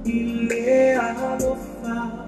Ile alofa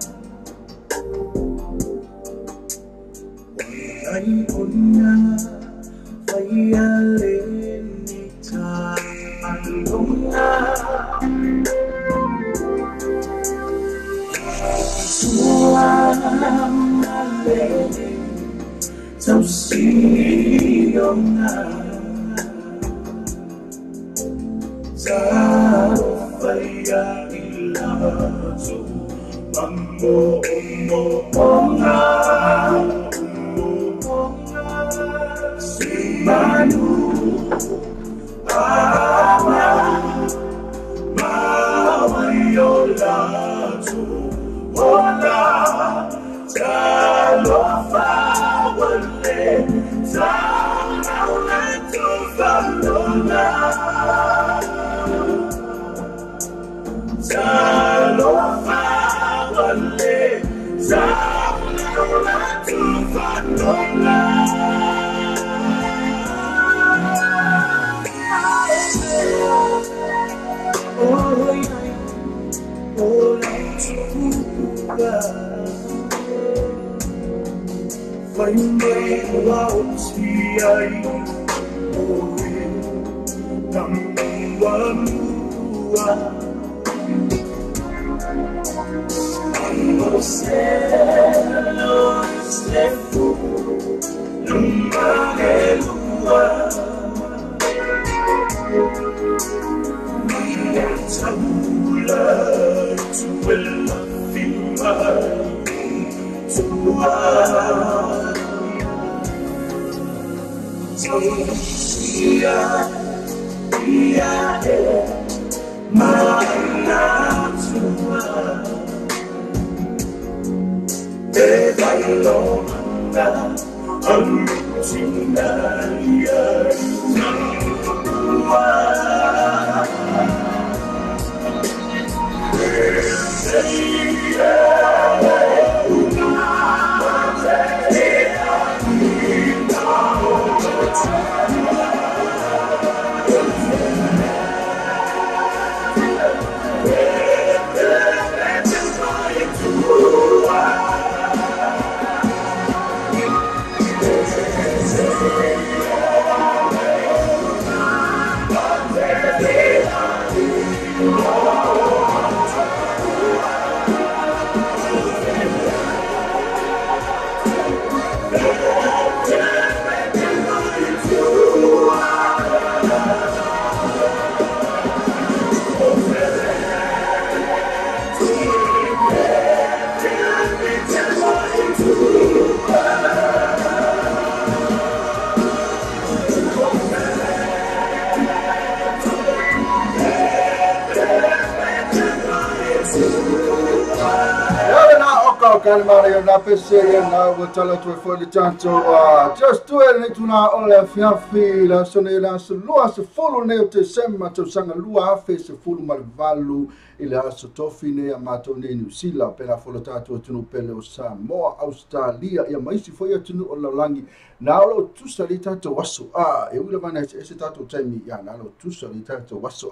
Mario na pese na wotala tu for the chanto just do it to na ole fiafi la sonela so lua so follow ne te sema to sanga lua fe se fulu malvalu ila so tofine ya matone New Zealand pela folo tatu tunu pele o Samoa Australia ya maisi foi tunu o langi na lo tu salita to waso e wila mana ese tatu time ya na lo tu salita to waso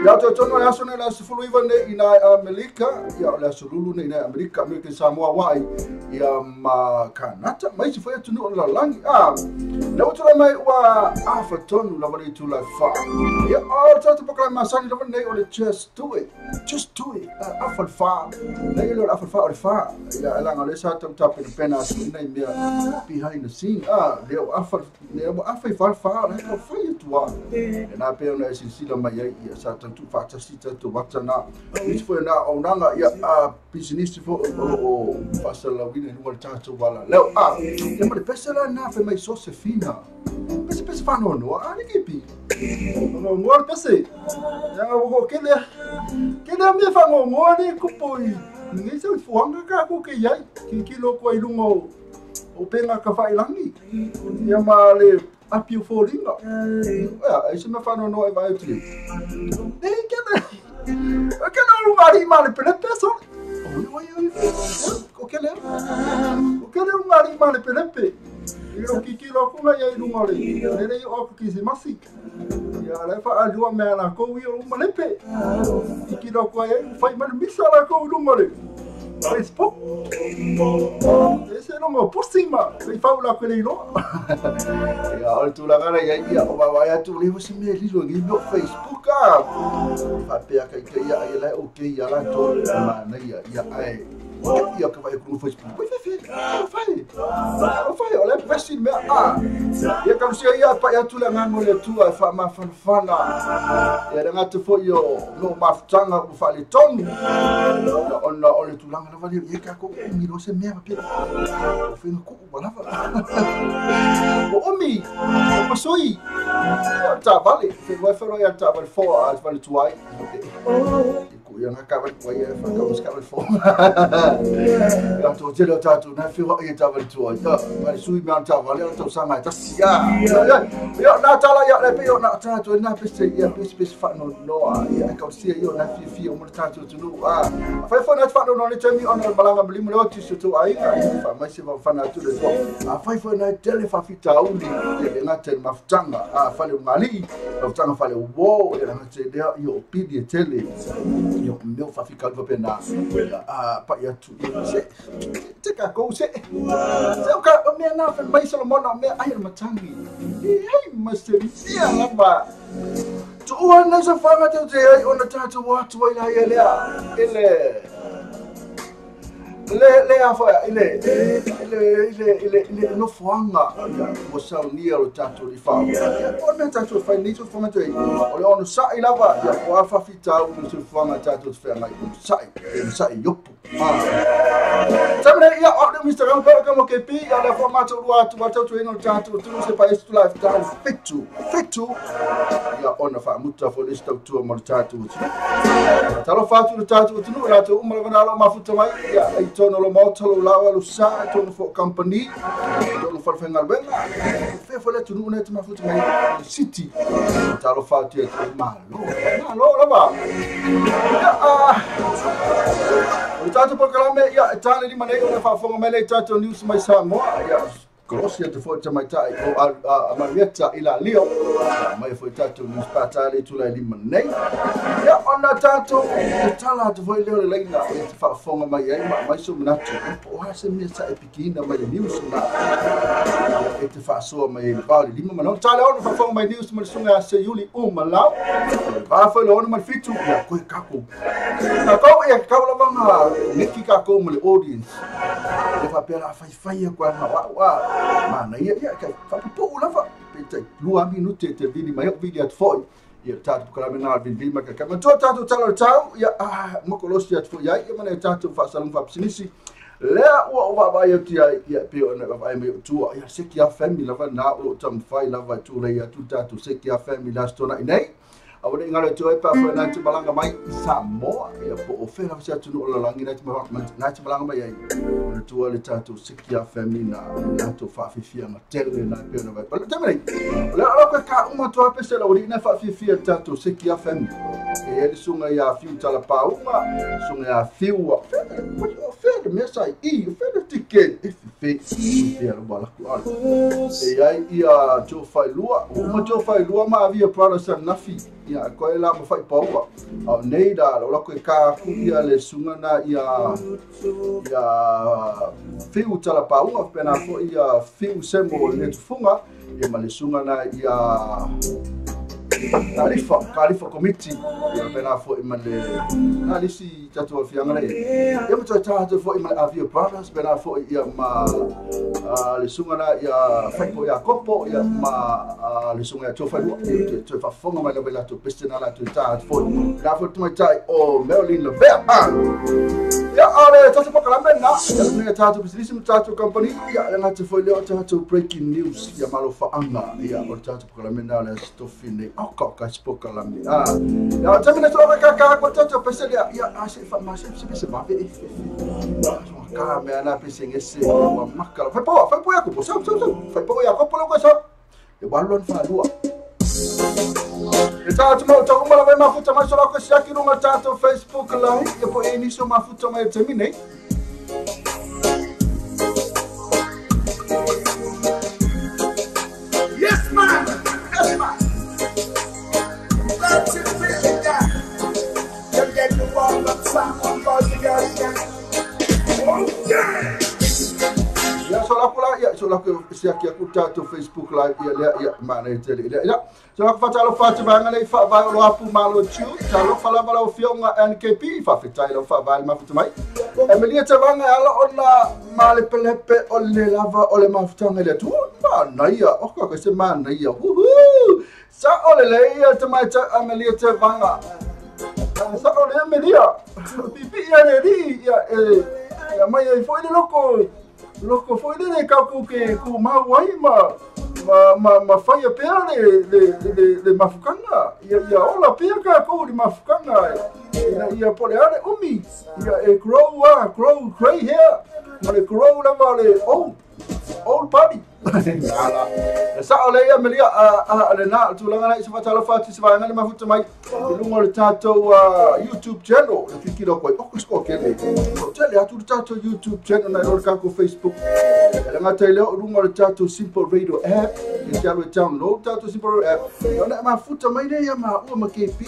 ya to tono ya sonela so fulu ivane ina Amerika ya la so lulu ne ina Amerika Samoa wai ya makanata maisi foi tunu o langi na utula mai wa afatonu la wale tu la fa ya tatu pakala masani la wale o just do it afal fa na yelo afal fa o fa ya la ngale sa tam tap pena na mia behind the scene leo afal fa na ko fa yutwa na pe ona sila mai ya sa tam tu fa sita tu watana is foi na onanga ya business fo o pasala wina no tatu wala leo ya mo pesela na fe mai so se fina pese fa no ani kipi no ngor pese ya ko kele me fa ngoni kupoi ni se fuanga ka ko ke yai ki lo ko ilungo o penga ka fa ilangi ya male api foringa ya ese me fa no e vai tri kele ngari male pele peso o kele ngari male pele pe ilo kikilo kuna ya ilungole nere o kisimasi ya la fa alua me la ko wi o malepe kikilo kwa ya fa mal misala ko ilungole Facebook ese no mo posima e fa la ko lilo ya tu la gara ya o ba ya tu le si me lilo ngi no Facebook fa pe ka ya la okay ya la to na ya ai ia ka vai ku Facebook fai ole presin me ia ka sia ia pa ia tula ngango le tua fa ma fana ia nga te fo yo no maftanga ku fa le tonu ona ole tulanga na vali ia ka ko mi no se me pa fino ku wala fa omi pasoi ta vale se vai fero ia ta vale fo as vale tuai yang akabal ko ia fa ka uskabal fo ya to jelo tatu na fi ho ia tabal tu ya ma sui ma ta vale to sanga ta sia ya na tala ya le pe yo na tatu na pe se ya pe fa no ya ka sia yo na fi o mo tatu tu no fa na fa no ni temi on balanga bli mo ti su tu ai fa ma se fa na tu le fa na tele fa fi ta uli ya na tel maftanga fa le mali maftanga fa le wo ya na te yo pidi tele yo meu fa ficar do pena pa ia tu se te ka ko se o ka me na fa mai solo mona me ai matangi ai maseria lamba tu ona sa fa ma te ai ona tatu watu ila ele le afa ile no fuanga o sa unia o tatu li fa ona tatu fa ni so fama te o ono sa ilava ya o afa fita o so fuanga tatu fa mai sa yopu tamre ya o Mr. Rampa como que pi ya la formato ruatu watu ino tatu tu se pa estu life down fitu ya ona fa muta fo lista tu mo tatu talo fatu tatu tu la tu umma vanalo mafuta mai ya tono lo motolo lawa lo sa tono fo company tono fo fengal benga fe fo le tu net ma futa mai city talo fatu malo lava o tatu por kalame ya tale di manei o fa fo mele tatu news mai sa mo ya Kolosia te foi mai tai o a Marietta ila Leo mai foi tatu news patale tu la di manei ya ona tatu tala te foi leo le leina e te fa fo mai mai so manatu o ha se me sa epikina mai news na e te fa so mai ba di lima mano tale ona fa fo mai news mai sunga se yuli malau ba foi lo ona mai fitu ya ko kako na ko e ka la vanga neki kako mo le audience e fa pera fai ko wa mana ia ka fa po la fa pete lua minute te vini mai video at foi ia tatu kala mena vini ma ka ma tatu talo tau ia mo kolosi at foi ia mana tatu fa salon fa sinisi lea wa va ia ti ia pe ona va mai tu ia sekia family la va na o tam fai la va tu le ia tu tatu sekia family la stona nei awale ngalo tu e pa fa na te balanga mai Samoa ia po ofera fa tu no la langi na te balanga mai ai ona tu le tatu sekia family na to fa fifia na tele na pe na va pa tamai la ka uma to pe se la uri na fa fifia tatu sekia family e ele sunga ia fiu tala pa uma sunga ia fiu fe me sai fe ticket fe ia lo bala ku e ai ia to fa lua uma to fa lua ma avia product na fi ia ko ela mo fai paua au nei da lo ko ka ku ia le sunga na ia fiu tala pa uma pena fo ia fiu sembo le funga e ma le sunga na ia Kalifa committee ya pena fo imale na lisi tatu fianga le ya mo tatu fo imale avio brothers pena fo ya ma le sunga na ya faipo ya kopo ya ma le sunga ya tofa to fa fonga ma le bela to pestena la to tatu fo na fo to tai o Merlin Levert ya ale tatu pa kala mena ya le tatu business tatu company ya na tatu fo le tatu breaking news ya malo fa anga ya o tatu pa kala mena le stofine ka spoka la mi ya tamina to ka ko to pese ya ase fa ma se ma ve ka me ana pese ngese wa makala fa po ya ko so fa po ya ko polo ko so e balon fa lua e ta mo to mo la ve mafuta ma so la ko siaki no tato Facebook la e po e ni so mafuta ma termine yes man so la ko siaki aku tato Facebook live ya mana tele ya so la fatalo fatu banga le fa va lo apu malo chu talo fala bala o fionga NKP fa fitai lo fa va ma futu mai Amelia Tavanga ala ona male pelepe ole lava ole mafutanga le tu na ia oka ko se man na ia sa ole le ia tamaita Amelia Tavanga sa ole Amelia pipi ia le ri ia mai foi de loko foi de ka ku ke ku mawai ma fai pea le mafukanga ia ola pea ka ku le mafukanga ia pole ale umi ia grow gray hair ma le grow lava le old body ala sa ole ia Amelia ale na tu langa na se fatala fati se vai ngale mafuta mai lungo le tato YouTube channel le kikilo ko ko ke le tele atu tato YouTube channel na ro ka ko Facebook le ngata ile lungo le tato Simple Radio app le jalo download tato Simple app ona mafuta mai le ya ma o ma ke pi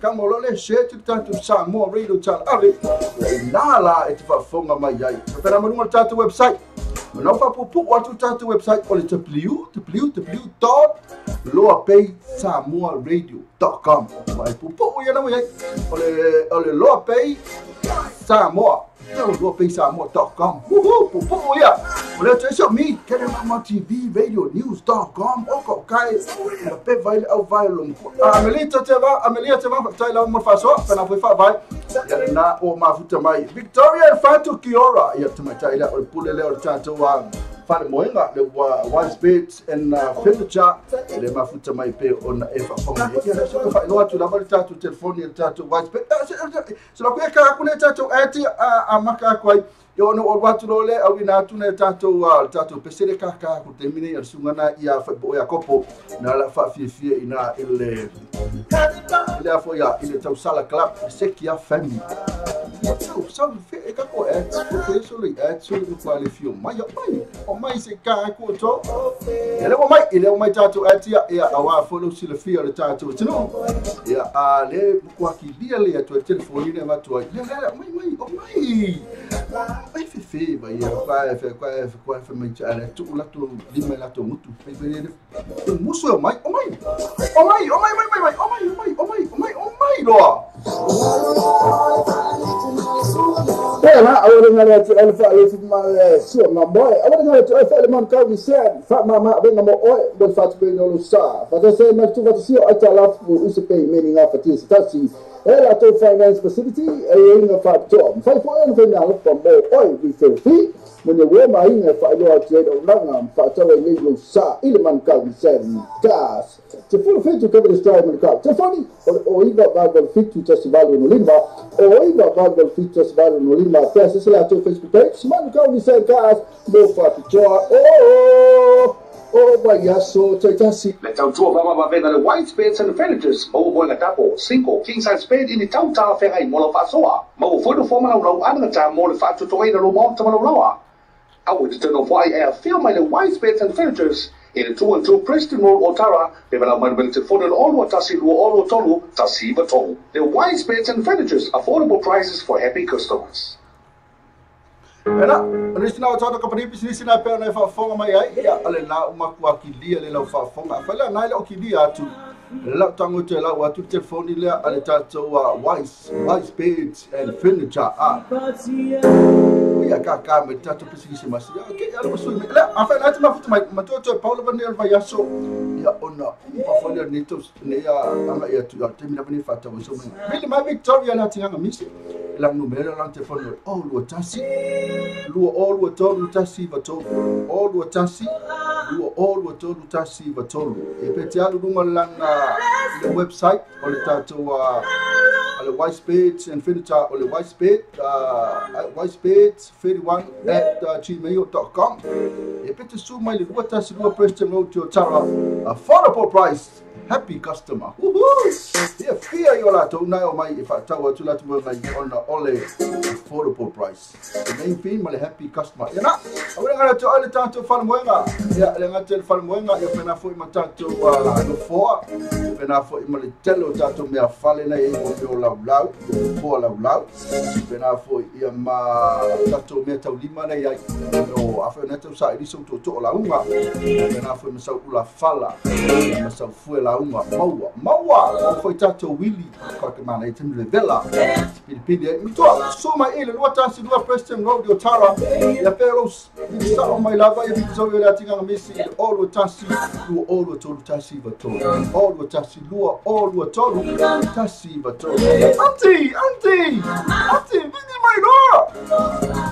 ka mo le share tu tato sa mo radio channel ale nala e te fa fonga mai ai pera mo lungo le tato website no fa pupu watu tato website ole www.loapaysamoaradio.com mai pupu ia na mai ole loapay Samoa loapaysamoa.com pupu ia ole te so mi kere mama TV radio news.com oko kai pe vai au vai long Amelia te va tai la mo fa so kana fa vai ya na o mafuta mai Victoria Fatu Kiora ia te mai tai la o pulele o tato wa fale moenga le widespread and furniture le mafuta mai pe ona e fa fonga ia so fa no atu la mali tatu telefoni tatu widespread so la ku ka ku le tatu ati a maka kwai yo no o watu le au ina tu ne tatu pesere ka ku termine ya sungana ia fa bo ya kopo na la fa fie ina ile afo ya ile tau sala club sekia family so fe ka ko ko so le so le kwale fio mai se ka ko to ele o mai tatu ati ya awa follow si le fio le tatu tino ya ale kwa ki dia le to telefoni ne ma to mai fe ba ya kwa mai ala tu la tu lima la to mutu fe muso mai lo Ela awal ngala tu alfa alfa ma sio mamboy awal ngala tu alfa man ka ni sen fa mama benga mo oi do fat be no sa fa do se ma tu va sio atala fu usipe meaning of it is tasi ela to finance facility e inga fa job fa fo en fe na alfa mo oi vi fe fi mwenye wema inga fa lo ati do langa fa tawe ni lo sa ile man ka ni sen gas te fu fe tu cover the story man ka te foni o iba bagal fit tu festival no limba o iba bagal fit festival no limba pesa se la to Facebook page man ka ni sen gas no fa tu oh bayaso taitasi le tau tua mama va venda le white beds and furnitures o boinga tapo single king size bed in the town ta fe ai mola fasoa mo foto forma lo anga ta mo le fatu to ina lo mo ta lo lawa I would turn off why I film my white beds and furnitures in the 212 Preston Road Otara devela man bil telefon all what tasi lo all tolu tasi bato the white beds and furnitures affordable prices for happy customers. Ela, nisi na watoto kapani business na pe na fa fonga mai ai ya ale na uma ku akilia le la fa fonga fa la na ile okilia tu la tango te la watu telefoni le ale tato wa wise beds and furniture ya kaka me tato business mas ya ke ya lo sui la afa na tuma futu mai matoto Paulo Vanel va yaso ya ona pa folia netos ne ya anga ya tu ya termina bani fata wo so mai ma Victoria na tinga misi la numero la telefoni oh lo tasi luo all wa tolu tasi vatolu all wa tasi luo all wa tolu tasi vatolu e peti alu lunga langa the website o le tato le white spades and furniture o le white spades 31 at gmail.com e peti su mai le lua tasi lua Preston Road to Otara affordable price happy customer ia fia yo la to na o mai e fa tawa tu la tu mai on ole affordable price the main thing my happy customer ya na awela ngala to ole tanto fal moenga ya le ngata fal moenga ya pena foi matato no foa pena foi mali telo tanto me fale na e o lau pena foi ia ma tanto me tau lima na ya no afena to sa ediso to la uma pena foi me sa ula fala me sa foi la unga maua o foi tato wili ko ke mana i tunu le vela pili mitua soma ile lua tasi lua Preston Road o Tara ya pelos sa o mai lava ya bizo yo la tinga misi o lo tasi lua o lo tolu tasi va tolu o lo tasi lua o lo tolu tasi va tolu auntie vini mai loa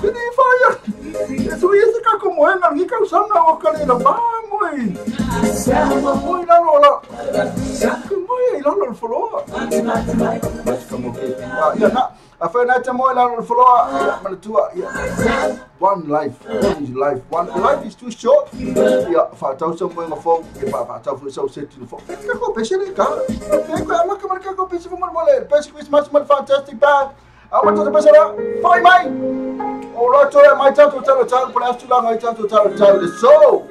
vini fire so yese ka como ena ni ka usanga o kale na mamoi moi la lola moi la lola foloa como que ya na afa na te moi la lola foloa manatua one life one life is too short ya fa tau so moi ngofo e fa tau so seti no fo ka ko pese le ka ko ama ka ko pese mo mole pese Christmas fantastic band I want to pese fai mai ora to mai tanto talo por astu lang mai tanto talo the soul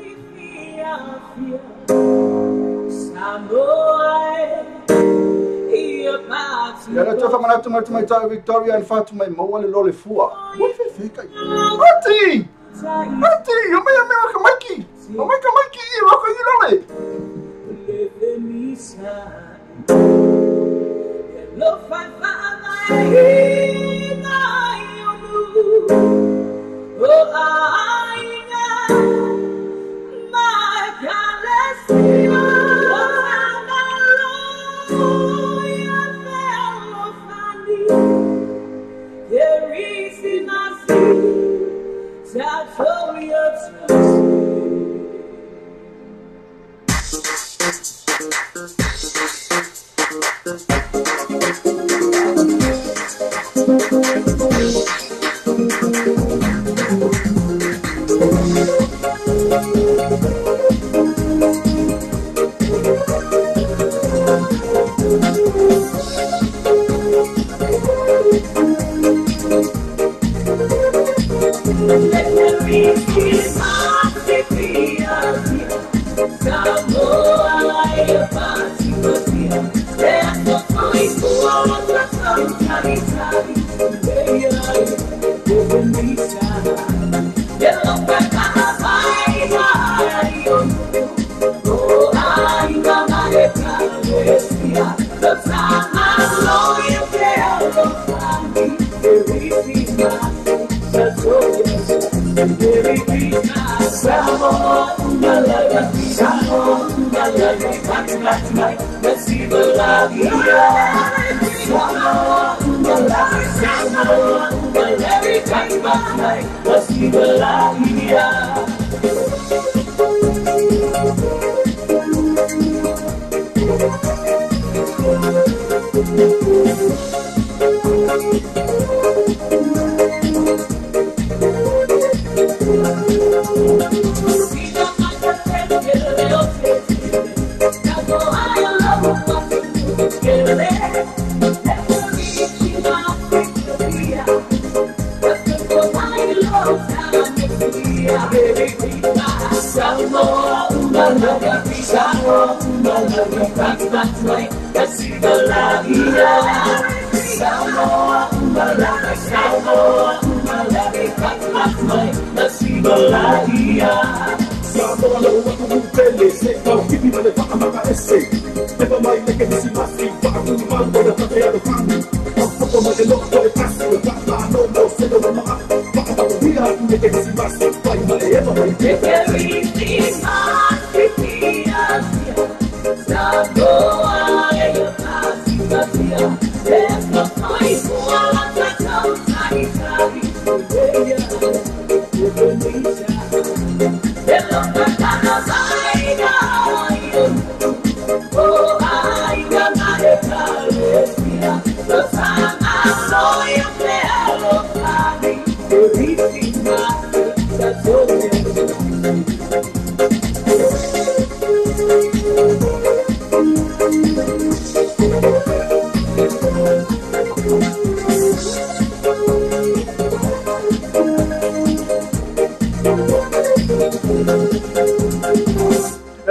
ya na tofa manatu mai tau Victoria and Fatuma mo wale lole fua mo fe kai auntie yo me ka maki o me ka maki ro ko ni lole love fight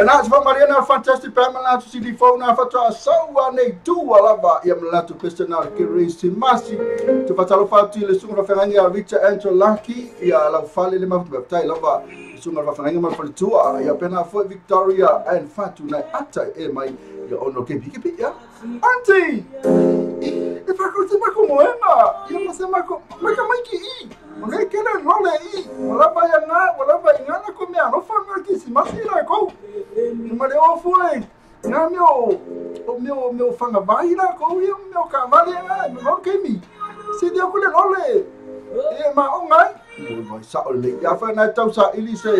na se Mariana fantastic Pamela to see the phone na fata sawa nei tua lava ia mlato personal ke race masi to fatalo fatu le sunga fanganga Richard Angel Lucky ia la fale le mafuta lava sunga fanganga ma fale tua ia pena foi Victoria and Fatu na ata e mai ia ono ke pipi ya auntie e pa ko te mako moena ia ma se mako maka mai ki i Mone kena nole i, wala ba ingana ko mea no fanga ki si masira ko. Mare o foi. Nga meu fanga vai la ko ia meu kamale na no ke mi. Si dia ko le nole. E ma o ngai. Mo sa o le ya fa na tau sa ili se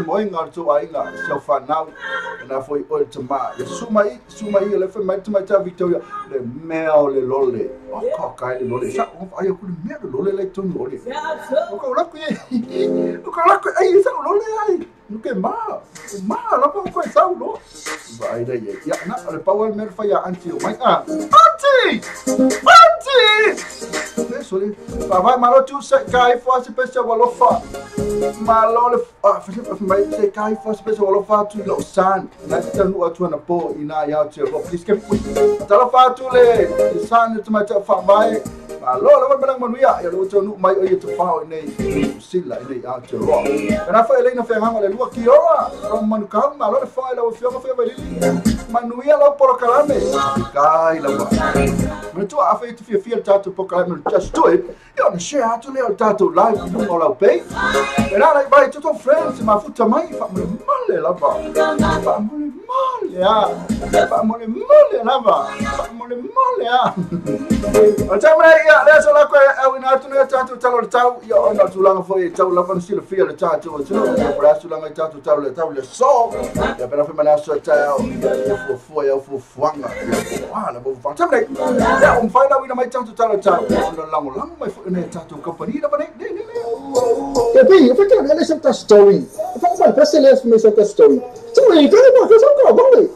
mo inga to ainga so fa now na foi o te ma. Ya suma i le fa mai te mai ta Victoria le meo le lole. O ka kai le lole sa o ai ko le meo le lole le to lole. O ka la ko ai sa lole ai. No ke ma la ko sa lo. Vai dai ya na le power mer fa ya anti o mai auntie Soli, vai malo tu se kai fo se pesa walofa. Malo le mai se kai fo se pesa walofa tu lo san. Na tanu atu na po ina ya te ro please ke pu. Tala fa tu le san tu mai fa mai. Malo le belang manuia ya lo tu mai o te fa nei sila nei ya te ro. Na fa ele na fa ngam le lua ki ora. Ro manu ka malo le fa le fio fa vai li. Manuia lo por kalame. Kai la ba. Me tu a fa tu fio tatu por kalame just do it. Io non c'è altro le ho dato live non lo pay. E là vai tutto friends ma futta mai fa male la va. Fa male la va. Fa male ah. O te mai ia adesso la qua è un altro ne tanto talo tau io non tu lang foi tau la fan sila fia le tanto tu per adesso la mai tanto tau le so. E per fare male so tau. Fu fuanga. Ah la bu fa. Te mai ia un fai la wina mai tanto talo tau. Lang mai ne tanto compagnia da bene. Tapi, apa kan ada satu story. Apa pasal les me satu story. Cuma itu apa kau boleh.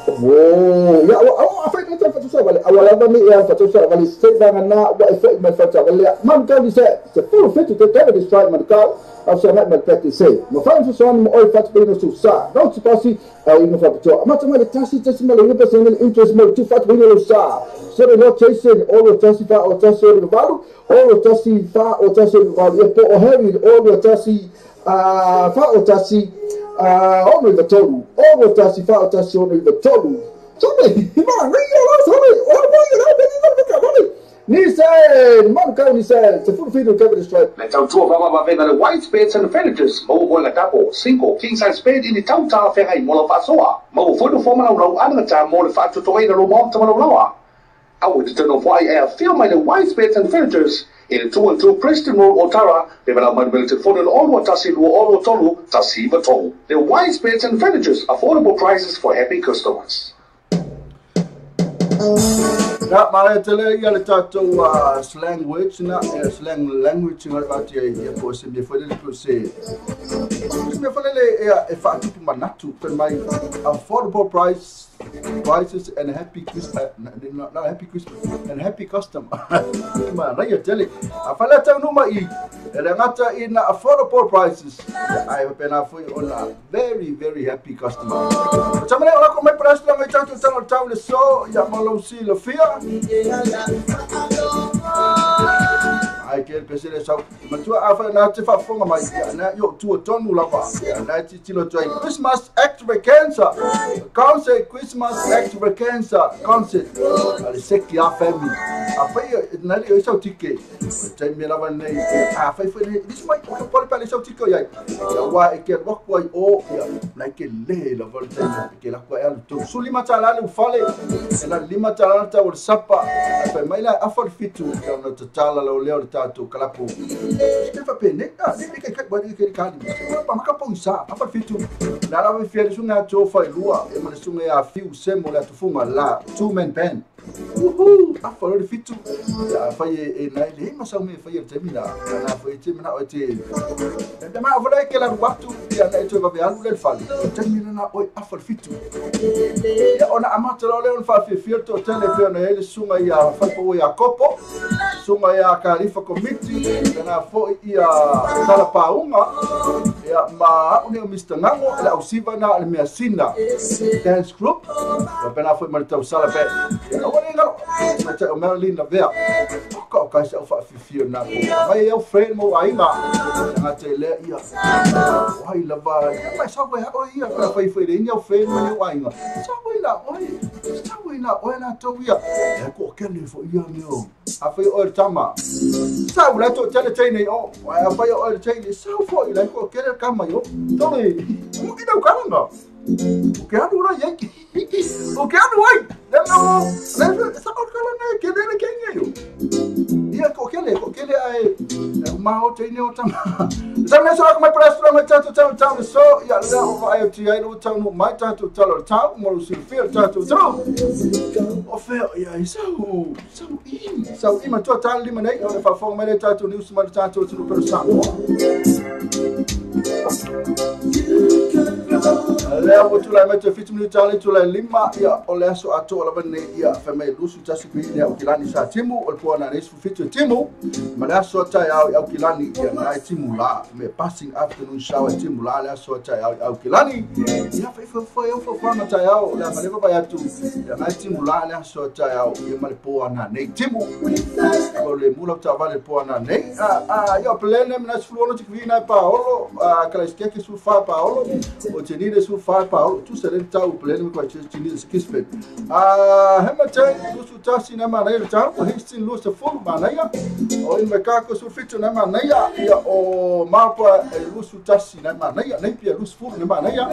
Oh, ya apa itu satu soal. Awal ni yang satu soal balik straight dengan nak buat efek macam balik. Man kau bisa full fit to take the strike man kau. After that man practice say. Mafan sesuatu mo oi fat bino susah. Não se pode não faz betul. Macam mana tasi mal ini personal interest mo tu fat bino susah. So the location all the tasi fa or tasi the value all the tasi fa or tasi the value. If or heavy all the tasi fa or tasi only the total. All the tasi fa or tasi only the total. So me, man, ring your house on it. Oh boy, you know, look at money. Ni said, man, kau ni said, the full feed will cover the strike. Let's out two of our the white spades and furnitures. Mo bola tapo, single king size spade in the town tower ferry mola fasoa. Mo for the formal no other time more the fat to toy the romont to lower. I would turn off why I film my the white spades and furnitures in 212 Preston Road, Otara. Development related for the all what Tassi all Tolu, Tassi Baton. The white spades and furnitures, affordable prices for happy customers. Na mare tele ia le tatou slang words na slang language ngal bati ia po se me foi le po se me foi le e fa tu manatu per mai affordable prices and happy Christmas not happy Christmas and happy customer ma ia tele a fala tau numa I ele ngata ina affordable prices ai pena foi ona very happy customer chamane ola ko mai price la mai tau le so ya malo si lo fia ai que pese le sau matua afa na te fa fonga mai na yo tu tonu la pa na ti tilo toi Christmas extravaganza concert Christmas extravaganza concert ale seki a family afa na le sau tike te me la van nei afa foi dis mai ko pole pa le sau tike ya wa e ke wa ko o na ke le la volta ke la ko al to sulima tala le fale la lima tala ta o sapa afa mai la afa fitu na tala lo leo tu kalapu ke fa pene ni ke ba ni ke kali pa makapo isa apa fitu na la we fiel sunga to fa lua e mo sunga ya fiu semo la tu funga la two man band apa lo fitu ya fa e na le ma sa me fa ye termina na fa e termina o te e ma vola ke la waktu ya na to ba ya lu le fa termina na o apa fitu ya ona amata lo le fa fiel to tele pe na ele sunga ya fa po ya kopo sunga ya kalifa committee na foi ia sala paunga ia ya ma une Mr. Ngango la usiva na le Measina dance group la pena foi mal tau sala pe ya wale ngalo mata o Merlin na vea ko ka sa fa fifio na ko mai eu friend mo ai ma nga tele ia wai la va mai sa ko o ia ka foi de ia friend mo ni wai nga sa ko ina oi na to ia e ko ken fo ia mio a foi o tama sa ula to tele tene o a foi o tene sa fo ila ko ken kama yo to mo kida ukanga o que ando lá yanki o que ando aí não essa coisa né que dele quem é eu ia o que ele é uma outra e outra sabe só como é para estudar mais tanto só ia lá vai eu tinha no tanto mais tanto tanto mo se feel tanto o feel ia isso mas tu tá ali mas eu fa forma ele tanto news mas tanto no persão Lea o tula mai te fitu minuta ale tula lima ia o le aso ato ala bane ia whamei lusu tasi kui ia o kilani sa timu o le pua na nesu fitu timu ma le aso atai au kilani ia ngai timu la me passing afternoon shower timu la le aso atai au kilani ia whai whanga tai au le malewa bai atu ia ngai timu la le aso atai au ia ma le pua na nei timu o le mula ta vale pua na nei ia o pelene mina sifuluono tikvina pa olo kalaiskeke sulfa pa olo o tenide sulfa pa olo tu se le tau pelene kwa tenide skispe hemate lusu tasi na mana ile tau o histin lusu full mana ia o in mekako sulfito na mana ia o mapa lusu tasi na mana ia nem pia lusu full na mana ia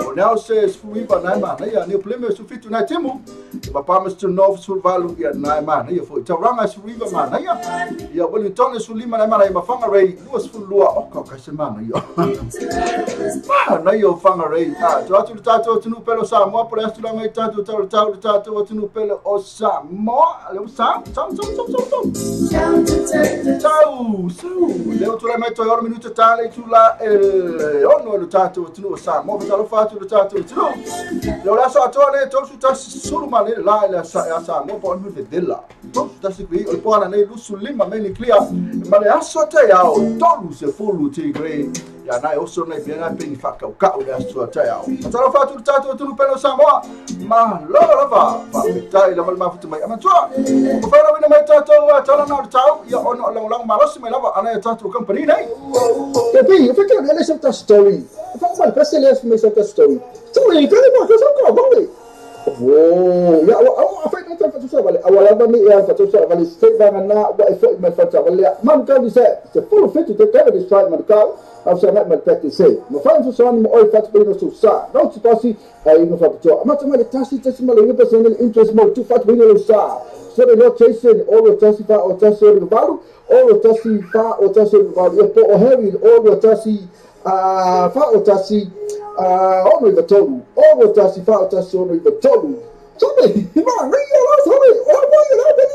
o now se sfuiba na mana ia ne pelene sulfito na timu papa Mr. Nov sulvalu ia na mana ia foi tau ranga sfuiba mana ia Wellington sulima na mana ia mafanga rei lusu full lua o ka semana ia na yo fanga rei tu tato tunu pelo sa mo por esto la mai tato tunu pelo o sa mo le sa tau le tu la mai to ora minuto tale tu la no lo tato tunu sa mo fa lo fatu lo tato tunu lo la so atole to su tas sulu male la sa mo po mi vedella to su tas qui o po na nei lu sulima meni clear ma le aso te ya o tolu se fulu ti gre ya na oso na bia pe ni faka ka o le aso te ya o talo fatu tato tunu pelo sa mo ma lo va tai la mal ma futu mai ama tua ko fa na mai tato tala na tau ya ono lang malos mai lava ana tato company nei tapi fa ke le sa story fa mal pesele me sa story tu e ka mo ka sa ko bang oh ya apa itu fatu sa vale awala ba mi ya fatu sa vale stay ba na ba ifo me fatu vale man ka ni se full fit to take this right man ka au sa na pete sei mo fa so so mo oi fatu no so sa no si pasi ai no fatu ma ta me tasi ma le personal interest mo tu fatu no sa so the location all the tasi fa o tasi no valu all the tasi fa o tasi no valu e po o heavy all the tasi fa o tasi ono i tolu o tasi fa o tasi ono i tolu sabe ma rio la sabe o boy la beni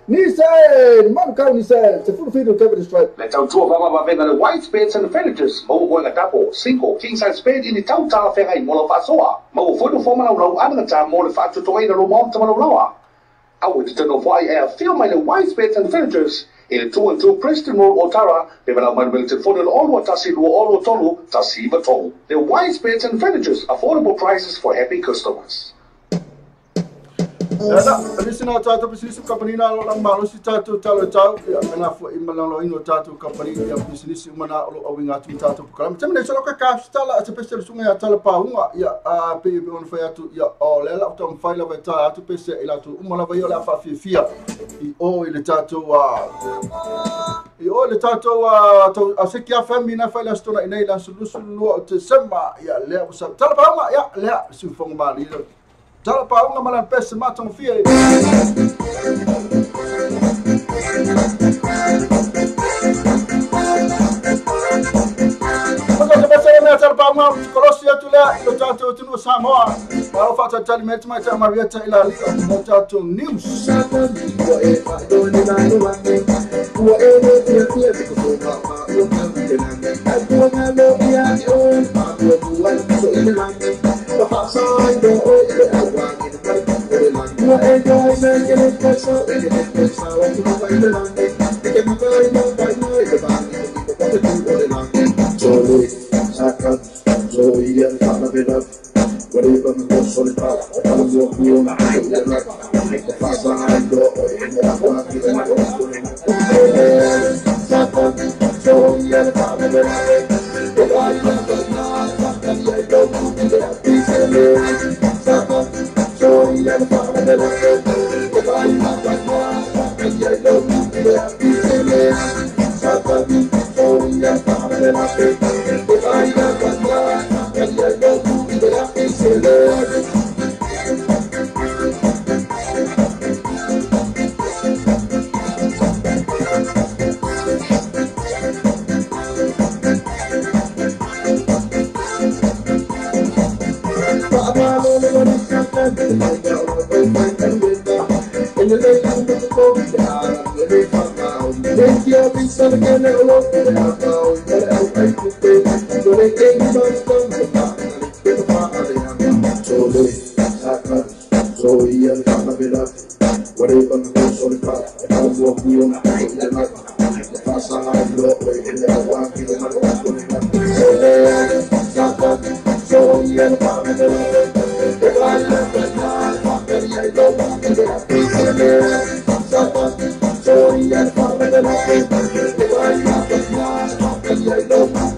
ni say man ka ni say se full fit cover the stripe let's out to vamos ver the white spades and furniture mo go na tapo 5 king size spade in tau tala fera i mo fa soa mo foi do forma na ana ta mo le fa to ina lo mo ta mo lo I would tell why I feel my white spades and furniture in 212 Preston Road, Otara, development will telephone all what Tasi all Tolu, Tasi Batol. The white spades and furniture, affordable prices for happy customers. Sina tato bisnis company na lang malo si tato talo tau ya na fo imalalo ino tato company ya bisnis mana lo awinga tu tato kalam temne so ka ka stala a pese sunga ya tala pa unga ya pe on fa ya tu ya o le la tom fa la ta tu pese ila tu umala va yo la fa fia I o ile tato to asikia famina fa la stona ina la sulu te sema ya le usa tala pa unga ya le su fong mali tala pa unga malan pese matong fia tala pa unga kolosia tula lo tato tunu samoa para fata tali metma ta marieta ila lo tato news Solo Jolie, Saka, Zoe, and Panavilla. Whatever the most on the top, I don't walk me on the high, and the fast behind the oil, and I want to get my own. Saka, Zoe, and Panavilla. If I love the night, I don't want to get a piece of it. Saka, Zoe, and Panavilla. If I love the night, I don't want to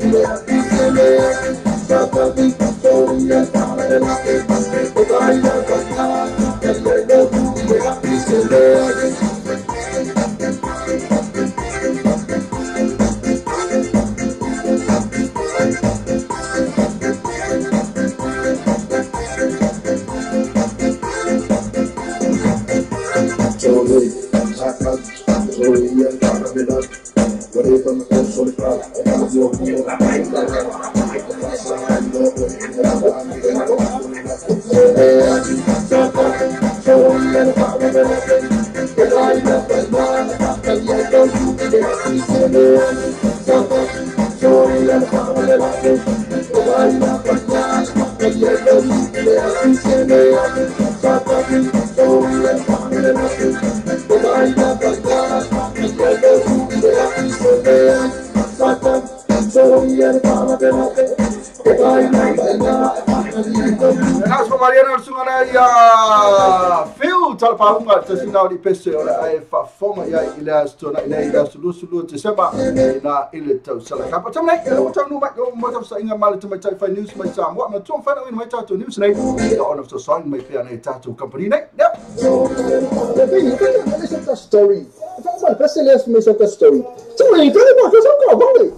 get a piece of it. Saka, Zoe, and Panavilla. If I love the night, I don't want to get a piece of it. Paunga te sina di pese ora ai fa foma ia ila stona ila ila sulu te sema na ile tau sala kapa tamai o tau no mai o mo tau sa inga mala te mai tai fai news mai sa mo ma tu fa no mai tau news nei ia on of the song mai pia nei tau company nei ya The thing is that story. Fa mal pese les mai sa story. Tu mai tu ma ka sa ka vale.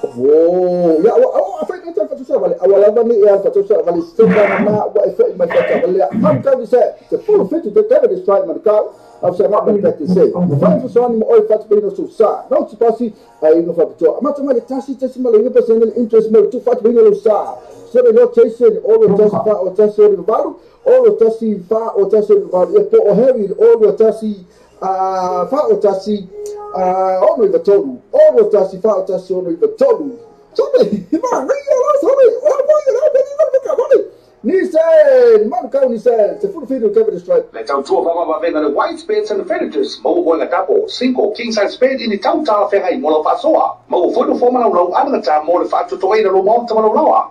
Oh, ya a fa ka fa sa vale. Awala ba ni ya fa sa vale stenda na wa fa mai ka vale. Ham ka bisa the full fit the David is trying to call. I've said what that to say. Find for some oil fat being so sa. Não se passe aí no fato. Mas também taxi mal ainda passando interest mal tu fat being so sa. So the notation all the taxi fa o taxi o value all the taxi fa o taxi o value e po heavy all the taxi fa o taxi ono i total all the taxi fa o taxi ono i total. So me ma ria la so me o vai la ka vale. Nissan, Marco Nissan, the full video cover destroyed. Let's out two of our the white spades and furnitures. Mo going a double, single, king size spade in the town tower ferry, Molo Fasoa. Mo for the former low, other time, more fat to away the low to lower.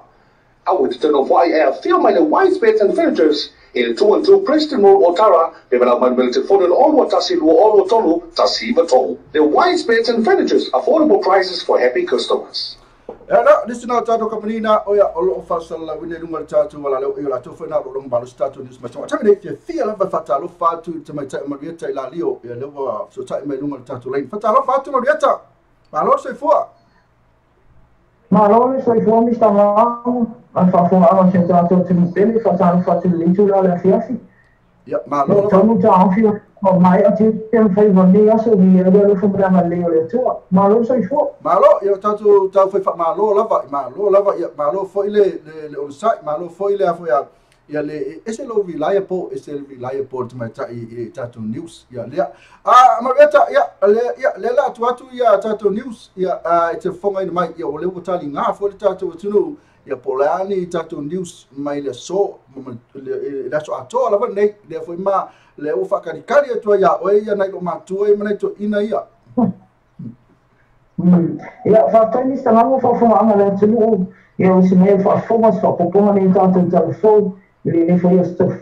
I would turn off why I film my white spades and furnitures in the 2 and 2 Preston Road, Otara, development built for the all what Tassi all Tolu, Tassi Batol. The white spades and furnitures, affordable prices for happy customers. Era this na tato company na oya olo fasal la wine lunga tato wala le oya to fena ro mbalo tato news ma tama ne ke fia la fata lo fatu tama ta marieta ila lio ya le wa so ta me lunga tato line fata lo fatu marieta malo se fua malo se fua mi stava a fa fua se tato ti bene fata fatu lintu la le fiasi ya malo to ta fia ma mai a ti tem fai vonni aso vi lo fu brama le le to malo se fua malo ya tato ta foi fa malo lava ya malo foi le on site malo foi le foi ya le ese lo reliable to my tato news ya le marieta ya le la tu ya tato news ya te fonga ni mai ya ole utali nga foi tato tunu ya polani tato news mai le so le so ato lava nei le foi ma le ufa kari to ya o ya nai lo matu e mana to ina ya ia faatani tagaga faafogaaga le atunuu ia o se mea faafoga se faapopoga nei tatou talafou i lenei faia stofu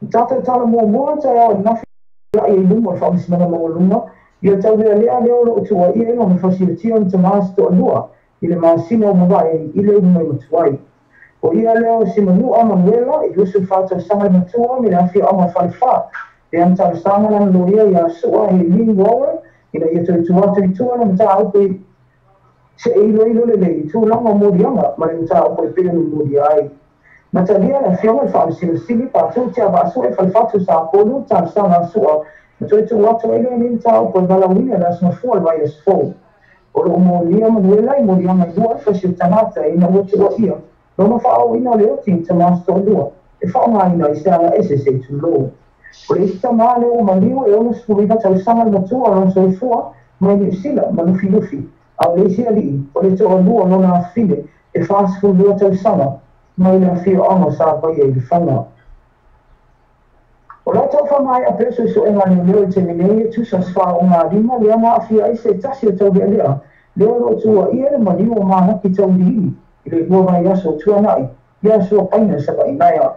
tatou talamuamua taeao nafi laʻi ai luma o le faamasinaga magaluga ia taulealea lea o loo tuuaia ina ona fasilitio na tamasi toʻalua i le masina o mavae i le uma i matuai o ia lea o se manua manuela i lusu faatausaga le matua me le afiaʻoga falefā e ana talosaga lana loia ia suʻa e lee wawer ina ia toitua atu i tua na mataupu i se iloilo lelei tulaga o moliaga ma le mataupu e pele lumulia ai na talia le afioga le faamasilasili patou te avaasua e falefatu sapolu talosaga asuʻa na toitua atu ai lea nei mataupu e valauina le asomafua le vai asofou o loo molia manuela i moliaga i lua fasi o tagata ina ua tuuaʻia lona faaauina o le oti tamasi toʻalua e faaogāina i se aga ese se itulō o le isi tamā le ua maliu e ona sepuluiga tausaga le matua o lona soifua mai niusila ma lufilufi au le isi alii o le toʻalua lona afile e fasefulua tausaga mai le afioaga o sa paia i le faga o latou faamaea pe soisoʻega leoleo i temenei e tusa se faaogālima lea maafia ai se tasi o tauleʻalea lea loo tuuaʻia le maliu o manaki tauliili i le lua vai aso o tuanaʻi ia suapaina sapainaea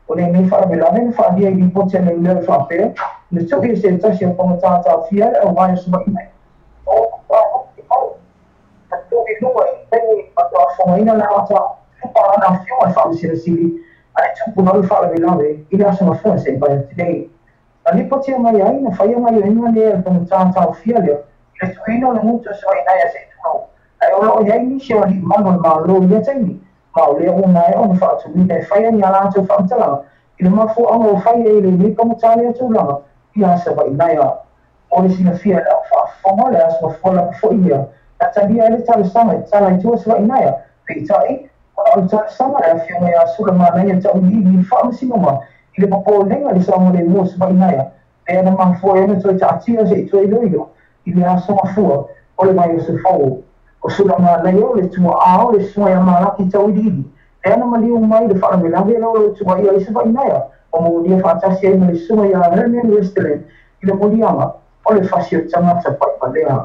o lenei faavelave na faalia i lipoti aleuleo e faapea na tuʻi e se tasi o pagatatafia le auvae o sapainaea na tuʻi lua i lei matoafogaina le ataana afioga le faamasilasili ae tupu le faavelave i le asogafua seʻi vai atu nei na lipotia mai ai na faia gaioina lea le pagatatafia lea i le tuuina o le gutu o sapainaea seʻi tulou ae o loo iai nisi o alii malo le malo ia taimi ma o lea una e ona faatulina e faia ni a latou faamatalaga i le mafuaaga o faia i lenei pamatale atulaga ia sapainaea o le sinafia le au faafofoga le asomafua lapa foʻi ia na talia ai le talosaga e tala itua sapainaea peitaʻi ona o le talosaga le afioga iā sula manaia taʻuliili i le faamasinoga i le popolega le saoga lemua sapainaea lea na mafua e ona toe taatia seʻi tuailoilo i le asomafua o le vai o sefou o sula manaia o le tuaā o le suaia malaki tauiliili lea na maliu mai le faalavelave lo lo tuaia i sapainaea o molia faatasi ai ma le suma iā Herman Westerland i le moliaga o le fasi o tagata paipalea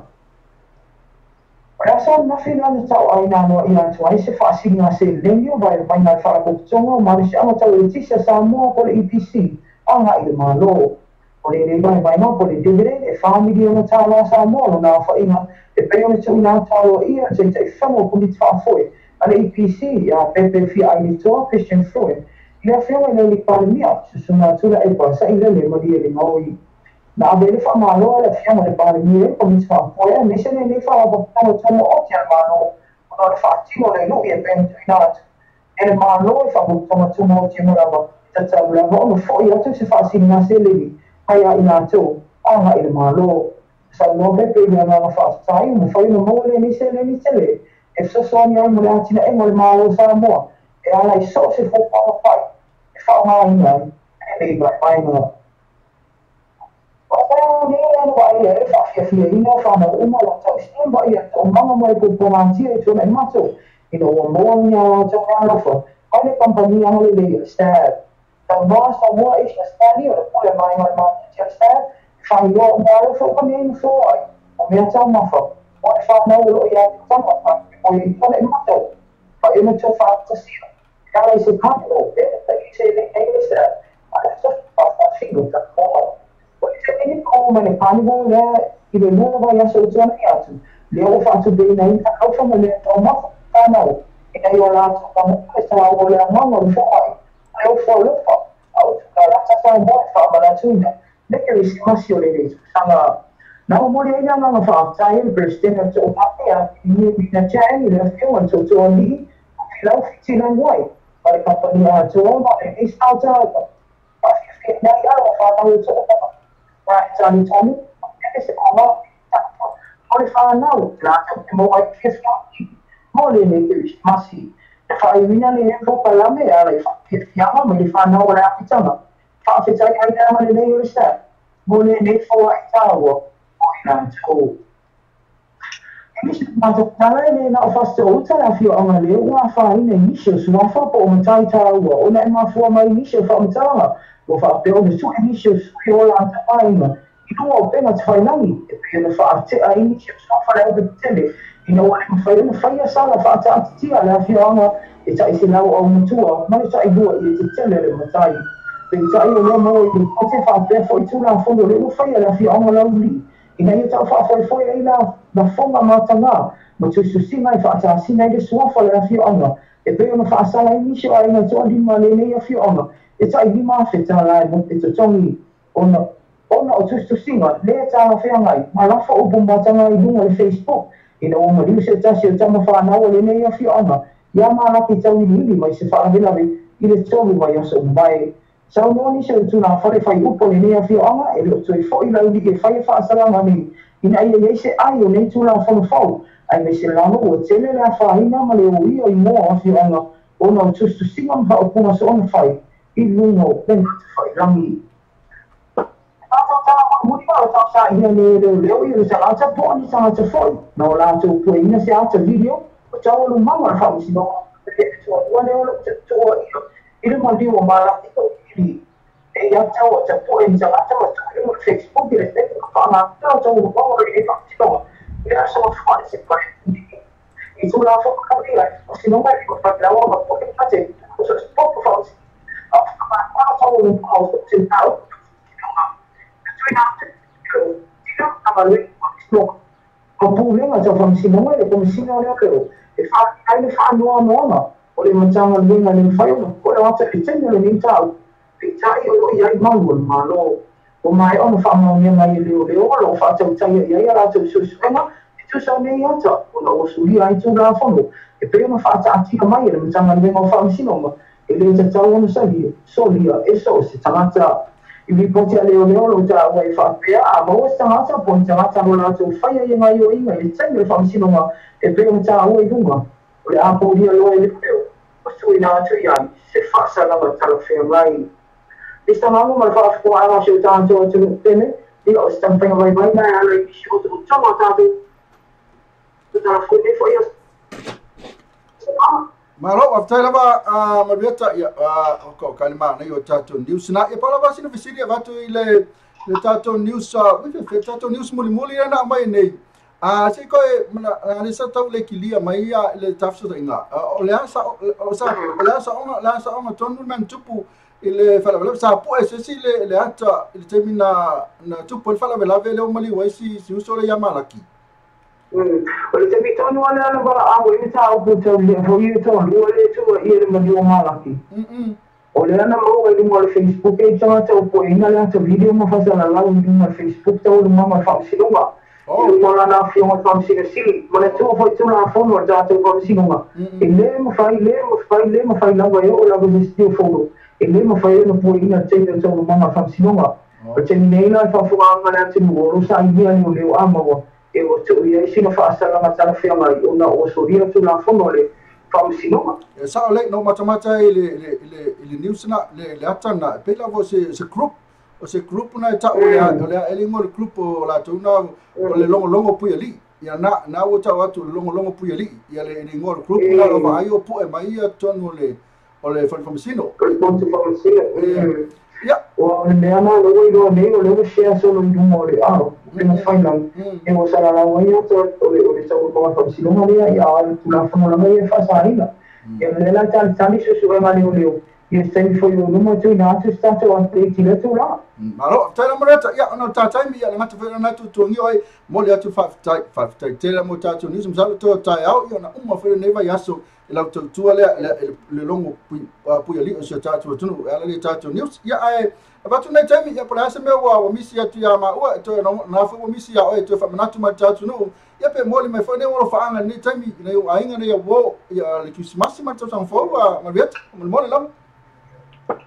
o le asa nafi lana taʻoaina anoa ia atu ai se faasiliga selelegi o vaevaina le faalapopotoga o maleseʻaga taueletisi a Samoa po le EPC agaʻi le malo o lelei vaevaina po le dividend e familiona tālā Samoa lona afaʻiga e pei o le tuuina ataloaʻia taʻitaʻifaga o komiti faafoe a le EPC ia pepe fiaʻailitoa Christian Freud i le afioga i le lipalemia susuna atu le aipa saʻi lele ma lia ligaoi na ave le faamaloa le afioga le palemia e komiti faafoe me se lenei faalapopotoga tomo oti a le malo ona le faatino le iluʻi e pei tuuina atu e le malo e faapopotoga tomo oti ma lava tatau lava ona foʻi atu se faasiliga seleli mai aʻi latou agaʻi le malo saunoa pepe i le agaga faatatai ma fai na maua lenei seleli tele e fesoasoani ai mo le atinaʻega o le malo Samoa e ala i so se fopagafai e faaogāina ai e lei vaevaega o nei ana vaia e faafiafiaina o faamaʻuma lo tausia vaia toʻamaga mai popogatia e tuanaʻi matou ina ua moagia latou galofa ai le kampania aga lelei o le stad taunoa Samoa Asia stadi o le pule mai ma le matuti o le stad faailoa o galofa o panei mafo ai o mea taumafa o le fanau o loo iā tutaga o i tuanaʻi matou faina tou faatasia kala i se kapo e taʻi se leʻi le stad a le sofi faafafino takoa o le teʻini ko ma le kanimo lea i le lua vai aso o tuanaʻi atu lea ua faatupeina ai takaufa ma le taumafa fanau inai o latou kamuka e tāua o le agaga o le foʻai leu folofa au tukalata Samoa e faamalatuina le kerisimasi o lenei tusaga na o moli ai le agaga faafetai le presidente o toʻapape a Mina Chang i le afioga toʻatoʻalii o filau fitilagu ai ma le kampania atoa ma lenei saotauga faafiafiainai ala fanau e toʻapapa ma e talitonu eke se koga o le fanau latou te mau ai fiafiaʻi mo lenei kerisimasi e faaiuina lenei popalame ala i faafiafiaga ma le fanau o le afitaga faafetai ai le ama lenei o le stad mo lenei foaʻitaua o i latou matokala e lē naʻo faasitouta le afioaga lea ua afāina i nisi o suafa po o matai tāua ona e mafua mai nisi o faamatalaga ua faapea ona suʻi nisi o suʻi o latou aiga ino o penga te whainangi, e pia na wha te a ini ki a whare au tele, ina wale ma whaia sala wha ata atitia le awhianga, e ta isi lau au mutua, mani ta i lua i te tele le matai. Pei ta i o lea mo i o te wha pia fo i tūna whono le no whaia le awhianga lau li. Ina i ta wha whoi e na whonga mātanga, ma tu singa i wha ata sina i le suafa le awhianga, e pia na wha sala i nisio a ina toa lima le nei awhianga, e ta i lima awheta lai mo e to tongi ona o tu singa, le ta awhia ngai, ma lafa o bumatanga i lunga le Facebook, ina o mariu se tasi o tama whanau le nei awhianga, ia ma laki tau i lili mai se whaavelawe i le tolu mai aso mai. Sau moni se tuna whare whai upo le nei awhianga, e le o tui fo i lau li ke whai whaasalanga ni, ina ia se ai o nei tūna whanau, ai me se lano o tele le a whaina ma le o ia i moa awhianga, ona o tu singa mwa o punga se ona whai, i lunga o penga te whai rangi. Muni ma o tau sa ina le leo i le tangata po ni tangata foi. Na o lātou pua ina se ata video, o tau alu mama na whau si no. Ua leo lo te toa i le mali o mala i tau ili. E ia tau o te pua ina tangata o tau ilo Facebook i le te whaanga. Tau tau o mama i le whau si no. I le asa o whaare se pare. I tu la whakakari ai. O si no mai o whakirawa ma po e pate. O so spoke whau si. A whakakara tau o whau si tau. Ko pulenga tau whamsina mai, ko misina o leo leo. E whakai le whaanoa moana, o le matanga lenga le whaiona, ko le wata i tenia le ni tau. Pe tai o iai malu le malo. O mai ona whaamaunia mai leo leo, lo whaatau tai iai ala tau suisuenga, e tu sa nei ata, o la osuri ai tu la whono. E pe ona whaata atia mai le matanga lenga o whamsina ma, e le te tau ona salia, solia, e so se tangata. I mi poti a leo lo ta wai whapea, a maua tangata po tangata no lātou whaia i ngai o inga, i taimi le whamsinonga e peo ta aua i runga. O le apo ria loa i le peo, o sui nā atu iai, se whaasalanga tala whea mai. I stangangu ma le whaafiko anga se o tātou atu pene, i o stampenga vai mai mai ala i si o tu tama tātou. Tu tala whune fo i Malo after lava mabieta ya ko kalima na yo tato news na e pala basi no visiri vatu ile le tato news we tato news muli na mai nei se ko na sa tau le kilia mai ya le tafso inga o le sa ona tonu man tupu ile fala sa po ese le ata ile termina na tupu fala vela vele o mali waisi si uso le yamalaki. O le te pitonu ana ana wala awo i ta o puto le fo i to le tu i le mali o malaki. O le ana mo i mo le Facebook e tama te o po ina le ta video mo fa sala la i mo Facebook ta o le mama fa si longa. O mo la na fi mo fa si si mo le tu fo tu na fo no da te fa si longa. E le mo fa la wa o la go si o fo. E le mo fa no po ina te te o mama fa si longa. O te nei na fa fo anga na te mo ro sa i ni o le amo. E o tu ia isi no whaasalanga tala whea mai o na o soria tu la whono le whausinoma. E sao le no matamata le news na le atana pe la vo se group o se group na ta o le elingo le group o la tuna o le longo pui ali ia na o ta watu longo pui ali ia le elingo le group na lo vai o pu e mai ia tonu o le whamasino. Ya. O le ana lo i lo nei o le share solo i mo le aro. Pena final. E o sala la wa ia to o le tau ko fa si lo mai ia al tu la fa mai fa sa ina. E le la tal tani su e mali o leo. E stai foi o no tu na tu sta to an te ti le tu la. Malo tala moreta ia no ta time ia ngata fa na tu ngi oi mo le atu fa tai tele mo ta tu ni zum sa to tai au ia na uma fa ne va yaso la tu le longo pui ali o se ta tu ala le ta tu news ia ai avatu na time ia para se me wa misi atu ya ma o to na fa misi ya o to fa na tu ma ta tu no ia pe mo le me fa ne o fa anga ni time ne o ainga ne ia wo ia le Christmas ma to san fo wa ma vet mo le lam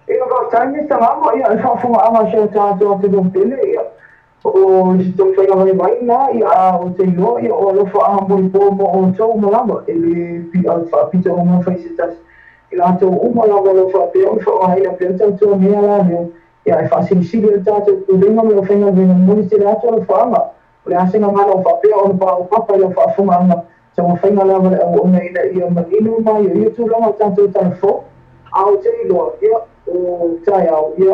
e o tani sta ma ia fa fo anga se ta tu do pele ia o si to fa vai vai na ia o te lo ia o lo fa mo mo o to mo lama ele pi alfa pi to mo fa se tas ila to o mo lama lo fa pe o fa ai la pe to me ala me ia fa si si le ta to le mo lo fa na mo ni se la to lo fa ma le ase na ma lo fa pe o pa o pa lo fa fu ma na so mo fa na la o me ia ma ni no ma ia tu lo ma ta to ta fo au te lo ia o tai au ia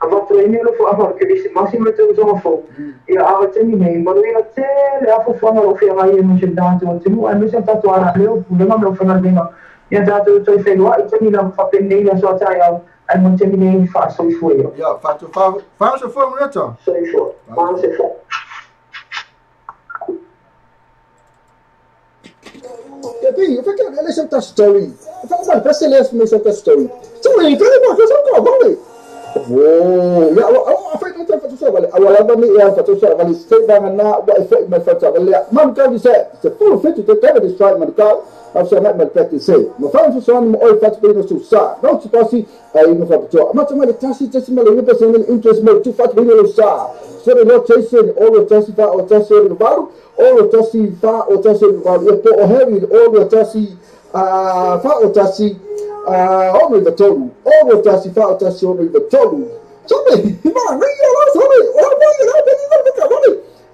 Amato ini lo fa che dice massimo te uso fo e a temi nei bolina te le a fo lo fa mai non c'è dato tu non c'è stato ara le non lo fa nemmeno e dato tu fai lo temi la fa pendere so sai al non temi nei fa so fu io ja fa so fu minuto so fu ma se fa Tapi, perché non è sempre story? Fa per se le me sempre story. Cioè, che ma che sono qua, oh, ya apa itu tak fatusah balik. Awal ni yang fatusah balik. State bangan nak buat effect mai fatusah balik. Man kan bisa. Se full fit to take the strike man kau. Apa nak mal practice say. Ma fa fatusah mo oi fat bino susah. Não se passa aí no fatusah. Macam mana tasi mal ini personal interest mo tu fat bino susah. So the rotation all the tasi fa or tasi no baru. All the tasi fa or tasi no baru. Itu heavy all the tasi fa or tasi only the total. All the tasi fa or tasi only the total. Somebody, man, ring your ass, homie. Oh, boy, you know,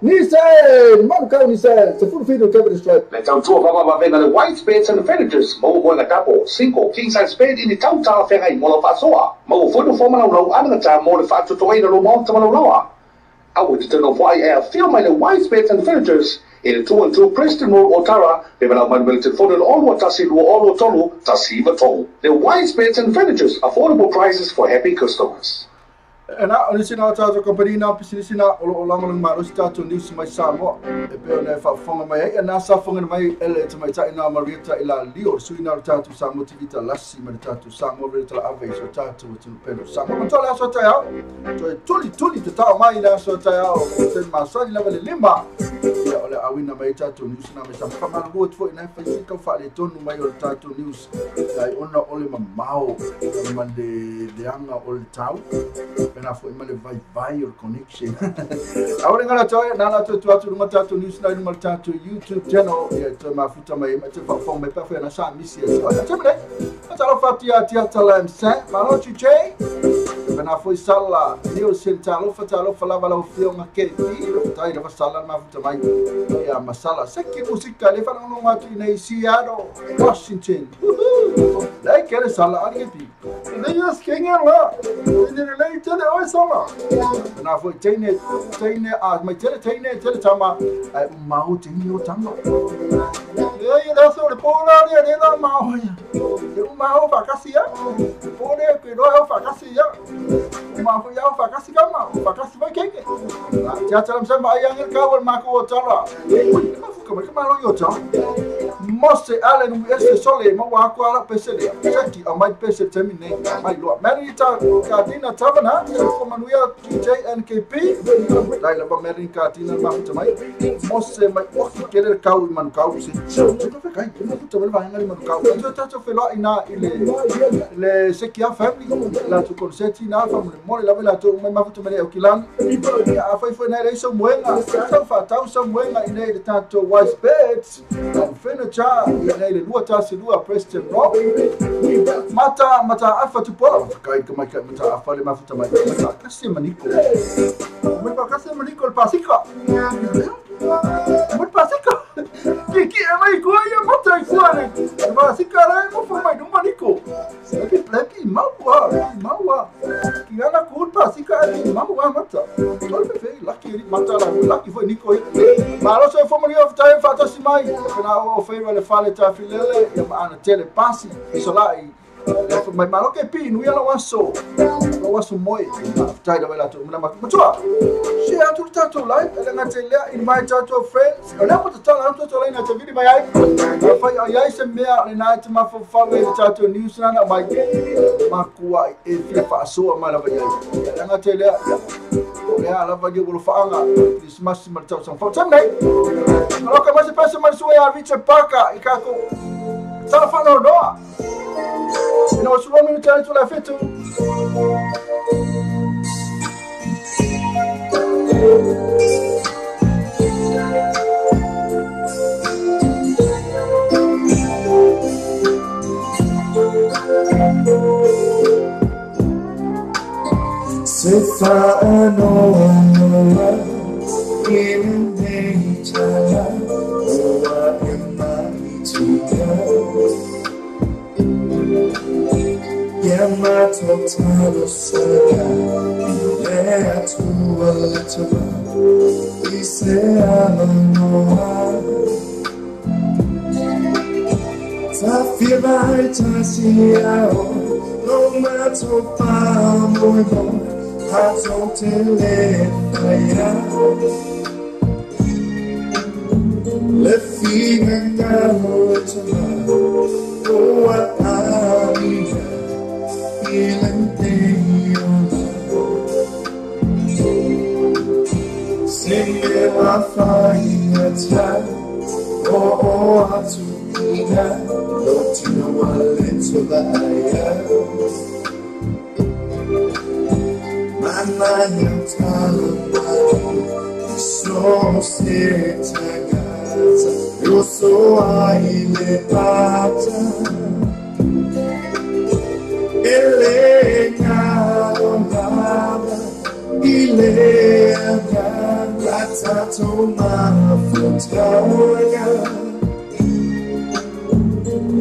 Ni said, man, kau ni said, it's a full feed of Kevin Strike. Let's out to a venda the white spades and the furnitures. Mau bola tapo, 5 king size spade in the town tower ferra in Mola Fasoa. Mau fundo forma no another time more the fact to toy the month of Loa. I would turn off why I feel my white spades and furnitures in the 2-2 Preston Road Otara. They will have my military for all what Tassi all Tolu, Tassiva Tolu. The white spades and furnitures, affordable prices for happy customers. Na oni sina tato company na pisini sina o lango lang maro tato ni mai samo e pe ona fa fonga mai e na sa fonga mai ele te mai ta ina marita ila lio suina tato samo tivita lassi mai tato samo reta ave so tato tu pelo samo ma tola so ta ya to tuli te ta mai na so ta ya o te masani la vale limba ya ole awina mai tato ni sina mai sa ma go fo ina fa ka fa le tonu mai o tato news ai ona ole mamao mande de anga ole tau na foi mal vai or connection ahora ngala toy na tu numa tatu news na numa tatu YouTube channel ya to mafuta mai te fa fo mai pa fa na sa misi ya temne atala fatia tia talam sa malo chiche na foi sala news central fatalo falava la fio ma che tai na sala mafuta mai ya masala sekki musika le fa no matu nei Seattle Washington dai che sala argenti dai as kenga la ni later oi sama na foi teine mai tele tama mau tinho tama e da so de pola ni na mau ya mau fa kasia pone que do fa kasia mau ya fa kasi kama fa kasi vai kenge ya chalam sama ayang kawal mako otara kama lo yo cha Mose Allen ese sole mo wa ko ala pesele saki amai pese termine mai lo merita kadina tavana ko manuia JNKP dai la merita kadina ma mai Mose mai o kele kau man kau se ko kai ko to vel vai ngali man kau to to felo ina ile seki a family la to consenti na family mo la vela to mai ma to mele o kilan a foi na ile so moenga so fa tau so moenga ina ile tanto wise beds furniture ina ile lua tasi lua Preston Rock mata afa tu pola kai kama mata afa le mafuta mai mata kasi maniko mata kasi maniko pasika mata pasika que é mais coisa mata igual pasika lá não foi mais uma maniko lagi maua que ela culpa pasika maua mata olha bem laki mata laki foi niko mas só foi mulher tá fata si mai na o feiro le fale ta filele ya ana tele pasi isso lá mas malo que pino ia lá waso moi tai da vela to na matua se a tu tato live ela ngatela invite to friends ela pota tala to lá na tv mai ai ai se mea na te ma fa le tato news na mai makua e fa so mala vai ela ngatela ya la vai go faanga Christmas mal tau sang fa tamai lo que mais passa mais sua a vice paca e kako sala fa no doa ina wasuluwa mimi tayari tulafetu Sefano in nature, oh, in my total saka ile tua letaba ise anoa ta fibai ta siao no matter pa moi ha tele faya le figa calo what I feeling sing it my fire time oh I to be that don't you know a little that my mind so sick io so le pata e le calomava ile la toma fontaia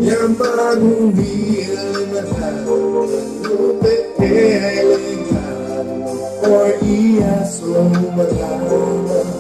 yamanu milena no pele or ia so malava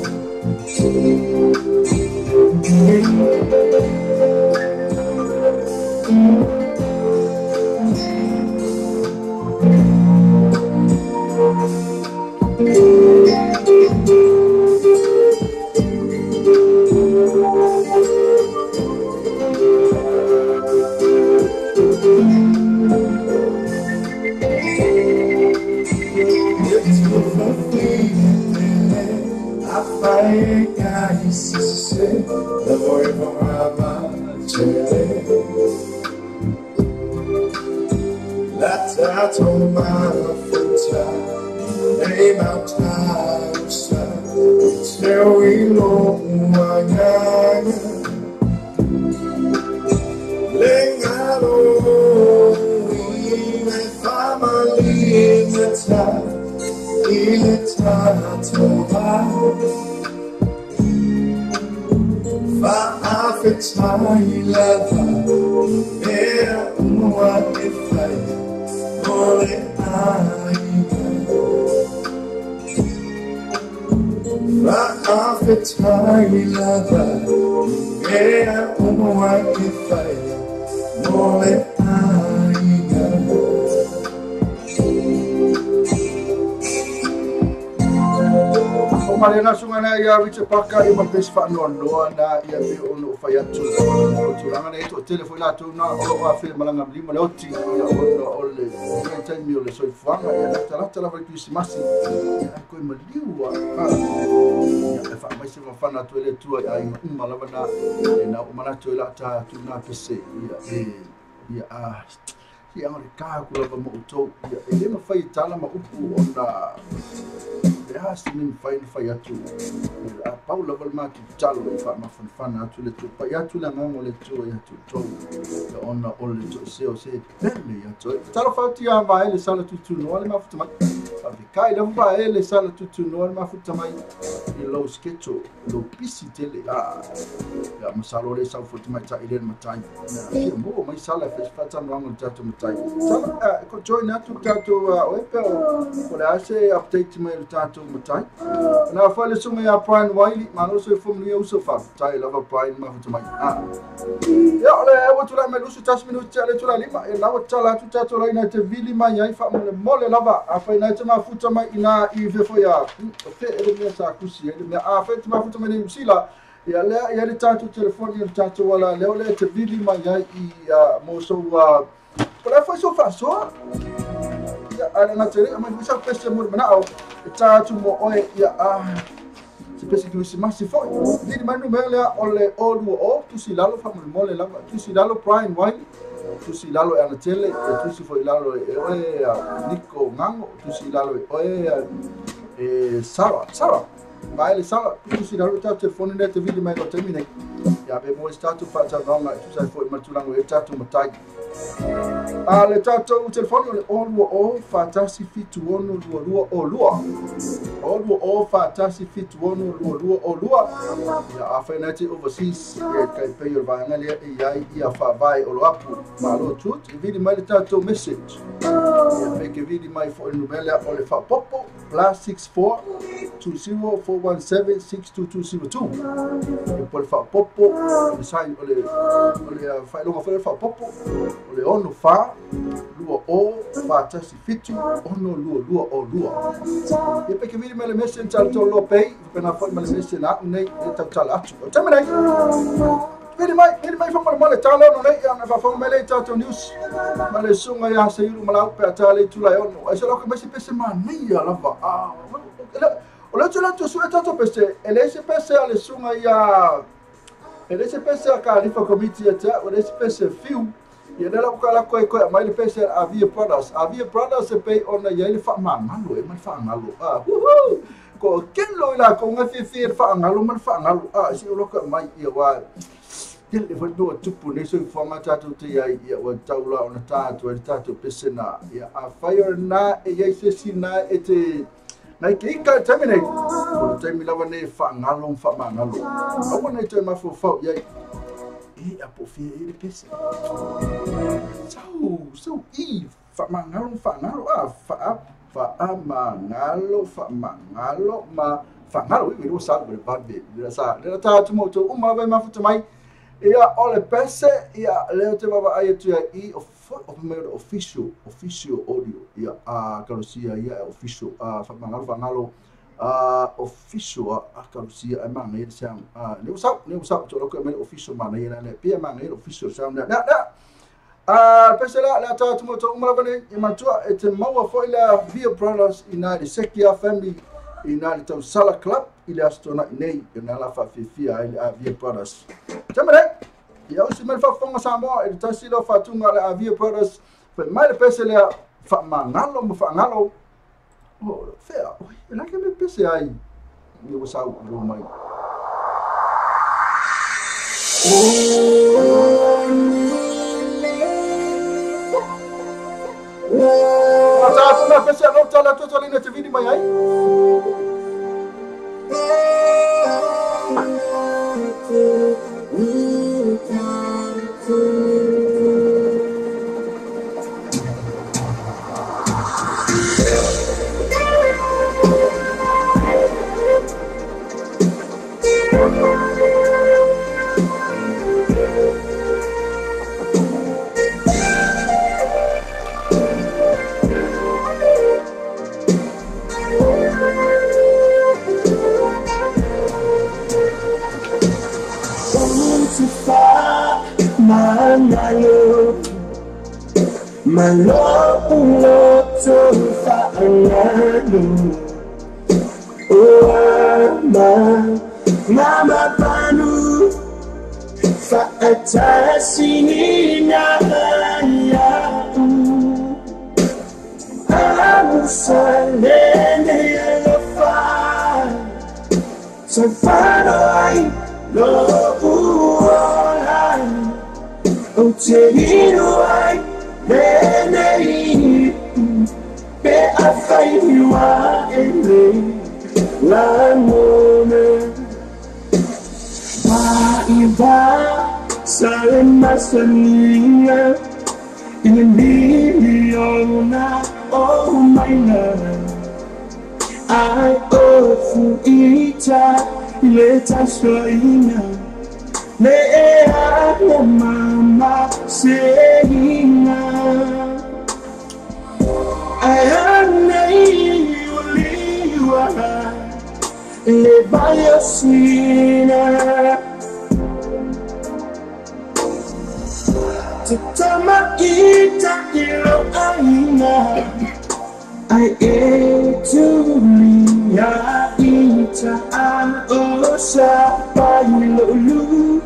Malena sungana ya wiche paka ima pesi fa no na ya bi ono fa ya tu tulanga na ito telefone la tu na o wa fe malanga lima le oti ya ono ole ya tan mi ole so fanga ya la va ki simasi ya ko maliwa ya fa mai se fa na tu ele tu ya ima malava na umana tu la ta tu na pese ya ya ore ka ku la mo to ya ele ma fa itala ma upu ona has min fai atu a Paula Valmaki talo fa ma fan atu le tu pa atu la ngamo le tu ya tu to ona ole to se belle ya to talo fa ti ya va ele sala tu no le ma futa mai fa kai le va ele sala tu no le ma futa mai il lo sketcho lo pisi tele ya masalo le sa futa mai ta ile ma tai ya mo mai sala fa fata ngamo tatu mai sala ko join atu tatu o pe o la se update mai tatu mutai na fale sunga ya Brian Wiley mano so fom ni uso fa tai lava Brian ma futa mai ya ole watu la melusu tasminu chale tula lima e lawa chala tu tatu la ina te vili mai ai fa mole lava afa ina te ma futa mai ina i vefo ya fe ele me sa kusi ele me afa te ma futa mai ni sila ya le tatu telefoni ya tatu wala le te vili mai ai i mo so Pero foi so fa so ya ana na tere ama bisa pese mo mana au tatu mo oe ya se pese que se mais se foi ni manu mele ole odu o tu si lalo fa mo mole lava tu si lalo Brian Wiley tu si lalo ana tele tu si foi lalo oe Nico Ngango tu si lalo oe Sara Mai le sala pusi na ruta telefone ne te vidi mai o termine. Ya be mo statu pa ta nonga tu sai foi matulango e tatu matai. Le tatu o telefone le o fatasi fitu ono lua o fatasi fitu ono lua o ya afainati overseas e kai pe o vai ngale e ia fa vai o apu malo tut vidi mai le tatu message. Ya be ke vidi mai foi numela o le fa popo +64 2041762202. E pole fa popo sai o le fai longa fa popo o le ono fa lua o fatasi fitu ono lua o. E pe ke vidi mai le message tal to lo pay pena fa mai le message na nei e tal atu. Terminai. Vidi mai fa male tala no nei ana fa mai le tato news. Male sunga ya se yulu malau pe atale tulai ono. Ai se lo ke mesi pese mani ya lava. O le tula tu sueta to pese ele se pese ale sunga ya ele se pese a Khalifa committee ata o le se pese fiu ia nela ko kala ko mai le pese Avia Brothers se pay ona ia le fa mangalo e mai fa ngalo ko kelo ila ko nga fi fa ngalo man fa ngalo si o lo ka mai ia wa ele foi do tupu ne so forma tatu te ia wa taula ona tatu pese na ia a fire na e ia se sina ete Nai ke ika terminate. O te mi lava ne fa ngalo. Awa nei te mafo fau ia. E a po fie e pese. So fa mangalo fa mangalo ma fa ngalo we do sa be babe. Le ta tu moto uma vai mafuta mai. Ia ole pese ia leo te baba ai tu I of made official audio ia karosia ia official fa mangalo official karosia ai manga ia sang ne usau to lo ko me official mana ia ne pia manga ia official sound na pese la ta tu moto umala bane I matua e te maua foi la Avia Brothers United Sekia family United Town Sala Club ile astona nei na la fa fifia ile Avia Brothers tamare ia usi me fa fonga samo e tasi lo fatunga le Avia Brothers pe mai le pese le fa ngalo o fea ela ke me pese ai ni o sa ro mai Sa na pese lo tala to tala te vidi mai ai Malo to fa ngalo mama panu fa atasini na ya amusalene ya fa so far away lo o cherino ai be I find you are in me la moment iba sa masania in million oh my love I offer ita leta soina le amo mama seina I am you le bayasina tutama ita ilo aina I etulia ita osa pailolu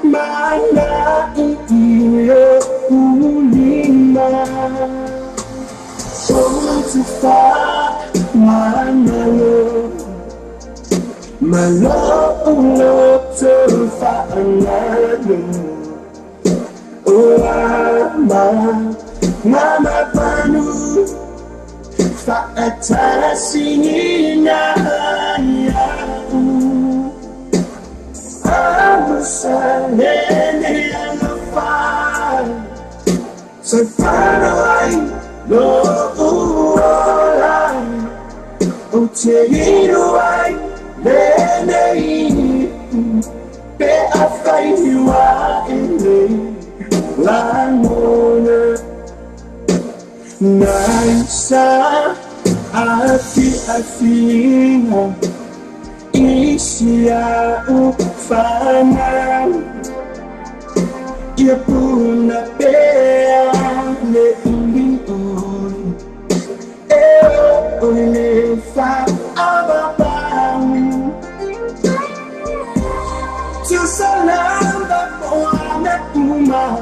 mana iyo ulima to far mana Malolo to fa'angalo Mama panu fa'atasingina Amusalene alafai Sa panay no uolay Utehiruay Nenei Be afai hiwa ene Langona Naisa Afi-afiha Isya ufana Ia puna pea Le ilion Ole fa ababang Tu salam da poana uma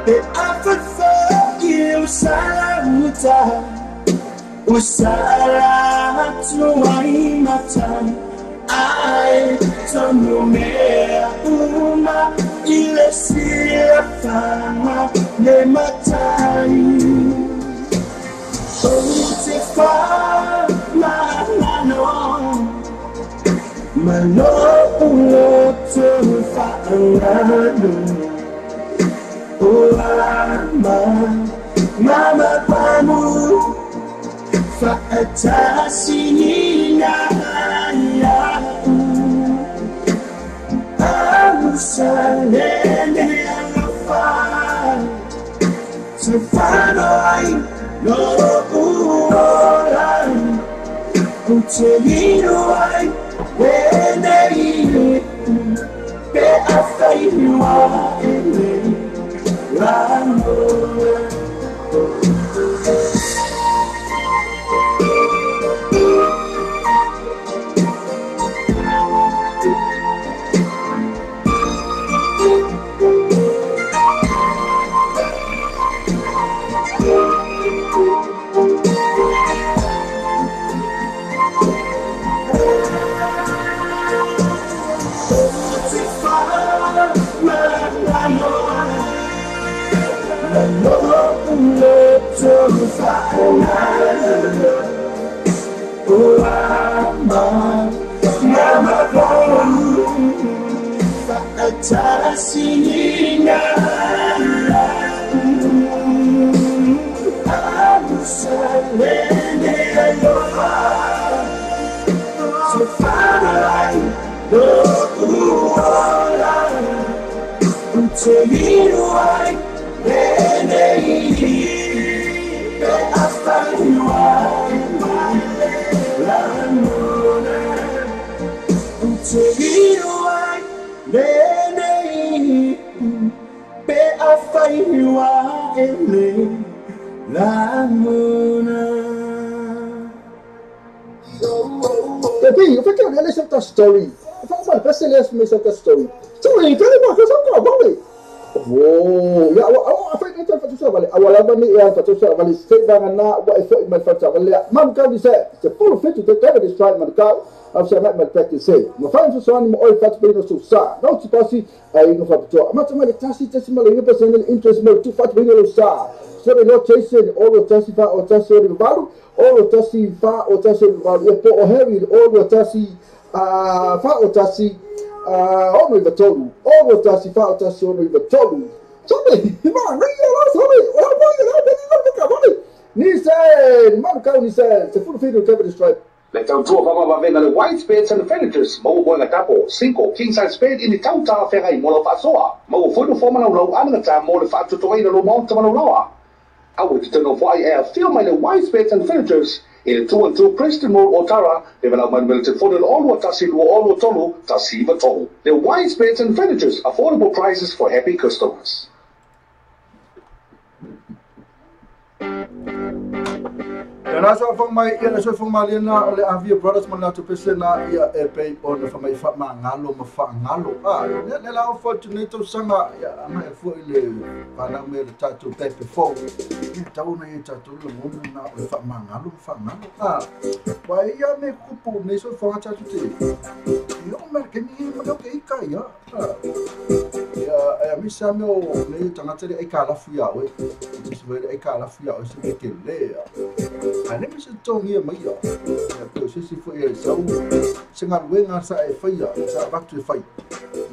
E afafa you salamuta Usalatu mata Ai tono mea uma Ile sila fama Le matai Utifa manano Malolo to fa'angalo Mama panu fa'atasingina Amusalene alafai Sa panay no uolay Utehiruay Nenei Be afai hiwa ene Langona Tapi, eu falei, olha essa story. Eu falei, olha, para ser essa story. Story, cara, mas eu só vale. Oh, ya, awak apa yang kita fatul balik. Awal apa ni yang fatul balik. State bangan na, wa effort mal fatul balik. Mam kau bisa, full fit to take the strike man kau. Aku sangat mal practice say. Mafan sesuatu ni oi fatul balik susah. Não se pasi ai no fatul. Macam mana tasi mal ini personal interest mal tu fatul balik susah. So the Lord chasing all the tasi fa or tasi the value, all the tasi fa or tasi the value. If or heavy all the tasi fa or tasi ono iva tolu, ovo tasi fa tasi ono iva tolu. Sabe, man, não ia lá, sabe? Olha lá, Nissan, man, kau Nissan, se full feed Kevin Stripe. Então, tua vamos vai ver no white spades and furnitures. Mau boa tapo, 5 king size spade ini tau ta ferra i mola fasoa. Mau foi no forma no anga ta mola fa to toina no monta no lawa. I would to why I feel my white spades and furnitures. In 2-2 Preston Road, Otara, development will take all what Tassi all Tolu, Tassiva Tolu. The white spades and furnitures, affordable prices for happy customers. Yana so fa mai ia so fa mai na ole Avia Brothers man na to pesena ia e pe on fa mai fa ngalo ma fa ngalo ne la fortunato sanga ia ana e fo ile pana me le tatu pepe fo ia tau na ia tatu le mo na ole fa ngalo wa ia me kupu ne so fa tatu te io mer ke ni ma ke ika ia ia mi sa me o ne tanga te e kala fu ia we se ve e kala fu ia se ke le ane mi se tongi mai ia pe se si fo ia sa singa wenga sa e faia sa batu e fai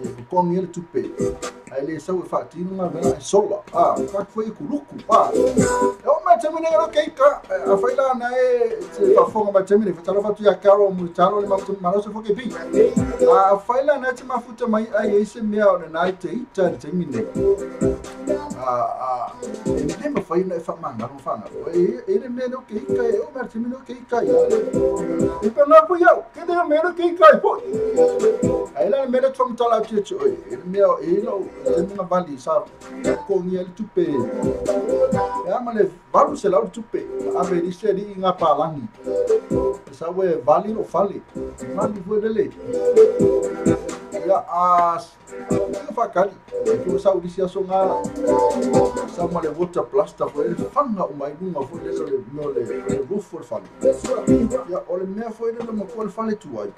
e kongi ele tupe ai le sa fa tinu ma vela e sola ka foi kuluku o ma temi ne ke ka a fai la na e se fa fo ma temi ne fa talo fatu ya karo mu talo le ma no se fo ke bi a fai la na te ma futa mai ai se me o na te ita temi ne e me fai na fa manga no fa na e me no ke ka e o ma temi no ke ka ia e pe na pu ia ke de me no ke ka po ai la me le trom tala te e me o e lo temi na vali sa ko ni el tupe ya ma le valu se la tupe a be di se di nga palangi sa we vali no fali vali vo de le ya as fa kali ko sa udi sia so nga sa ma le water plaster fo e fanga o mai nunga fo le no le roof for fali ya o le me fo e no ko fali tu ai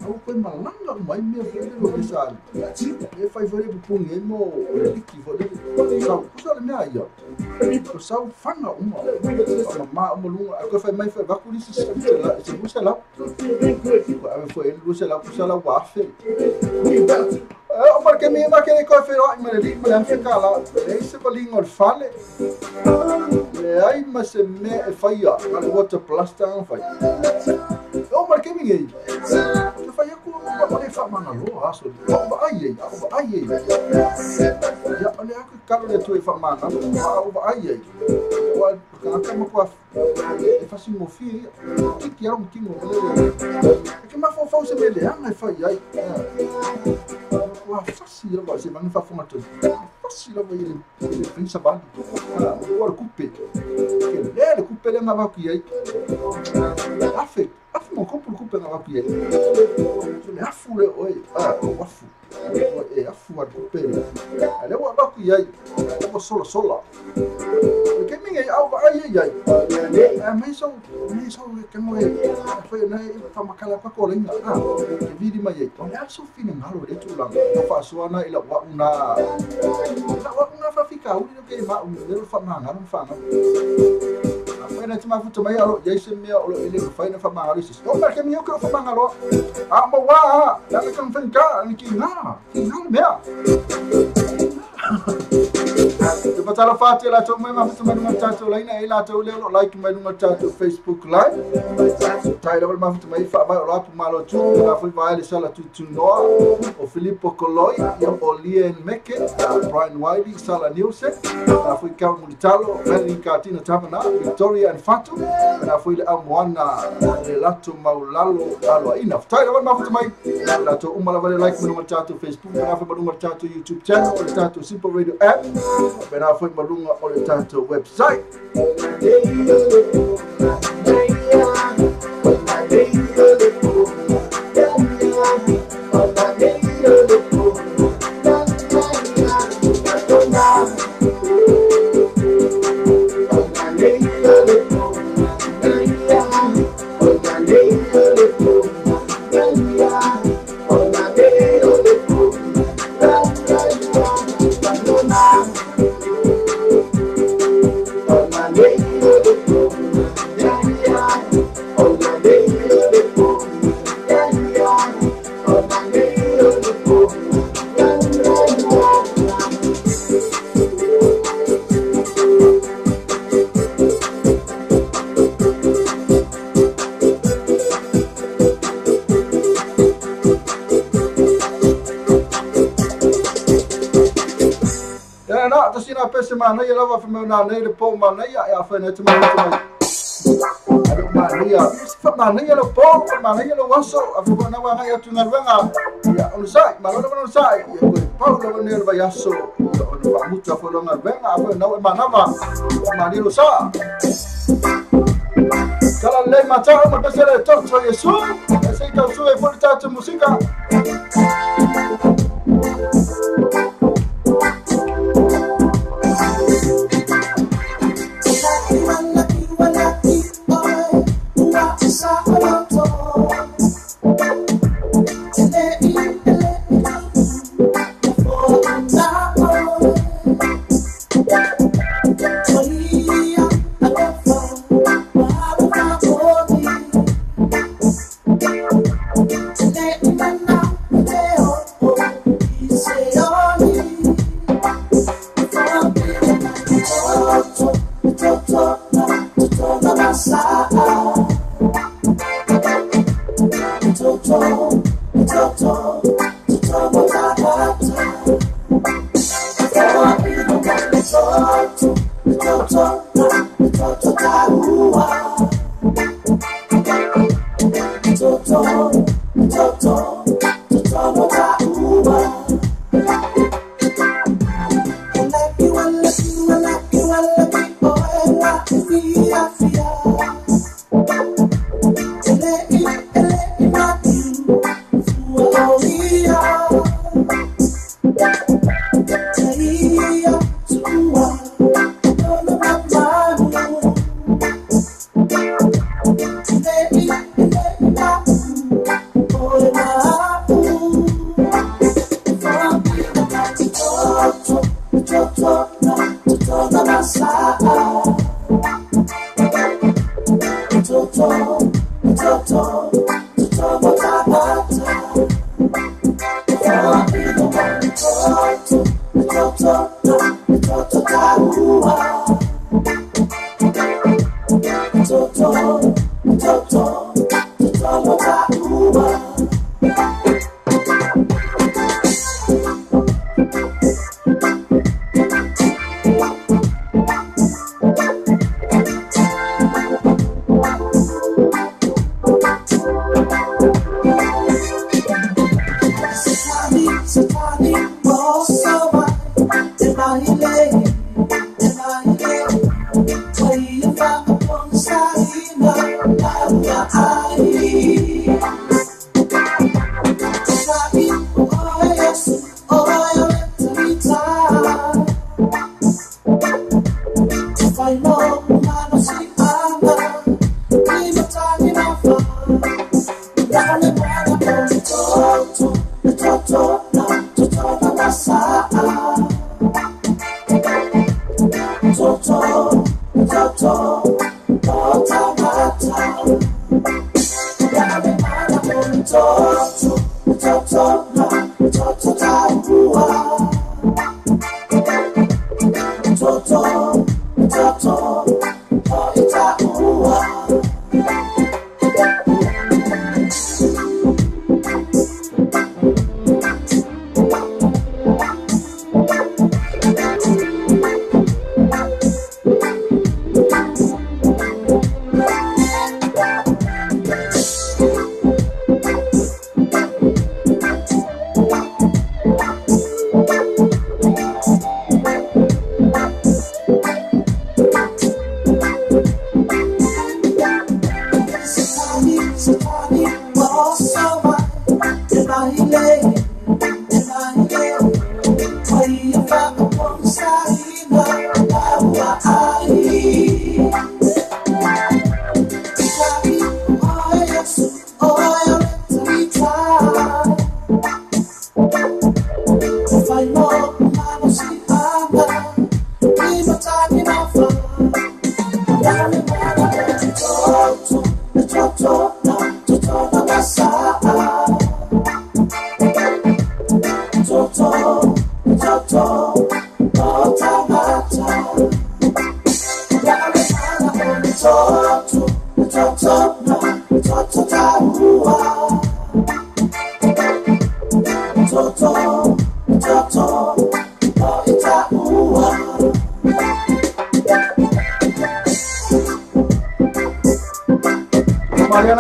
o ko malanga o mai me fo le no sa e fai fo le pu nge mo o le ki fo le sa ko le me ai ko sa fanga o ma mo lunga ko fai mai fa ku si se la ko ave fo e lu se la wa fe o perché mi ma che ko fe ro me le ma fe kala e se balingo il fale e ai ma se me e faia al water plaster fai o perché mi gei fai ku ma le fa mana lo aso ai ya ole aku kalo le tu fa mana ai wa ka ma ko e fa simo fi ki era un tingo che ma fa se me le ai fai ai facile va se van fa formato facile va il principal o couper que le couper na va qui ai affe mon couple couper na va qui ai le affu le oi o affu e affu va couper ale wa va qui ai o sola che mi ai mais so che mo foi na fa makala pa ko lenga che vidi mai o le aso fine ngalo le tu la fa suana ila wa una fa fica uli no che ma un vero fa manga non fa poi na tima futo mai alo ya se me o ile fa na fa manga ri o perché mi io che fa manga lo ma wa la che kan fanka ni ki na me te patala fati la to mai ma futo mai ma tato la ina ila to le like mai ma tato Facebook live tai la ma futo mai fa vai o lapu malo tu la foi vai le sala tu no o Filippo Coloi io o Lien Meke Brian Wiley sala Nielsen la foi ka mulitalo Melin Katina Tamana Victoria and Fatu na foi le amwana le lato maulalo alo ina tai la ma futo mai la to umala vai like mai ma tato Facebook na foi ma tato YouTube channel o tato Simple Radio app na foi ma o le tato website mana ia lava fa na nei le po mana ia e fa na te mai ado mana ia fa mana ia lo po mana ia lo waso a fa na wa ia tu na venga ia on sai ma no sai ia ko Paulo ne va yaso no va mucho fa lo na venga fa na wa mana va ma ni lo sa Sala lei matao ma pesele toto Yesu. Ese ka sue por tatu musika.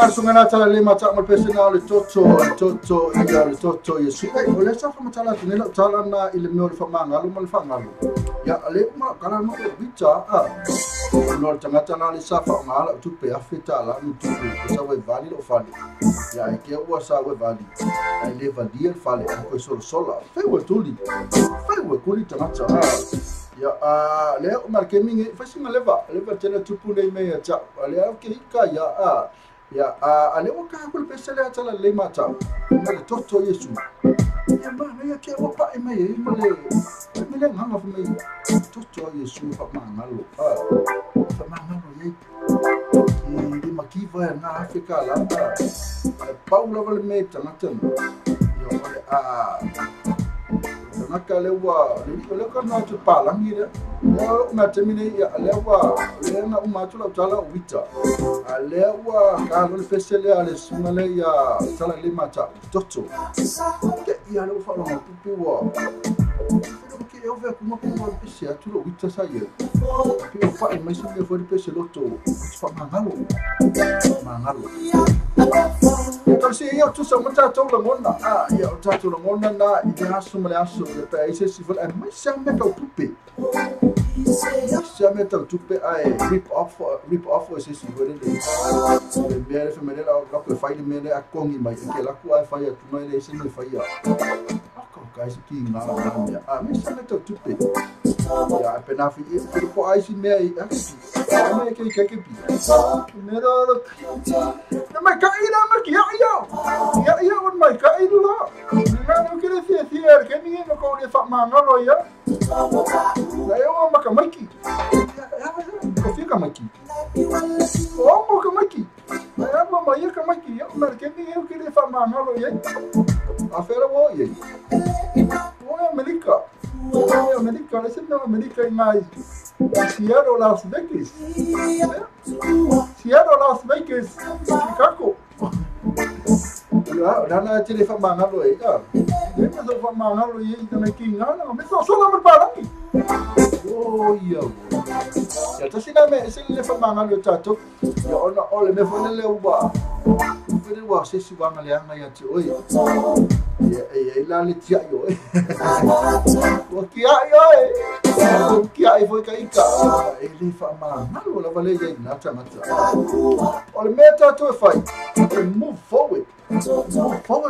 Nga sungana tala le mata mal pesena le toto ia le toto Yesu. O le sa fa matala tunela tala na ile me o le famanga lo mal fangalo. Ya ale ma kala mo bicha no tangata na le sa fa ngala tu pe afeta la no tu sa we vali lo fali. Ya ke o sa we vali. Ai le vali el fale ko sola. Fe we tuli. Fe we kuli tangata. Ya le o mar ke mingi fa singa leva tena tupu nei me cha ale ke ika ya ale o ka kul pesele atala le mata na le toto Yesu ya ma ya ke o pa me le nganga fa me toto Yesu fa mangalo ye di makiva na Afrika la Paula vale me tangata yo naka lewa le kana tu palangi le na temine ya lewa le na umatu la tala wita lewa ka lo pesele ale sumale ya tala le mata toto ke ya lo fa lo pupi wa ke eu ve como ko pese atu lo wita sa ye ke fa mai su me for pese lo to fa mangalo Kasi ia tu sama tato langona ia tato langona na ia sumale aso le pe ise sifol mai sama ka tupe sama ta tupe ai rip off ise sifol le bere femele la ko fai le mele a kongi mai ke la ku ai fai tu mai le ise no fai ko ka ise ki na mai sama ta tupe ya pena fi ko ai si me ai mai ke pi mero mai ka ina ma ki ya on mai ka ina la no que decir que ni no ko le fa ma no ya la yo ma ka maki ko fi ka maki o mo ka maki ya ma ma ya ka maki ya ma que ni yo que le fa ma no ya afera wo ye o America le se no America mai Seattle Las Vegas Chicago ya dana tele fa mangalo ya me so fa mangalo ye tana kingana me so solo me palangi oh ya ta sina me se le fa mangalo tato ya ona ole me fone le uba fere wa se si banga le anga ya ti oi ya la le tia yo o kia yo kia I foi kaika ele fa mangalo la vale ya nata ole me tato fai move forward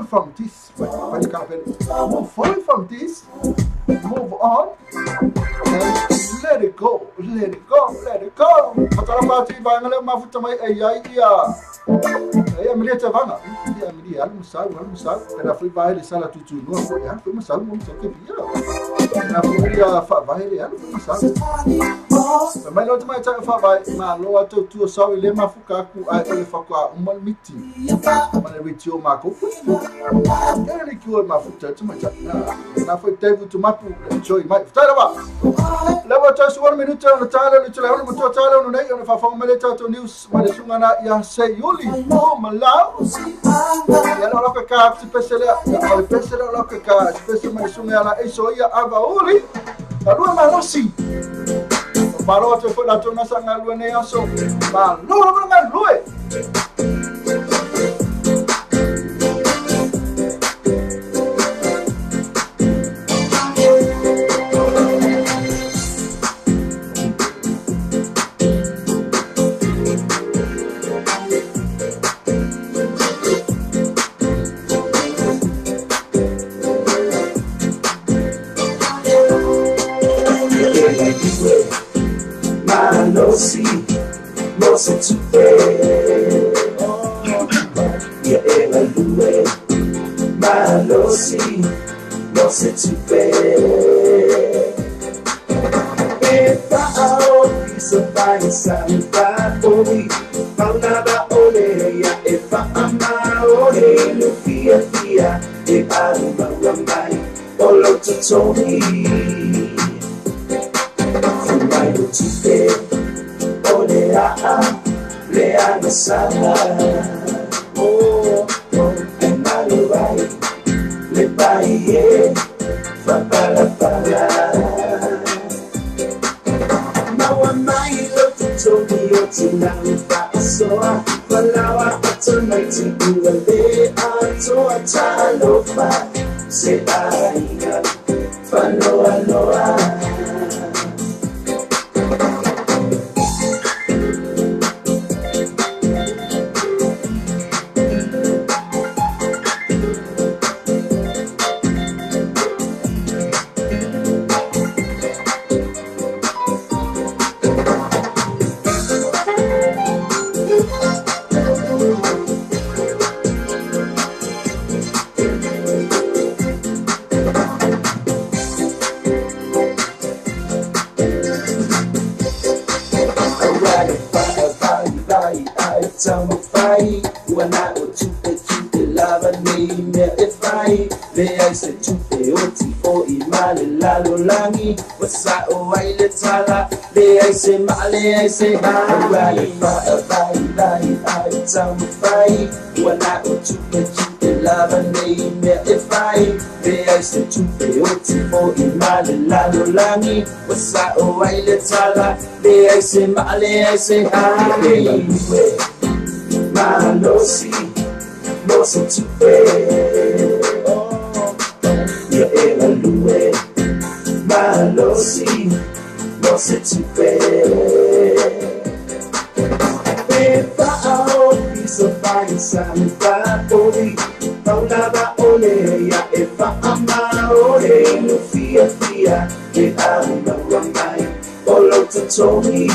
from this move forward from this move on and let it go matara pati bangale mafuta mai ai mileta vanga ya mili al musal kada fui vai le sala tutu no ko ya fui musal mo ke pia na fui ya fa vai le al musal mai lo mai ta fa vai ma lo atu tu so le mafuka ku ai le fa kwa umal miti mana witio mako ele ki mafuta tu mai na foi teve tu mapu enjoy mai tara ba leva ta 1 minuto no tala le tala no to tala no nei no fa fa maleta to news ma le sungana ya se yuli no malau ya lo ka ka pesele lo ka pesele ma sungana e so ya ava uli alu ma nosi paro te foi la tona sanga lu ne aso ma lo ma lue no sé tu fe, ya ela lue, malo sí, no sé tu fe. Epa ao piso vai salvar oi, fauna ba ole ya epa ama ole lufia fia e alma ramai olo tutori. Fumai no tu fe. Le amasama oh maluai le paie fa para mawa mai lo tu mi o tina fa soa Palawa atonaiting uwale ato atalofa Se ainga Panoa loa Wasa o ay letala le ay se male ay se harali fa ay tam fai wana o tupe lava nei me e fai le ay se tupe o tipo imale la langi wasa o ay letala le ay se male ay se harali malosi no se tupe ya ela lue Malosi, no se tupe. Pepa ao piso fai samba oi, paulava ole ya efa ama ole no fia e ama wamai olo totomi.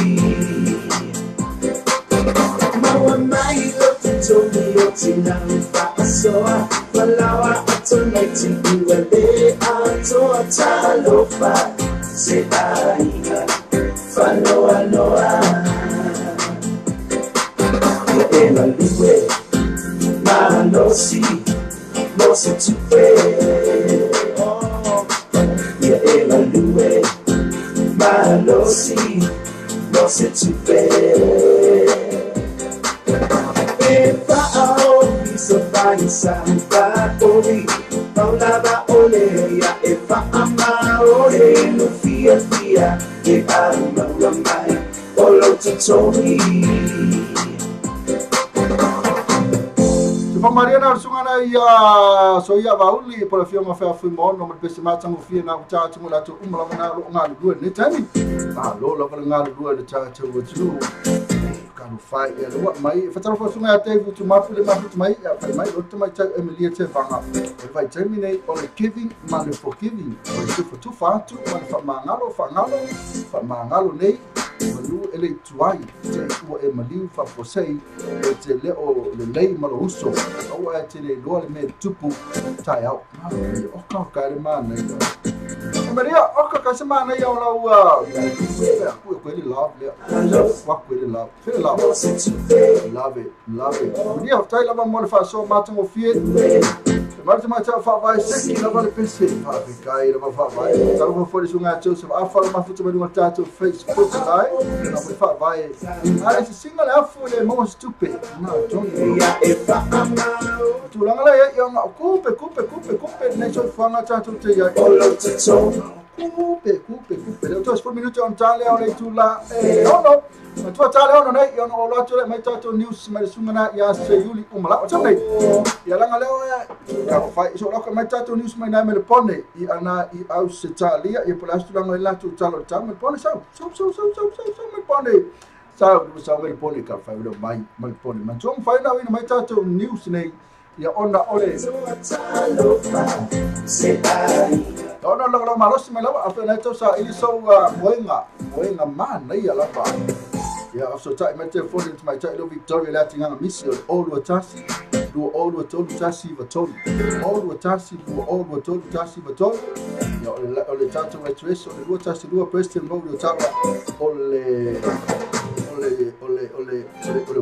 Mawamai lo totomi o tinang pa soa, palawa atonaiting uwale ato atalofa Se ainga Fanoa loa Ya ela lue Malosi No se tupe Ya ela lue Malosi No se tupe Pepa ao piso fai samba oi Paulava ole ya efa ama ole no fia e ama ramai olo totomi Fa Mariana sungana ia so ia vauli por fio ma fa fu mo no pese ma tango fia na uta tango la tu umla na lo nga lu ni tani ma lo lo nga lu le cha cha wo tu kanu fai e lo mai fa taro fa sunga te tu ma fu le ma fu mai ya fa mai lo tu mai cha Emilia te vanga e vai terminate on the giving man forgiving o tu fa tu fa tu ma fa mangalo nei Malu ele tuai te ua e maliu fa posei e te leo le lei malo uso o e te le loa le me tupu tai au o ka le mana Maria o ka se mana ia la ua ku ko le love le wa ku le love feel love it Maria tai la mo le fa so matango fie Marta mata fa vai se la vale pense fa kai la fa vai taro fo le sunga Joseph afa ma futa ma dunga tato Facebook live na fa vai ala se singa la fu le mo stupid na toni ya e fa tu la ngala ya kupe ne so fa nga tato te ya kupe le tos for minuto on tale ole tu la no tu tale ono nei yo no la tu le mai tato news ma sunga na ya se yuli umala o tole ya la ngala ya fai so la mai tato news mai na me le pone I ana I au se talia I polastu la ngala tu talo tamo pone so me pone so me pone ka fai lo mai pone man so fai na mai tato news nei ya ona ole se ai ona lo malos me la afa na to sa ili so moenga man ia la pa ya so tai me telefone to my child Victoria lating anga missio all watasi do all what all tasi vaton all watasi do all what all tasi vaton ya ole tanto waitress ole watasi do president mo do tapa ole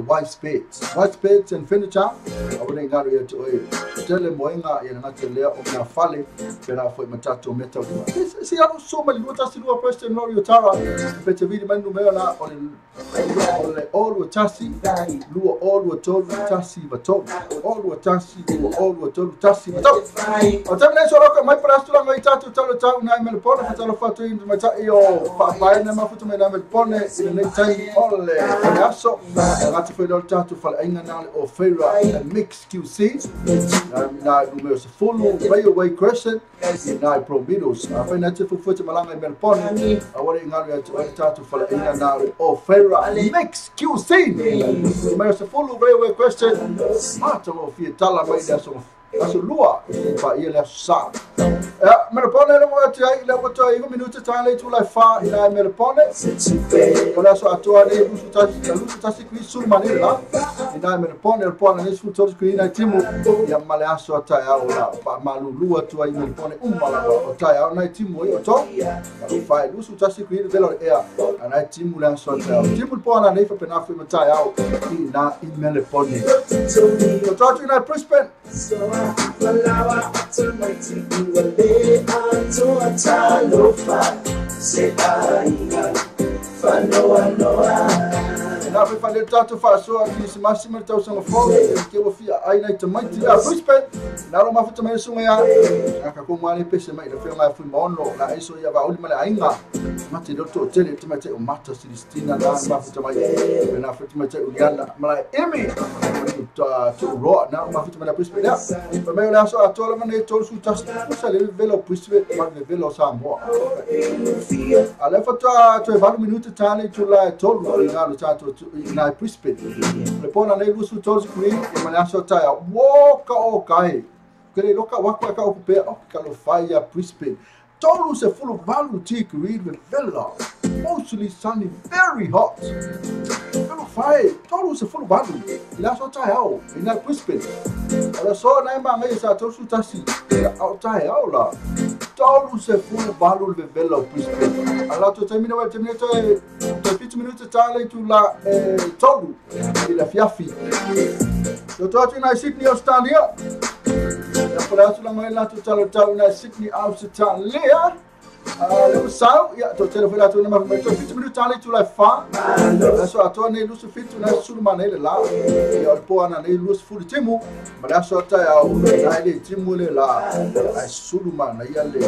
white spades and furniture I wouldn't got here to tele moenga ia nga te lea o na fale pera foi matato meta o si alo so ma luta si lua president Lorio Tara pe te vidi manu mea na ole olu tasi lua olu tolu tasi bato olu tasi lua olu tolu tasi bato o te mene so roka mai para stula ngai tatu talo tau na me pone fa talo fatu in mata io fa pai na mafutu me na me pone in nei tai ole aso ngati foi lo tatu fa inga na o feira mix QC na numero se full railway crescent na promidos a foi na te fu futu malanga me pone a wale ngalo ya tatu fa inga na o feira mix QC numero se full railway crescent mata mo fi tala mai da so aso lua pa ia le sa me pone le mo tia le mo toi 1 minuto tale tu la fa ina me pone ora so atua le lusu ta si sul manera ina me pone ne sul to screen ai timu ya male aso ta ya ora pa malu lua tu ai me pone mala o ta ya na timu io to fa lusu ta si screen delo e ana timu la so ta timu pone nei fa pena fa ta ya ina me pone to tu na Brisbane Walawa automatic wale anto atalofa se ainga fanoa na fa le tatu fa so ni se massimo tau sanga fo ke wo fia ai na te mai tira Brisbane na ro mafuta mai sunga ya aka ko mane pese mai le fema fu mono na iso ya ba uli male ainga mate do to tele te mai te o mata Silistina na mafuta mai na futa mai te uliana mala emi to ro na mafuta mai Brisbane ya fa mai la so atola mane to su tas sa le velo Brisbane ma le velo sa mo ala fata to 20 minuti tani tu la to na lo tato na Brisbane le pona nei lusu tosi qui e ma lascio taia woka o kai kere loka waka ka o pe o ka lo fai a Brisbane tolu se full of value tea read with villa mostly sunny very hot ka fai tolu se full of value lascio taia o na Brisbane ala so na ma ngai sa to su tasi o taia o la tolu se full of value with villa Brisbane ala to termina 20 minuti tale tu la tolu la fiafi to to na Sydney Australia ya para tu la mai la tu talo na Sydney Australia le sao ya to telefone la tu na ma to 20 minuti tale tu la fa aso ato ne lu su fitu na su ma ne la ya po ana ne lu su fu timu ma la so ta ya na le timu le la ai su ma na ya le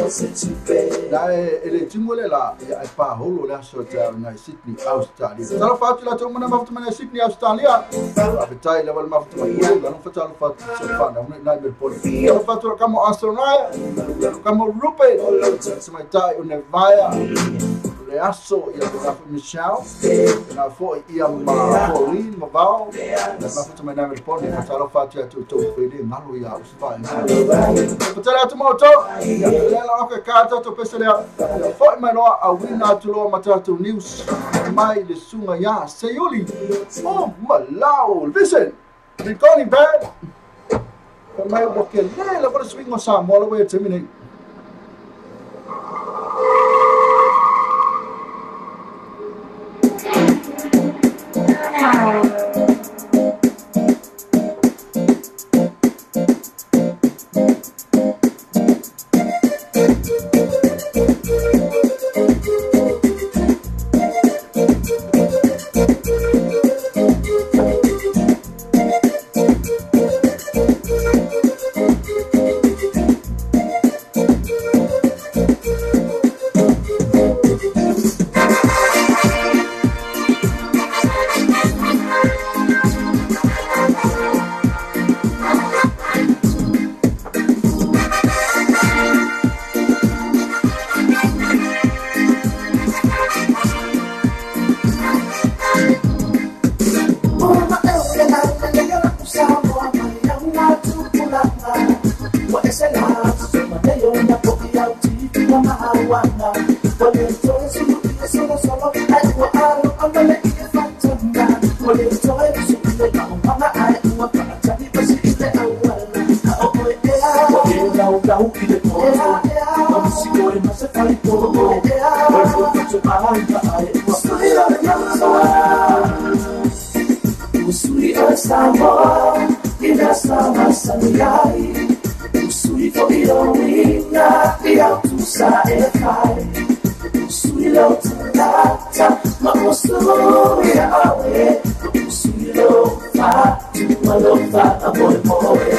na le timu le la ya pa holo la so ta na Sydney Australia tala fa tu la tu ma ma na Sydney Australia apetai la ma fa ma non fa tala fa fa na me po fa tu kamo Australia kamo Rupert sama ta una vaya le aso ia la Michelle na fo ia ma Pauline ma bao na fa mai na me pone fa talo fa tu pede malo ia o spa fa tala tu moto la ka kata to pesele fo mai no a wina tu lo matatu news mai le sunga ya Sayuli oh malao listen recording bad mai o que la por swing o sa mo lo we terminate ina sama saniyai usui fo iowinga ia tusa e kai usui lo tata ma usui awe usui lo fa ma lo fa amore amore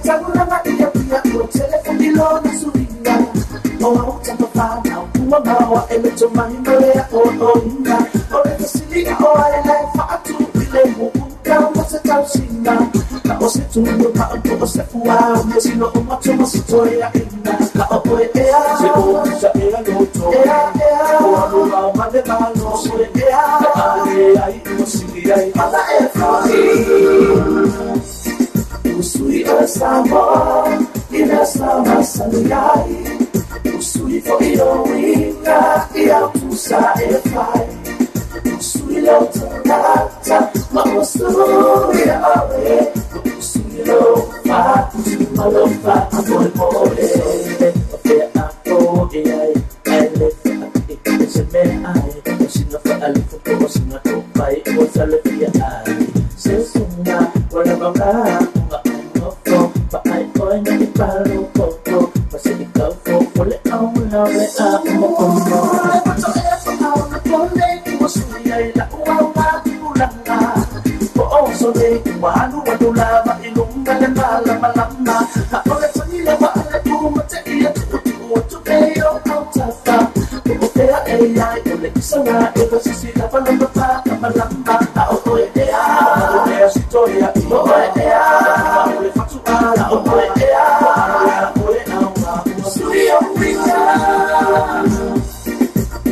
Tagulama iya pia ko telefon na suringa o tanto fa na uma mawa ele toma hindole o inga o le sili o ale la fa tu bile mo ka mo se tausinga na o se tu no pa o se fuwa mo si no o macho mo si toya inga la o ea se o sa ea no to ea o no ma ma de ma no so ea ai o si ai ala e fa usui asamo ina sama saniyai usui fo iowinga ia tusa e fai usui lo tata ma usui awe usui lo fa ma lo fa amore amore fe ako ai le fa se me ai si no fa al futuro si no to pai o sale fia ai se sunga wala banga but I find that it's bad for but say it go for it all now let up but so ever out the plane was really la wa tulanga oh so they wanu wadula ba ilunga na malama ha ole fanile ba ale kuma te ia tu peyo outata o te ai ole kisanga e ba si la palamba pa malamba ha o e a storia o e a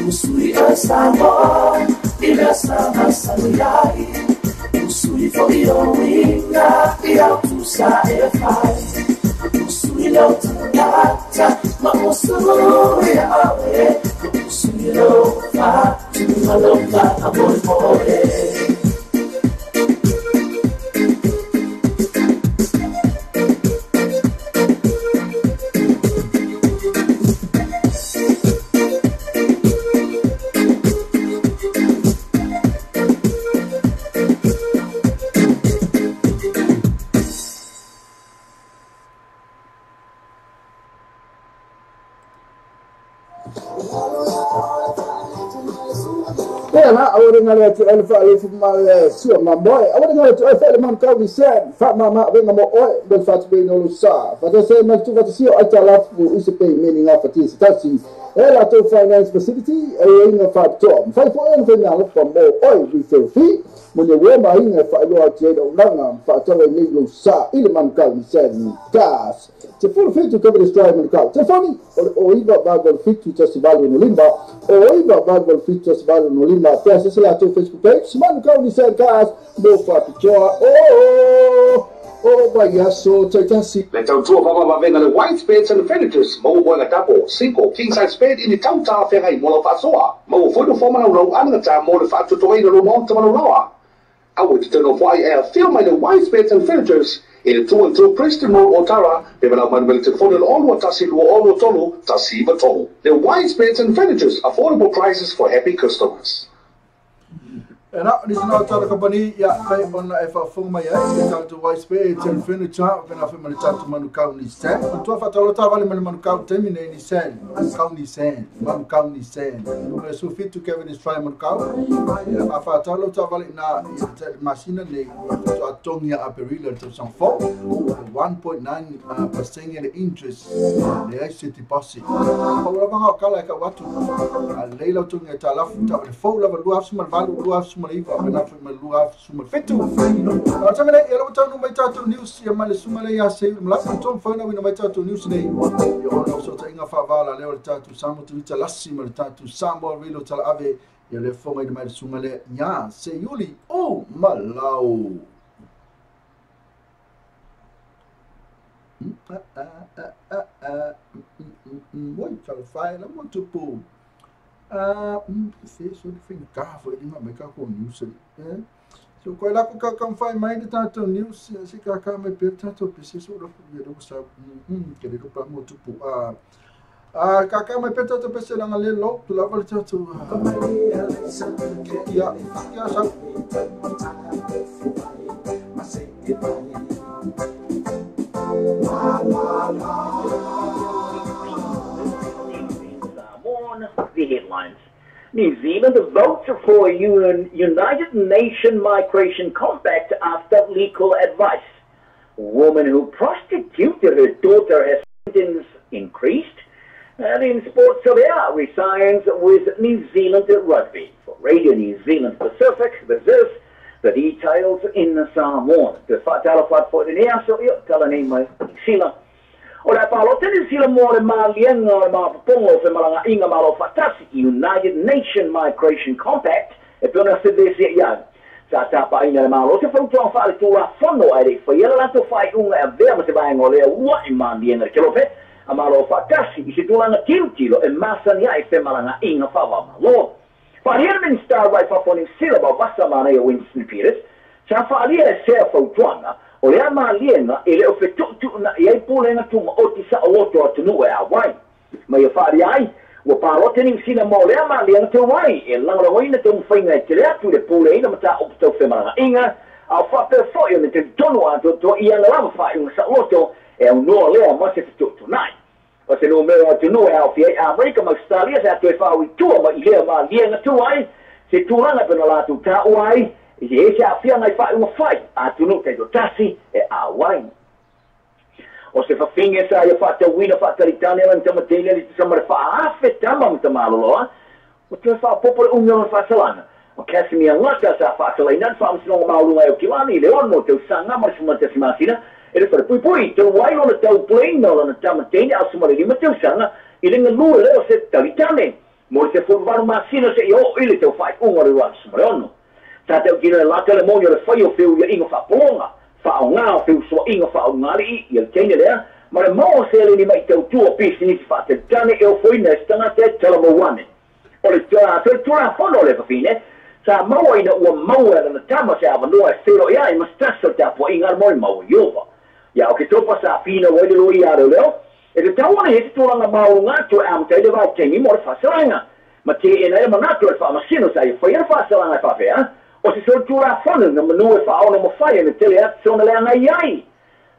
usui asamo ina sama saniyai usui fo iowinga ia tusa e fai usui lo tata ma usui awe usui lo fa ma lo fa amore amore Ela awore ngale tu alfa alfa mal sua mamboy awore ngale tu alfa le man kawi sen fa mama venga mo oi del fat be no lo sa fa se ma tu fat sio atala fu ispe meaning of it tasi ela to finance facility e inga fat tom fa fo en venga lo fa mo oi vi se fi mo le we ma inga fa lo ati do langa fa to le lo sa ile man kawi sen gas te fu fit to cover the strike man kawi te fani o iba bagol fit to just value no limba o iba bagol fit to value no limba peça se lá teu Facebook page mano que eu disse gas do papo oh vai so tasi le tau tua papa va venga le white spades and furnitures mo boa tapo 5 king size spade in tau ta fera I mola fasoa mo foi do forma na lo anga ta mo le fatu to ina lo monta mo loa I would turn off why I feel my white spades and furnitures in 2 Preston Road Otara devela manuel telephone all what tasi lo all tolu tasi ba tolu the white spades and furnitures affordable prices for happy customers. Ena ni sina tara company ya kai ona e fa fuma ya e ta to white space and furniture vena fa mani tatu manu kau ni sen to fa tolo ta vale manu kau termine ni sen kau ni sen manu kau ni sen no me so fit to Kevin is try manu kau ya fa tolo ta vale na machine ne to atongia aperila to some 1.9% in interest the ICT deposit pa ora banga kala ka watu a leila to nge ta lafu ta fo la lu afsuma valu lu afsuma iva na fa lu afsuma fitu na tamele ela ta no mai tatu news ya male suma le ya se mla to fa na wina mai tatu news nei yo no so ta inga fa vala le tatu samu tu ta lassi mal tatu sambo rilo tal ave ya le fo mai mai suma le nya se yuli o malau Oi, fala fai la muito pu. se so de fin ka fo di ma me ka ko news so ko la ko ka fai mai de tanto news si ka me per tanto pe se so do sa ke de ko pa mo tu ka me per tanto pe se la ngale lo tu la val tanto ya sa The headlines. New Zealand votes for a United Nations Migration Compact after legal advice. Woman who prostituted her daughter has sentence increased. And in sports, Solia resigns with New Zealand Rugby. For Radio New Zealand Pacific, this is the details in the Samoan. The Fatalafat for the Niaso, Talanima, Sila. Ora palota ni sila mo le malienga o mapapongo se malanga inga malo fatasi United Nations Migration Compact e pona se desi ya sa tapa ina malo se fonto fa tu la fondo ai fa yela la to fai unga e vea se vai ngole wa i mandienga ke lope a malo fatasi i se tulanga tilo e masani ai se malanga inga fa wa malo fa hiermin star vai fa poni sila ba basta mana e Winston Peters sa fa ali e se fa tuanga o le ama lienga ele o fe tu na ia pulenga tu o ti sa o to atu e awai mai e fari ai o paro teni sina mo le ama lienga tu wai e langa hoina tu fainga te le atu le pulenga mata o to fe mara inga a fa pe fo e te tono a to ia la lava fa inga sa o to e o no le ama se tu nai o se no me o tu no e a fi America ma stalia sa tu fa wi tu ma ile ama lienga tu wai se tu langa pe la tu ta wai e se a fia ngai fa uma fai a tunu te do tasi e a wai o se fa finge sa ia fa te wina fa taritane lan te matele li te samar fa afe tama mta maloloa o te fa popole unga fa salana o Casimir ngata sa fa salina fa msino maulunga e o kilani le ono te usanga ma suma te simasina e le fa pui te wai lona tau plane lona tamatene a suma le te usanga i le ngalua le o se taritane mo se fulvaru masina se i o ili te fai unga le wa suma le ono ta te kina la telemonio le fai o feu ia inga fa polonga fa o ngā feu so inga fa o ngari i el tene lea ma le mao se le ni mai tau tua pisi ni fa te tane e o foina e stanga te telamo wane o le tua fono le fafine sa maua ina ua maua na tama se avanua e fero ia i mastaso te apua inga moi maua iova ia o ke topa sa fina wai le loi aro leo e te tawana he te tolanga mau ngatu e amta i le vau tengi mo le fasalanga ma te e na e manatu e fa masino sa i whaia fasalanga e fafea o se so tura fanu na manu e fa ona mo fai na tele at so na le nga iai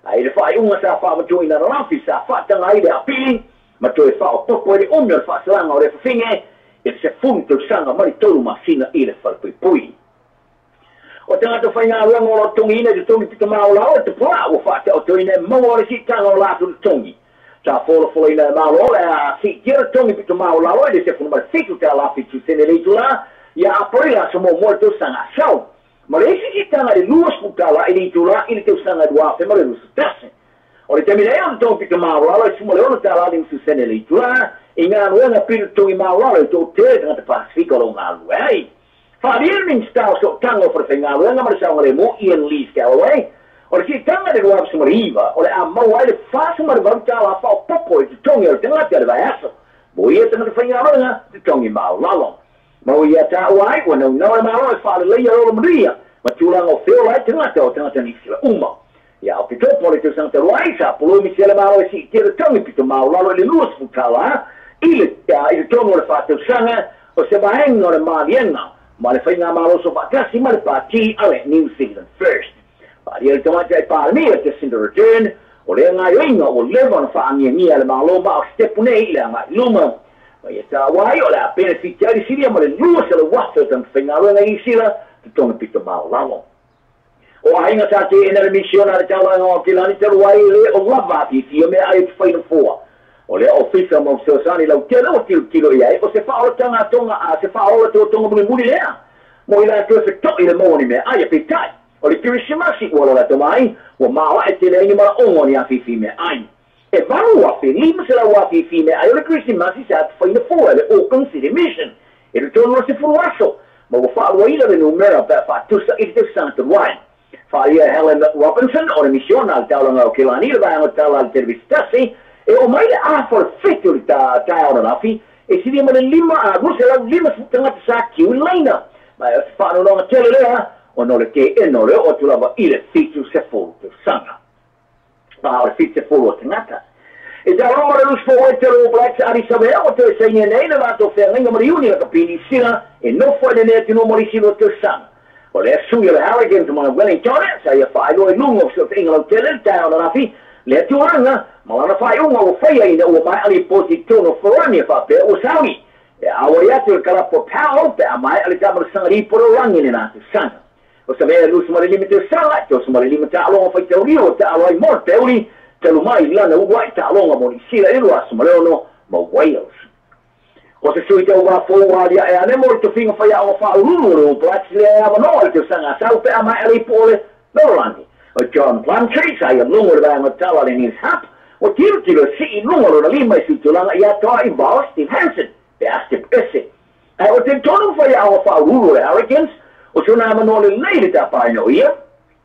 ai le fai unga sa fa matu ina rafi sa fa tanga i le apili ma to e fa o popo e o me fa salanga o le finge e se funto sanga mari tolu ma fina i le fa pui o tanga to fai nga rongo o tongi ina de tongi pita maola o te pua o fa te o to ina mo o le si tanga o la tu tongi sa folo folo ina maola a si tira tongi pita maola o le se funu ma fitu te ala fitu sene le tula ia apoila so mo to sanga sau ma le si tanga de luas putala ili tula ili te sanga dua fe ma le luas tase o le temile on to pita maola o sumo le ona tala lim su sene le tula inga no na pito to maola to te na te Pacifico lo ngalu ai fa bien min sta so tango for fenga nga ma sa ngale mo Ian Lee Callaway o le si tanga de luas so riva o le amma wa le fa so ma vanta la fa popo e tongi o tanga te va aso bo ia tanga fenga nga te tongi maola lo mau ia ta wai wa no no ma ro fa le ia ro maria ma tula ngo feel like tanga ni sila uma ya o pito pole te santa wai sa polo mi sela ma ro si te tongi pito ma lo le luas futala ile tongo le fa te sanga o se ba hengo le ma lienga ma le fainga ma ro so fa kasi ma le party ale New Zealand first pa ia te mata pa mi te sinda return o le nga inga o le va fa angi ni le ma lo ma step nei le ma luma ia ta wai o la beneficiari siria ma le lua se le wasa tan whaingaroa ngai sila te tonga pita mao lalo. O ainga sa te ena le misiona le taulanga o kilani te ruai le o lava fia mea ai te whaina fua. O le ofisa mo se osani lau tela o kilo iai o se whaola tanga tonga a se whaola te o tonga muni lea. Mo ila te se to i le moni mea ai a petai. O le kirisimasi ua la tomai o mawa e te le ingi mara ongo ni a fifi mea ai. E varu wafi, lima se la wafi fine, ai ole Kristimasi sa te whaina fua le Auckland City Mission. E le tono se furuaso, ma wa wha waila le numera pa whatusa i te Santa Ryan. Whaia Helen Robinson o le misiona al taulanga o Kilani, le vanga tala al tervistasi, e o mai le afar fitu le ta ona rafi, e sili ma le lima a rusa la lima tangata sa kiu laina ma e whaano longa tele lea o no le ke e no le o tu lava i le fitu se fulu te sanga pa o le fitu se fulu o tangata e ta ronga le luspo o te All Blacks ari sawe o te se nye nei na vato whea nginga mariuni la kapini sina e no fwai le nea tino marisino te sanga o le sui le Harrogans ma Wellington sa ia whaelo e lungo so te ingalo tele tau na rafi le tuaranga malana whai unga o whaia ina ua mai ali poti tono wharani whape o Saudi e awa iatu e karapo pao pe a mai ali tamara sangari poro rangi ni nātu sanga o sa mea lusu mare limite sanga te o sa mare limite alonga whai teori o te aloi mor teori te lumai lana uwai te alonga mori sila ilu asu maleono ma Wales o se sui te uwa fōwaria e ane mori te whinga whai awa whaururu o Blacks le e amanoa ali te sanga sau pe a mai ali pole Norangi o John Plumtree sa ia lungo le vanga tawa le nis hap o tiro si lungo lo lima si tulanga ia toa i bao Steve Hansen pe a Steve Esse o te tono whai awa whaururu le Harrogans o suna amanoa le leile ta pai no ia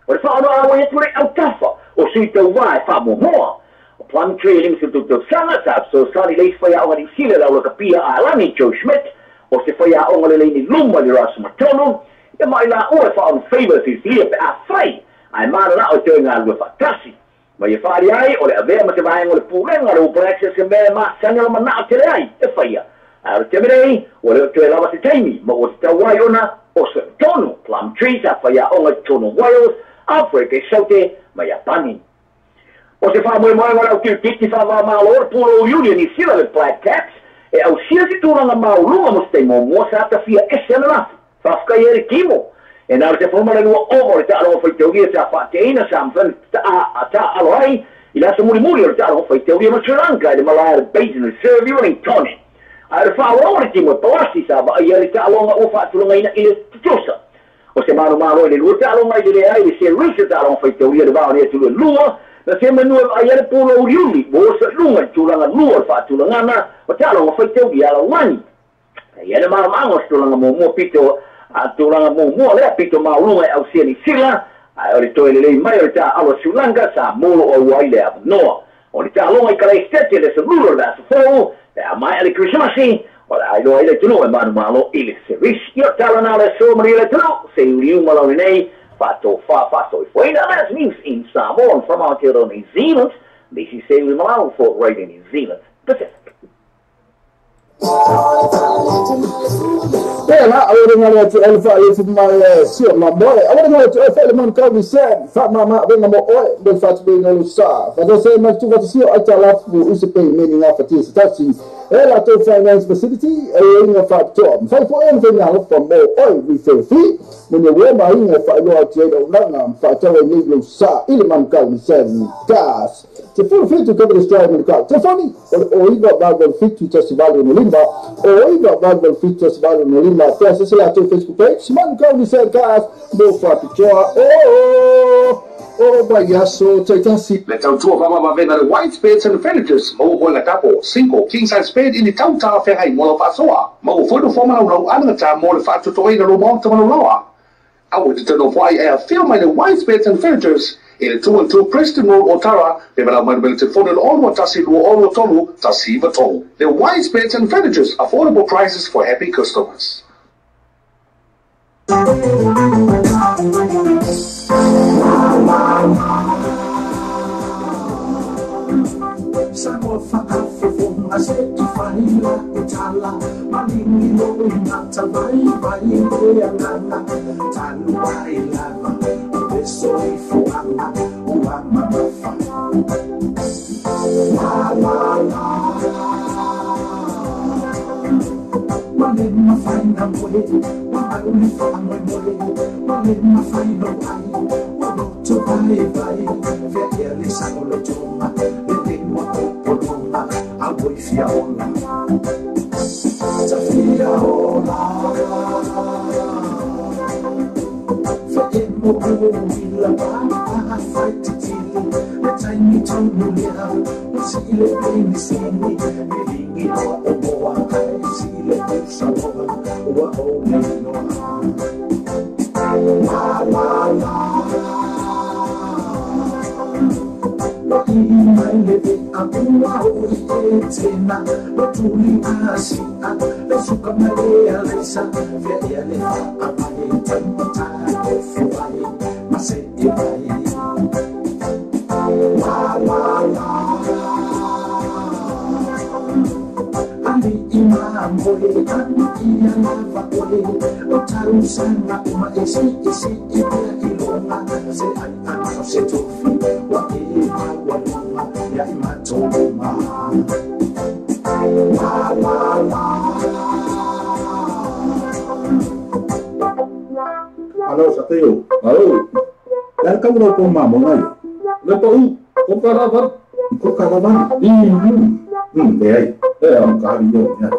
o le whaano awa ia tule au tafa o sui te wai whamomoa o Plumtree lim se tuto sanga sa so sani leis whai awa ni sile lau laka pia a alani Joe Schmidt o se whai awa le leini luma li rasa matono ia mai la ua whaano favors is lia pe a whai ai mana na o te ngā lua whakasi ma ia whaari ai o le avea ma te vaenga o le pūrenga o Blacks se mea ma sanga ma na o te rei e whaia a o te mirei o le o te lawa te teimi ma o te tawai ona o se tono Plumtree sa whaia o ngai tono Wales Africa e saute ma ia pani o se wha moe moe ngara o tiu tiki wha wā mālo o pūro union i sila le Black Caps e au sila si tūranga maulunga mo se mo mo sa ta fia ese na nafu whafkai ere kimo e nā te whamara nua omo le tālo whai teoria sa whateina sa mwhan ta alo ai i lasa muri o le tālo whai teoria ma Sri Lanka e le Malaya le Basin le Servio le Tone a le whaoro le timo Pawasi sa ba ia le tālo nga o whaatulunga ina i le tutosa o se maro maro i le lua tālo nga i le ai le se risa tālo whai teoria le vao ne tulu lua na se manua a ia le pūlo uriuli mo sa lunga tūlanga lua le whaatulunga na o tālo nga whai teoria ala wani ia le maro mango stulanga mo pito a tūranga mō lea pito maulunga e au sia ni sila a o le toe lelei mai o le tā alo Sri Lanka sa molo o uai le avanoa o le tā longa i kalei stete le sa lula le asa fōu le a mai ale Christmasi o le ailoa i le tunu e manu malo i le seris i o tala nā le so mari le tunu se uriu malone nei fato i fuena that's news in Samoa and from out here on New Zealand this is Sailor Malone for Radio New Zealand Pacific Pela, awere ngale tu elfa yefu mai sio mamoe. Awere ngale tu elfa le man kawi sen. Fa mama venga mo oi del fat be ngalo sa. Fa do se ma tu fat sio ata la fu usipe meni nga fati stati. Ela to finance facility e nga fat tom. Fa po en venga lo fa mo oi vi se fi. Mene we ma inga fa lo ati do nanga fa ta we ni lo sa. Ile man kawi sen gas. Te fu fit to cover the strike in the car. Te funny o iba bagol fit to festival no limba. O iba bagol fit to festival no limba. Peça se lá teu Facebook page, mano que eu disse gas, do fato oh baiaço, taitansi. Le tau tua mama vena le white beds and furnitures, mo ho la tapo, 5 king size bed in the tau ta ferrai mo la fasoa. Mo fo do forma no anga ta mo le fato to ina no mo ta mo loa. I would to know why I feel my white beds and furnitures in 212 Preston Road, Otara, they will have mobility for the all Tasi or Tolu, Tasi Vatol. The white beds and furnitures, affordable prices for happy customers. Soy fuana, uama mafa. La la la. Malin mafaina mole, malin mafaina mole, malin mafaina wai. Wabuto vai, via sangolo toma, lelin mapopoloma, aboi fiaola. Fiaola. Fight to kill the tiny tongue here. See the baby see me, living it all the more. I see the someone who are only la la la. Halo, Satrio. Halo. Dan kamu mau pemamo ngayo? Lepas kau karavan? Kau karavan? Deh, ang kariyo niya.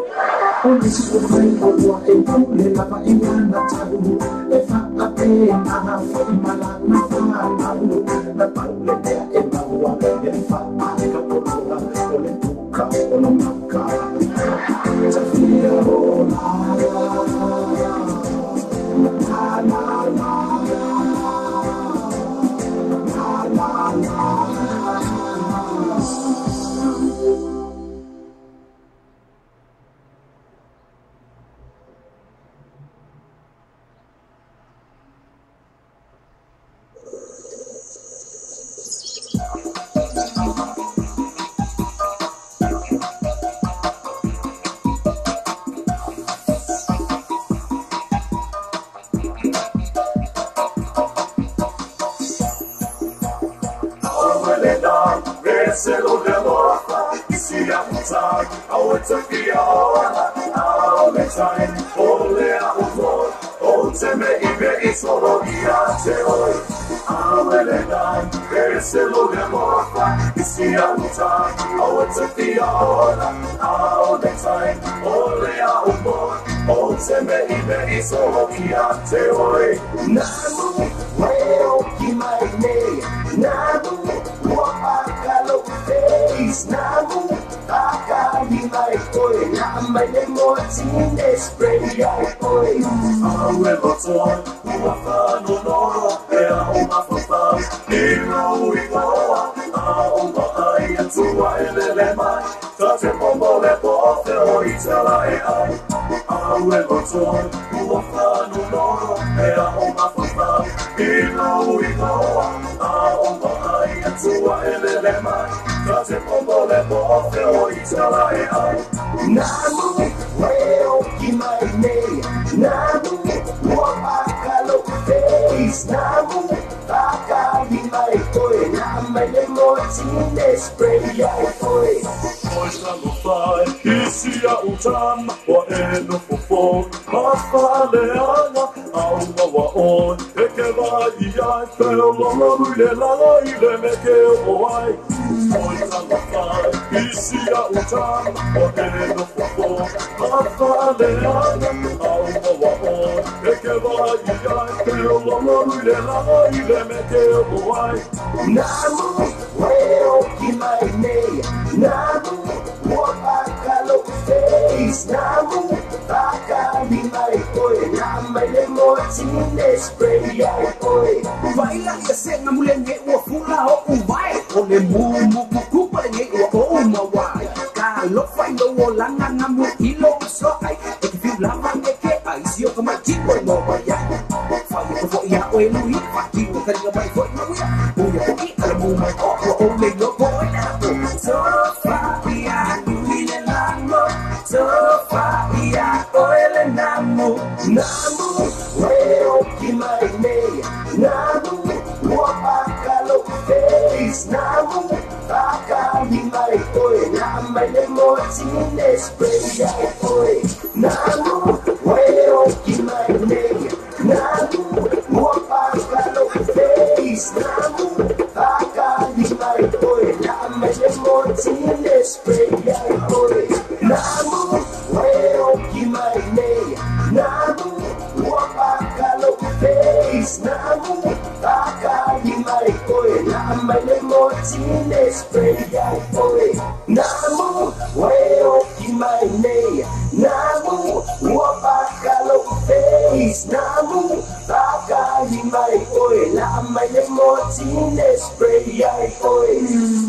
Namu, baka himay, oy, la may 14, let's spray, aye, boys.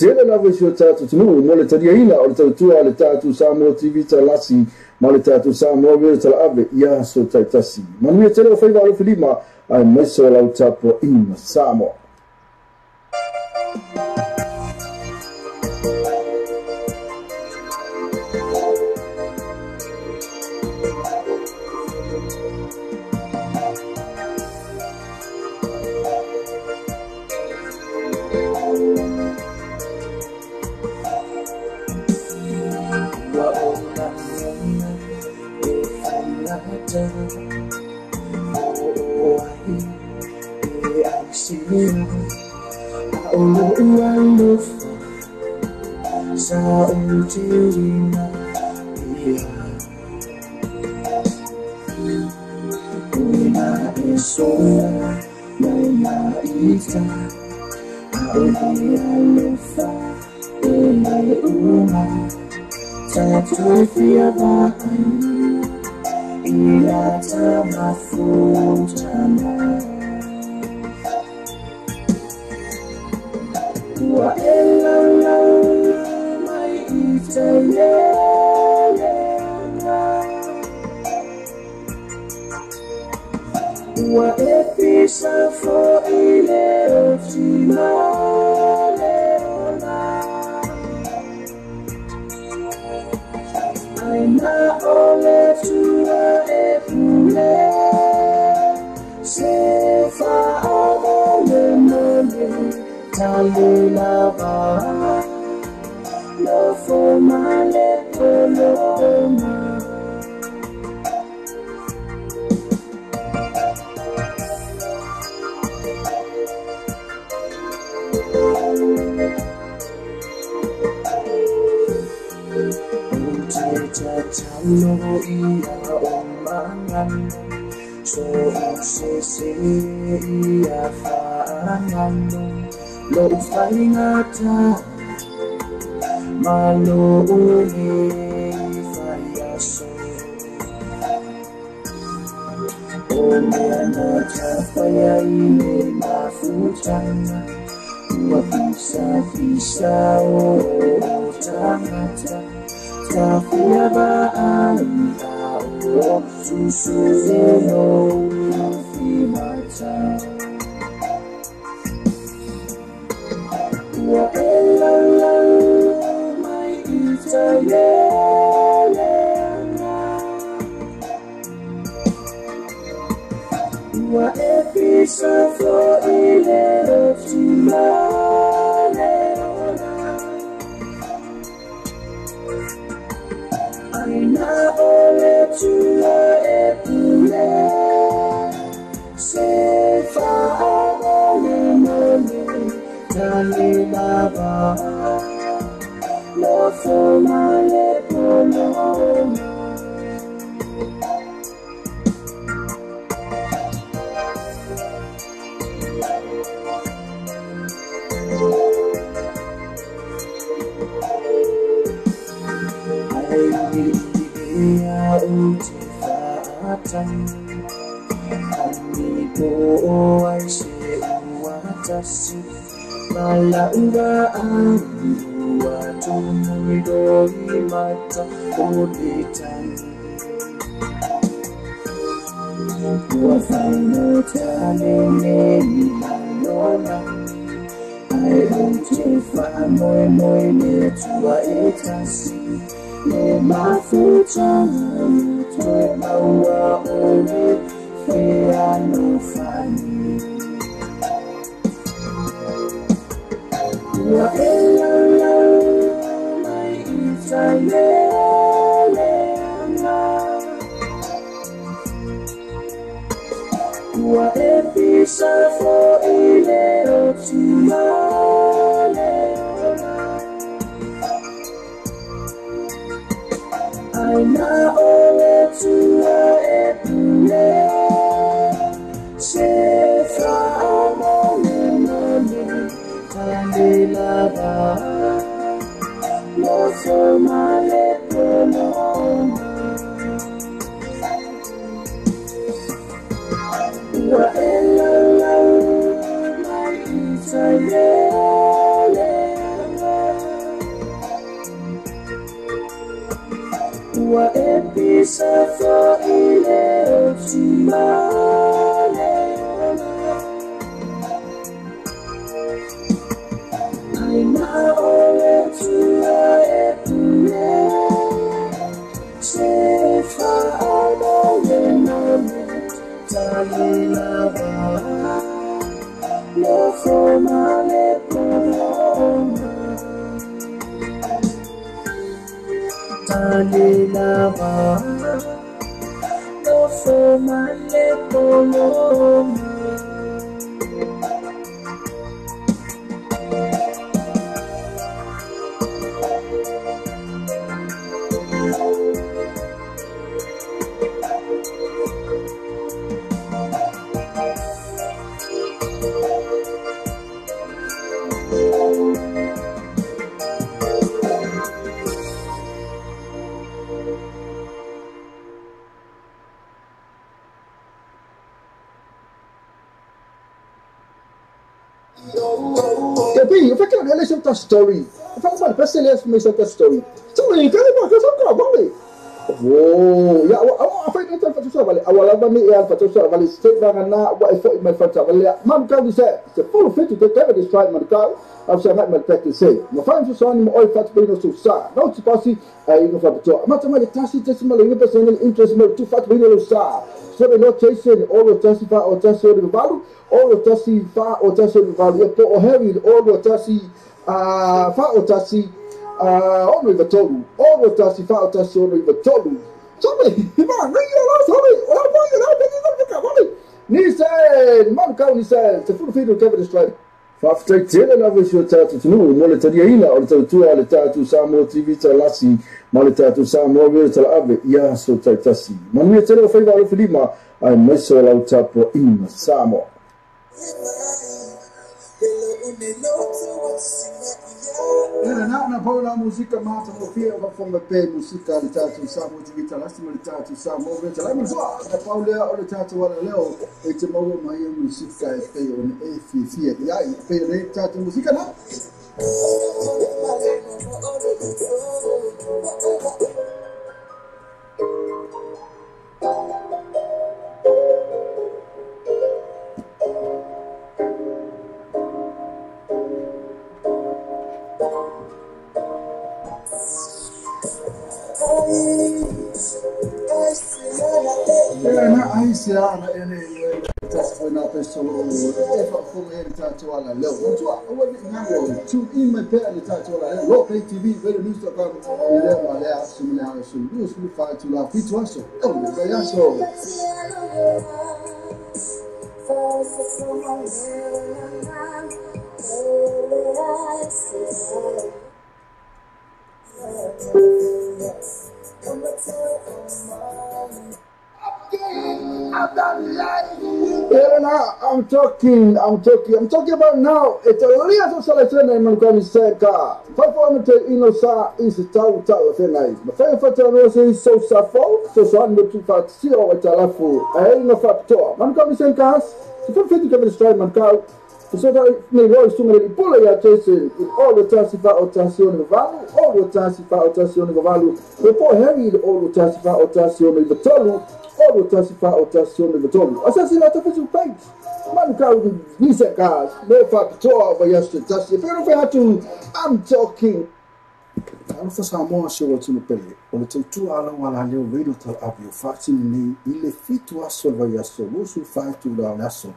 Tele la voce tatu tunu mo le tadia ina o le tautua le tatu Samoa TV talasi ma le tatu Samoa vile talave ya so taitasi manuia tele o faiva alo filima ai meso la utapo ina Samoa Sila Aulof Sa Ujiwina Iha Una Isola Naya Ita Aulialufa Ilay Uma Tatufia Bahay Ilata Mafutana Wa ella mai itayana Wa episa fo ile otimale Aina ole tua epule Sefa amole mole Talila ba Lo for my lepoloma Talo iya omangan So sisi iya faangan Lo ufay ngata Malo uli fayaso Omiana tafaya ile mafutan Wabisa o tangata Tafia ba ang tao Susuelo Fimata Wa ella mai itayana Wa episa fo ile otimale Aina ole tua epule Sefa amole mole Talila ba Lo for my lepoloma Ia utifatan Amigo ay si uwatasi Malanggaan Uwatumoy do'y mata ulitan Wafay mo taninin Manolang Ay utifamoy mo'y netua itasi Le mafuta Te maua ole Fea no fani Wa ella mai itayana Wa episa fo ile otimale Aina ole tua epule Sefa amole mole Talila ba Lo for my lepoloma Wa ella mai itayana Wa episa fo ile otimale Aina ole tua epule Sefa amole mole Talila ba Lo for my lepoloma Talila ba Lo for my lepoloma Tapi eu fiquei olhando essa story. Eu falei, mano, parece que ele é essa story. Então, ele quer uma coisa que eu vou. Oh, ya awak apa itu tak susah balik. Awal-awal ni yang tak susah balik. Setiap dengan nak buat effort mai fata balik. Man kau bisa. Full fit to take the stride man kau. Apa nak practice say. Mafan susah ni oi fat bino susah. Não se passa aí no fato. Macam mana tasi mal ini pasal interest mal tu fat bino susah. So we not chasing all the tasi fa or tasi the value. All the tasi fa or tasi the value. O heavy all the tasi fa or tasi ono i vatolu, ono tasi fa tasi ono i vatolu. Sabe, ima, ringi ala, sabe, ora vai ala, pedi fica, vale. Ni man kau ni se full feed Kevin Australia. Fa ftek tele na visio tatu tunu, mole tadia ina, o tatu ale tatu Samoa TV talasi, mole tatu Samoa vile talabe, ya so tasi. Manu tele o fai valo filima, ai meso la utapo ina Samoa. Na bola música mata no fio va fonga pe música de tatu Samoa TV talasi mole tatu Samoa vile talabe swa na paulea o tatu wala leo e te mau mai música e pe o e fi ya pe re tatu música na Aisiana ene tas na pessoa e fa come ele tatu wala leo mtu awali ngango tune in my pale tatu wala leo Rope TV very news.com ile wala simila news we fight to la fit waso oh yaso I'm talking about now. It's a little selection in Montgomery Seca. Performance in Osa is a total fenai. The fair factor is so suffer, so son to fat zero at Alafu. I ain't no factor. Montgomery Seca, so from 50 Kevin Stride Montgomery. So that may always soon really pull your chasing all the Tassifa or Tassion of Value, all the Tassifa or Tassion of Value, before heavy all the Tassifa or Tassion of the Tolu, all the Tassifa or Tassion of the Tolu. Assassin at official page. Man crowd music cars, no factor over yesterday. Tassi. If you have to, I'm talking. I'm for some more show to the Pele. On the 2 hour while I live radio tell up your faction, il est fit to us over yesterday. Those who fight to the lesson.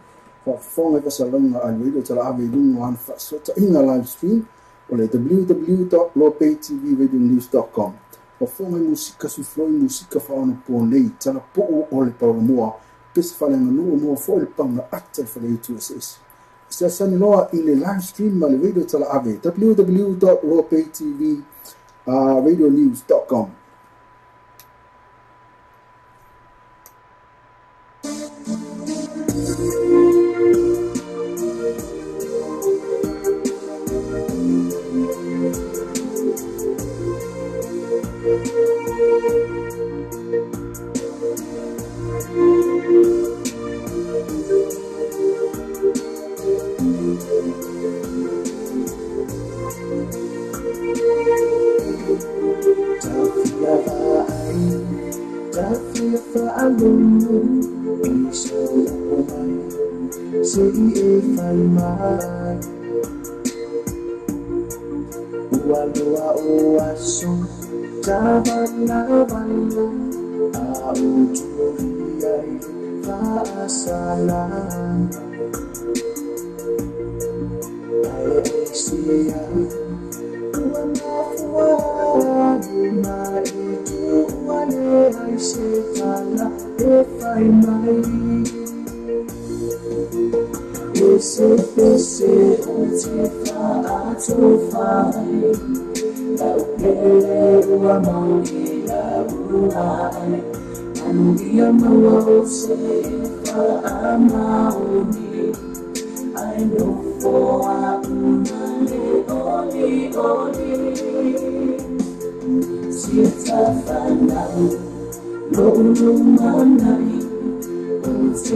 Fong ever salon and radio tell Avedun one sort in a live stream or www.lopaytvradionews.com. For former musica su flow musica fa un po' lei tala po o le pa mo pes fa le no mo fo le pa na atta fa le tu ss. Sta san no in live stream ma le radio tell Ave www.lopaytvradionews.com. I know for Sitafanau, Lulu Manai,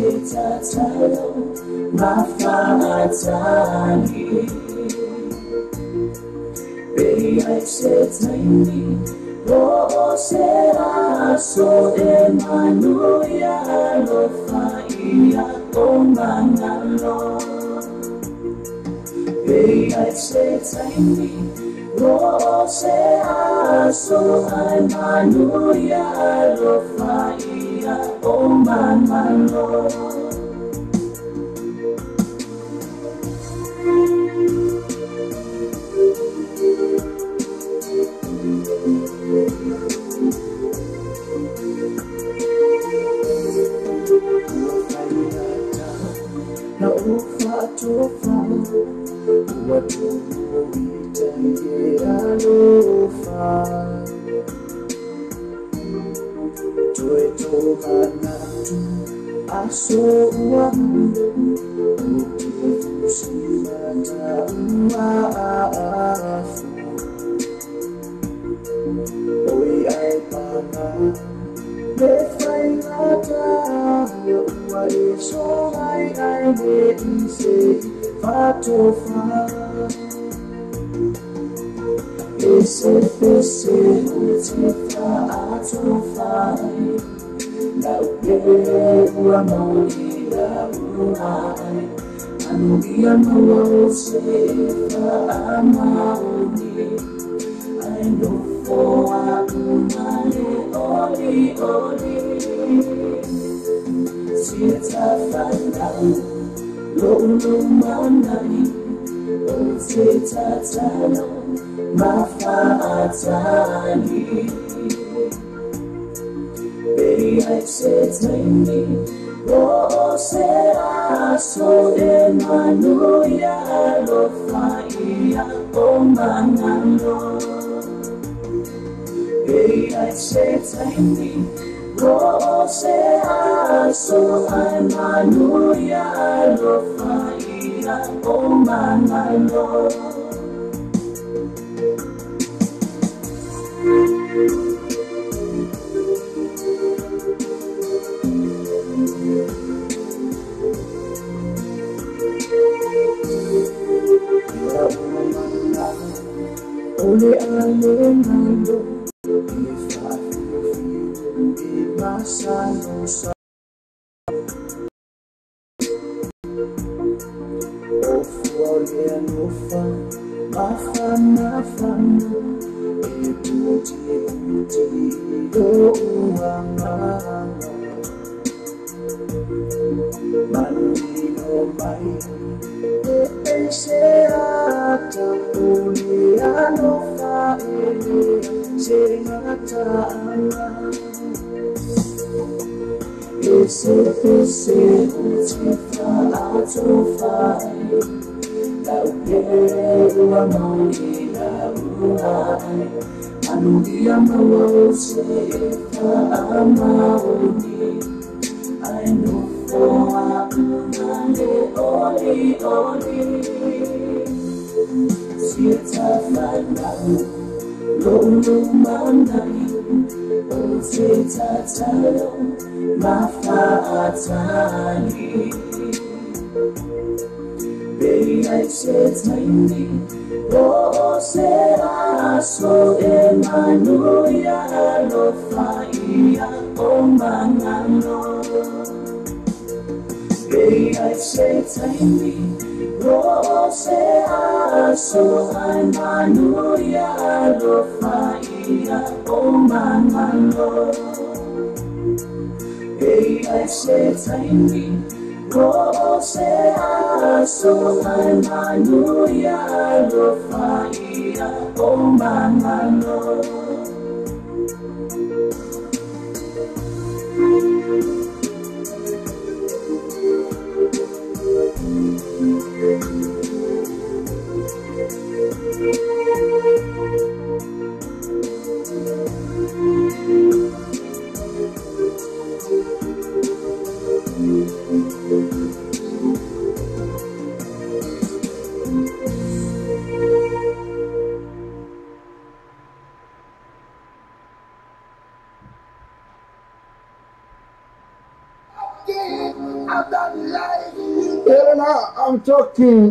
Tatalo, Mafatani. Baby, I said, Tiny, oh, Sarah, so Emanuia, Lofaia, oh, Manalo. Baby, I said, Tiny, oh, Sarah, so Emanuia, Lofaia, oh, Manalo. Na ufatofa watu uitangea lofa tuetomana aso wangu ukifusimata maafu oi aipana befainata wa iso ai ise fatofa ese utifa atofa la upewa maulida uai anugia mawaosefa amaoni I know for umale oli oli Sitafanda Lolo manani O sitatano Mafatani Baby I said tiny Oh sera so Emanuia Lofaia Oh manano Baby I said tiny Oh, say I so Emanuia Lofaia, oh man, I know. Only I know. Masanosa Ofuolianofa Mafanafano Ebuti Doamanga Manino Mai Eseata Ulianofa Senata Ama Ese utifa atofa La upewa maulida uai Anugia mawaosefa amaoni I know for umale oli oli Sitafanda Lolo manani O sitatalo Mafatani Baby I said tiny Oh sera so Emanuia Lofaia Oh manano Baby I said tiny Oh sera so Emanuia Lofaia Oh manano Baby, I said tiny, oh, say I so Emanuia Lofaia, oh, manano. I'm talking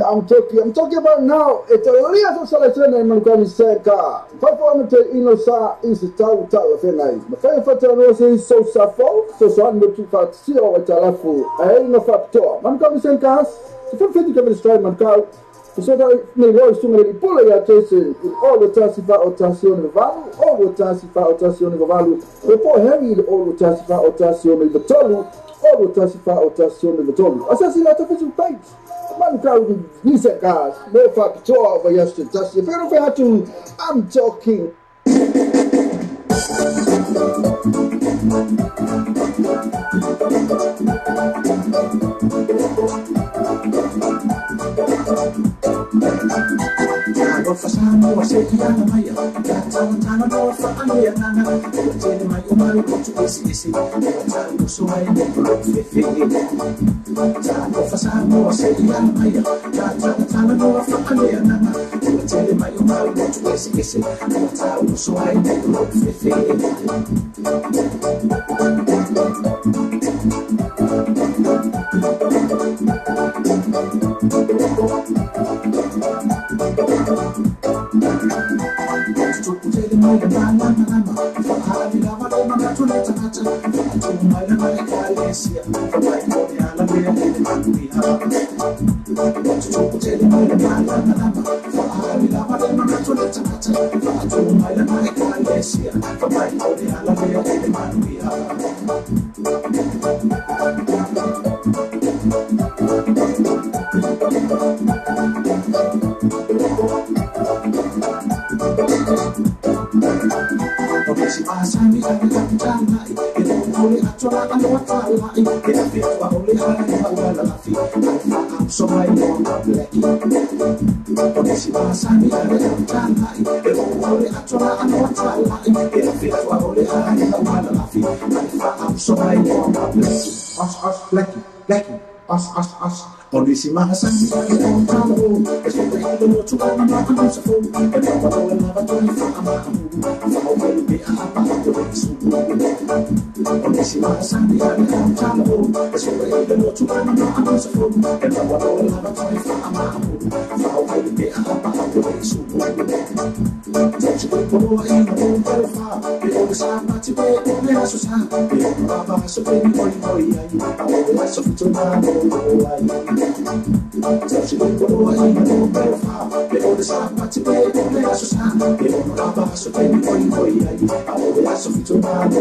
about now. It's a little selection in Manconi Seka. Performance in Osa is a tower Fenai. The fair Fatan was so suffer, so son to fat seal at Alafu. I ain't no factor. Manconi Senkas, the 50 of the strike Mancau. So that may voice to me, pull your attention. All the Tassifa or Tassion of Value, all the Tassifa or Tassion of Value. Report heavy, all the Tassifa or Tassion of the Tolu. All the Tassifa or Tassion of the Tolu. Assassinate official pipes. Mancau, decent cars, no factor over yesterday. That's the very fair to. I'm talking. Fasano wasekia na maya tana no fa ania nana tene mai umari ko tu isi tana so ai ne fe tana fasano wasekia na maya tana no fa ania nana tene mai umari ko tu isi tana so ai ne fe Us. Ondisi mahasani on tamu, esu wei no tu kana na kana sa fu, e pa to na ba to ni fa ama amu, fa o be apa to esu. Ondisi mahasani on tamu, esu wei no tu kana na kana sa fu, e pa to na ba to ni fa ama amu, fa o be apa to esu. Just go for it, no fa, e o sa pa ti be o me asu sa, e o ba so be ni oi ai, o so fu na no ai. Touch it with the boy, no better far. They all decide not to pay, don't let us sign. They don't know about us, so pay me for you. I will ask you to buy, no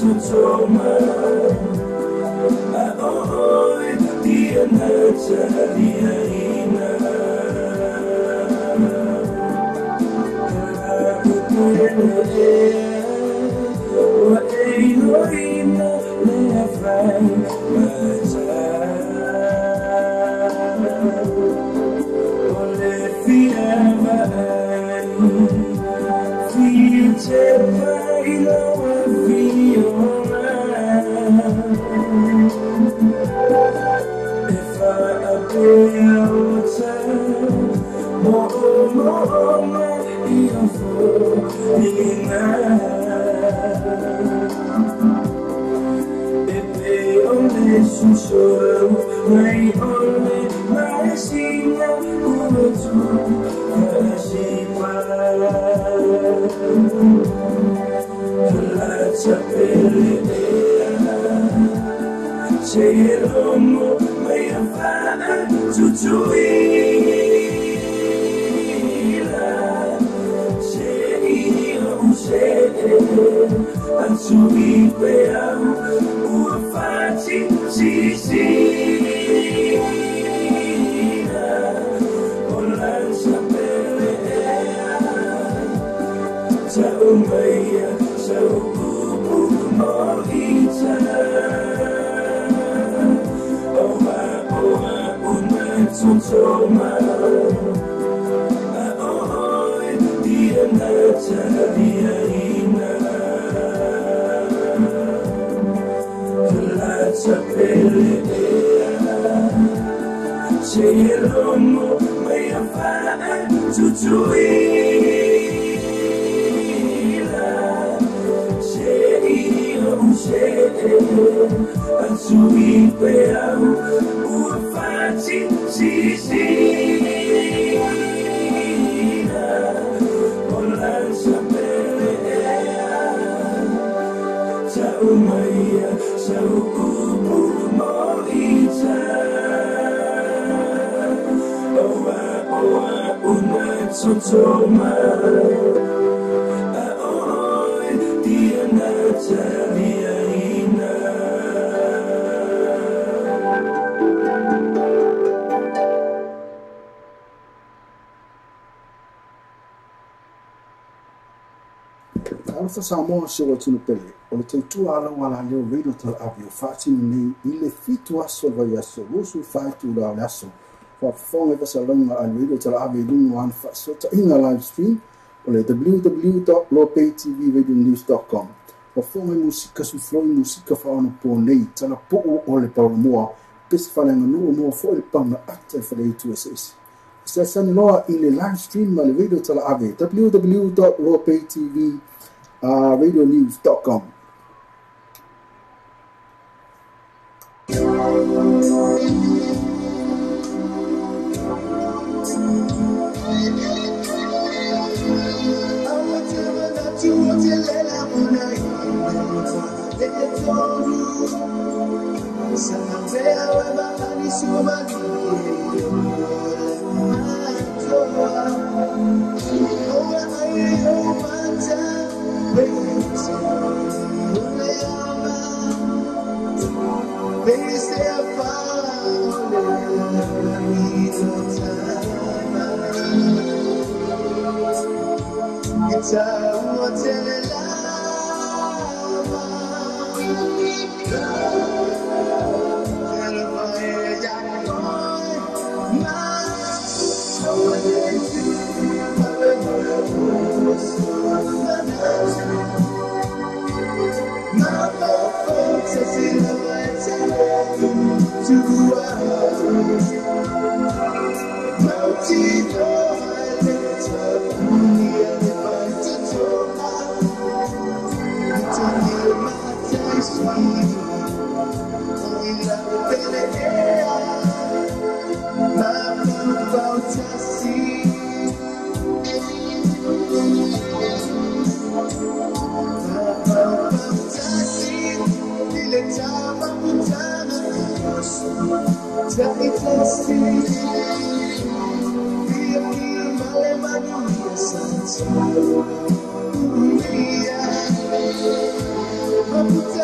tutoma aoi dia nata dia ina wa eino ina le fai mata ole fiava fiche baila fiona if I appear mo io forina e onde sussurro mai onde mai signa uno tu si parla la sapere se l'uomo mai fa tuttuila se io ansui peau ufati sisina ola sapere sa umaya sa ubu mohita oa una tutoma aoi dia nata dia ina la sapere se l'uomo mai fa tuttuila se io ansui peau ufati sisina ola sapere sa umaya sa ubu mohita oa una tutoma aoi dia nata dia ina Alfa Samoa se wa tunu pele. O le teitua ala wala leo radio tal avio fatinu nei ile fitu aso vai aso rusu faitu la aso. Fa fonga va salonga al radio tal avio lungo an fa sota inga live stream o le www.lopaytvradionews.com. Fa fonga musika su floi musika fa ono po nei tala po o le pa moa pes fa lenga no mo fo le panga ate fa le tu ss. Sa san loa ile live stream ma le radio tal avio www.lopaytvradionews.com. Maputa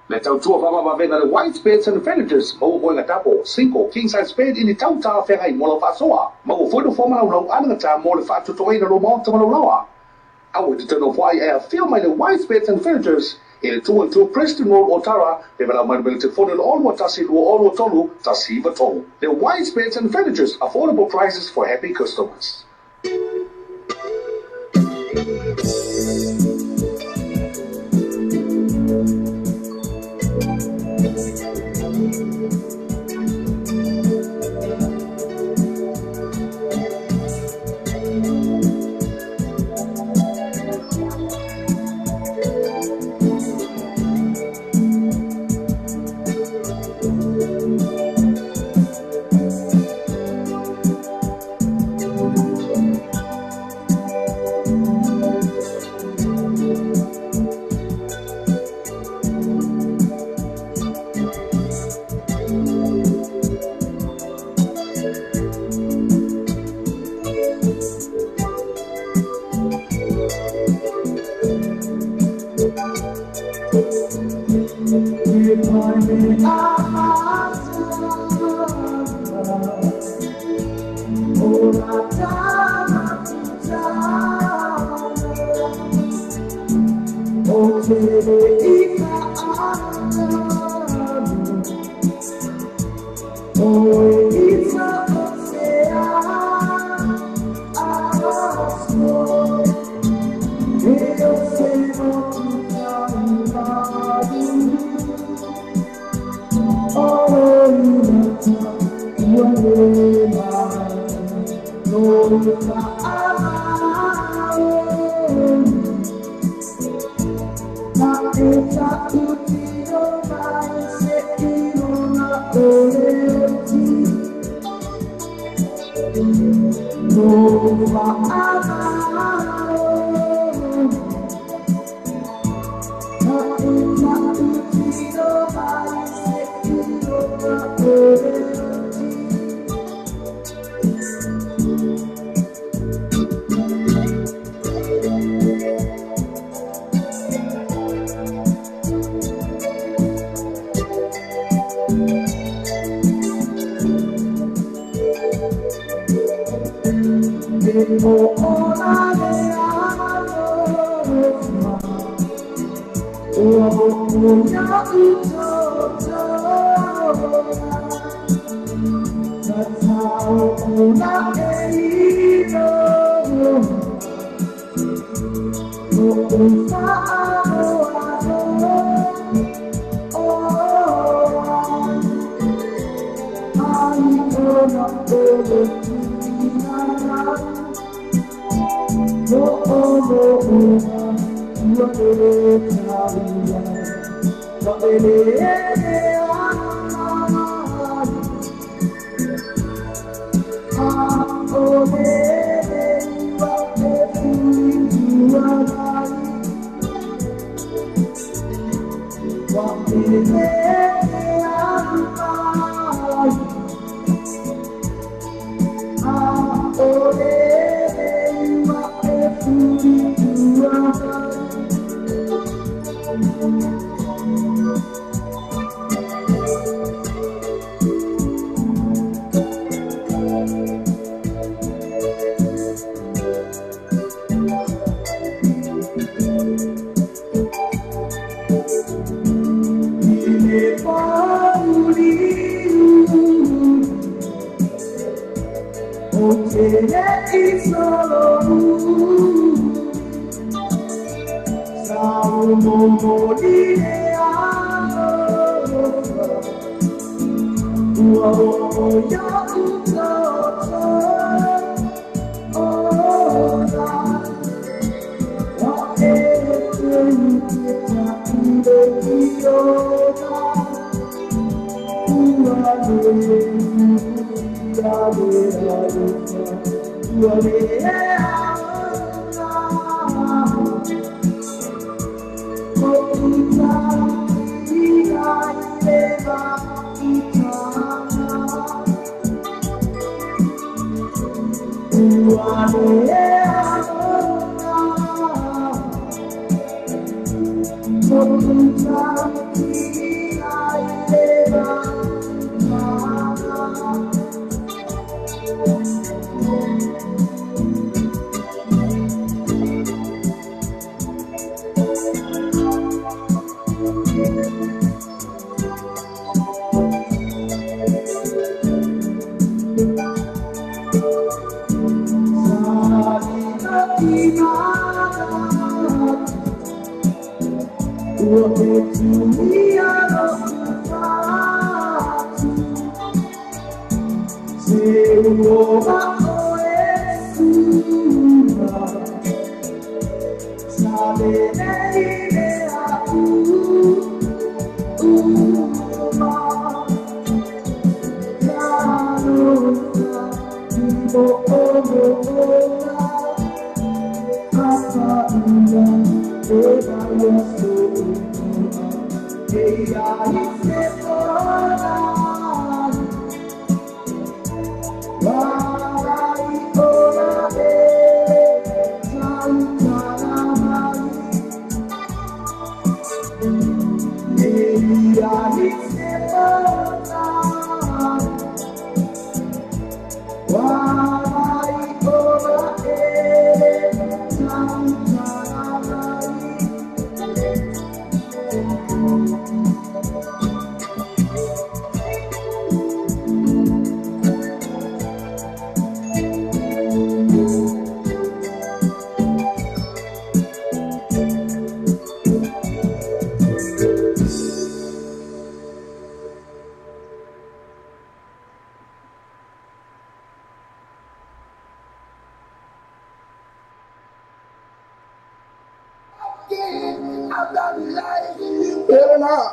Le tautua whamamavena le white spades and villagers mau boinga tapo, single, king size spade in the tauta whengai mola whasoa. Mau fwenu whomana unau anangata mo le whatutoina lo maota malaulawa. Awe te tano whai e a feel my le white spades and villagers in the 2 and 2 Preston Road Otara, le vela manabili te whone lo olwa tasi lua olwa tolu, tasi va tolu. The white spades and villagers, affordable prices for happy customers.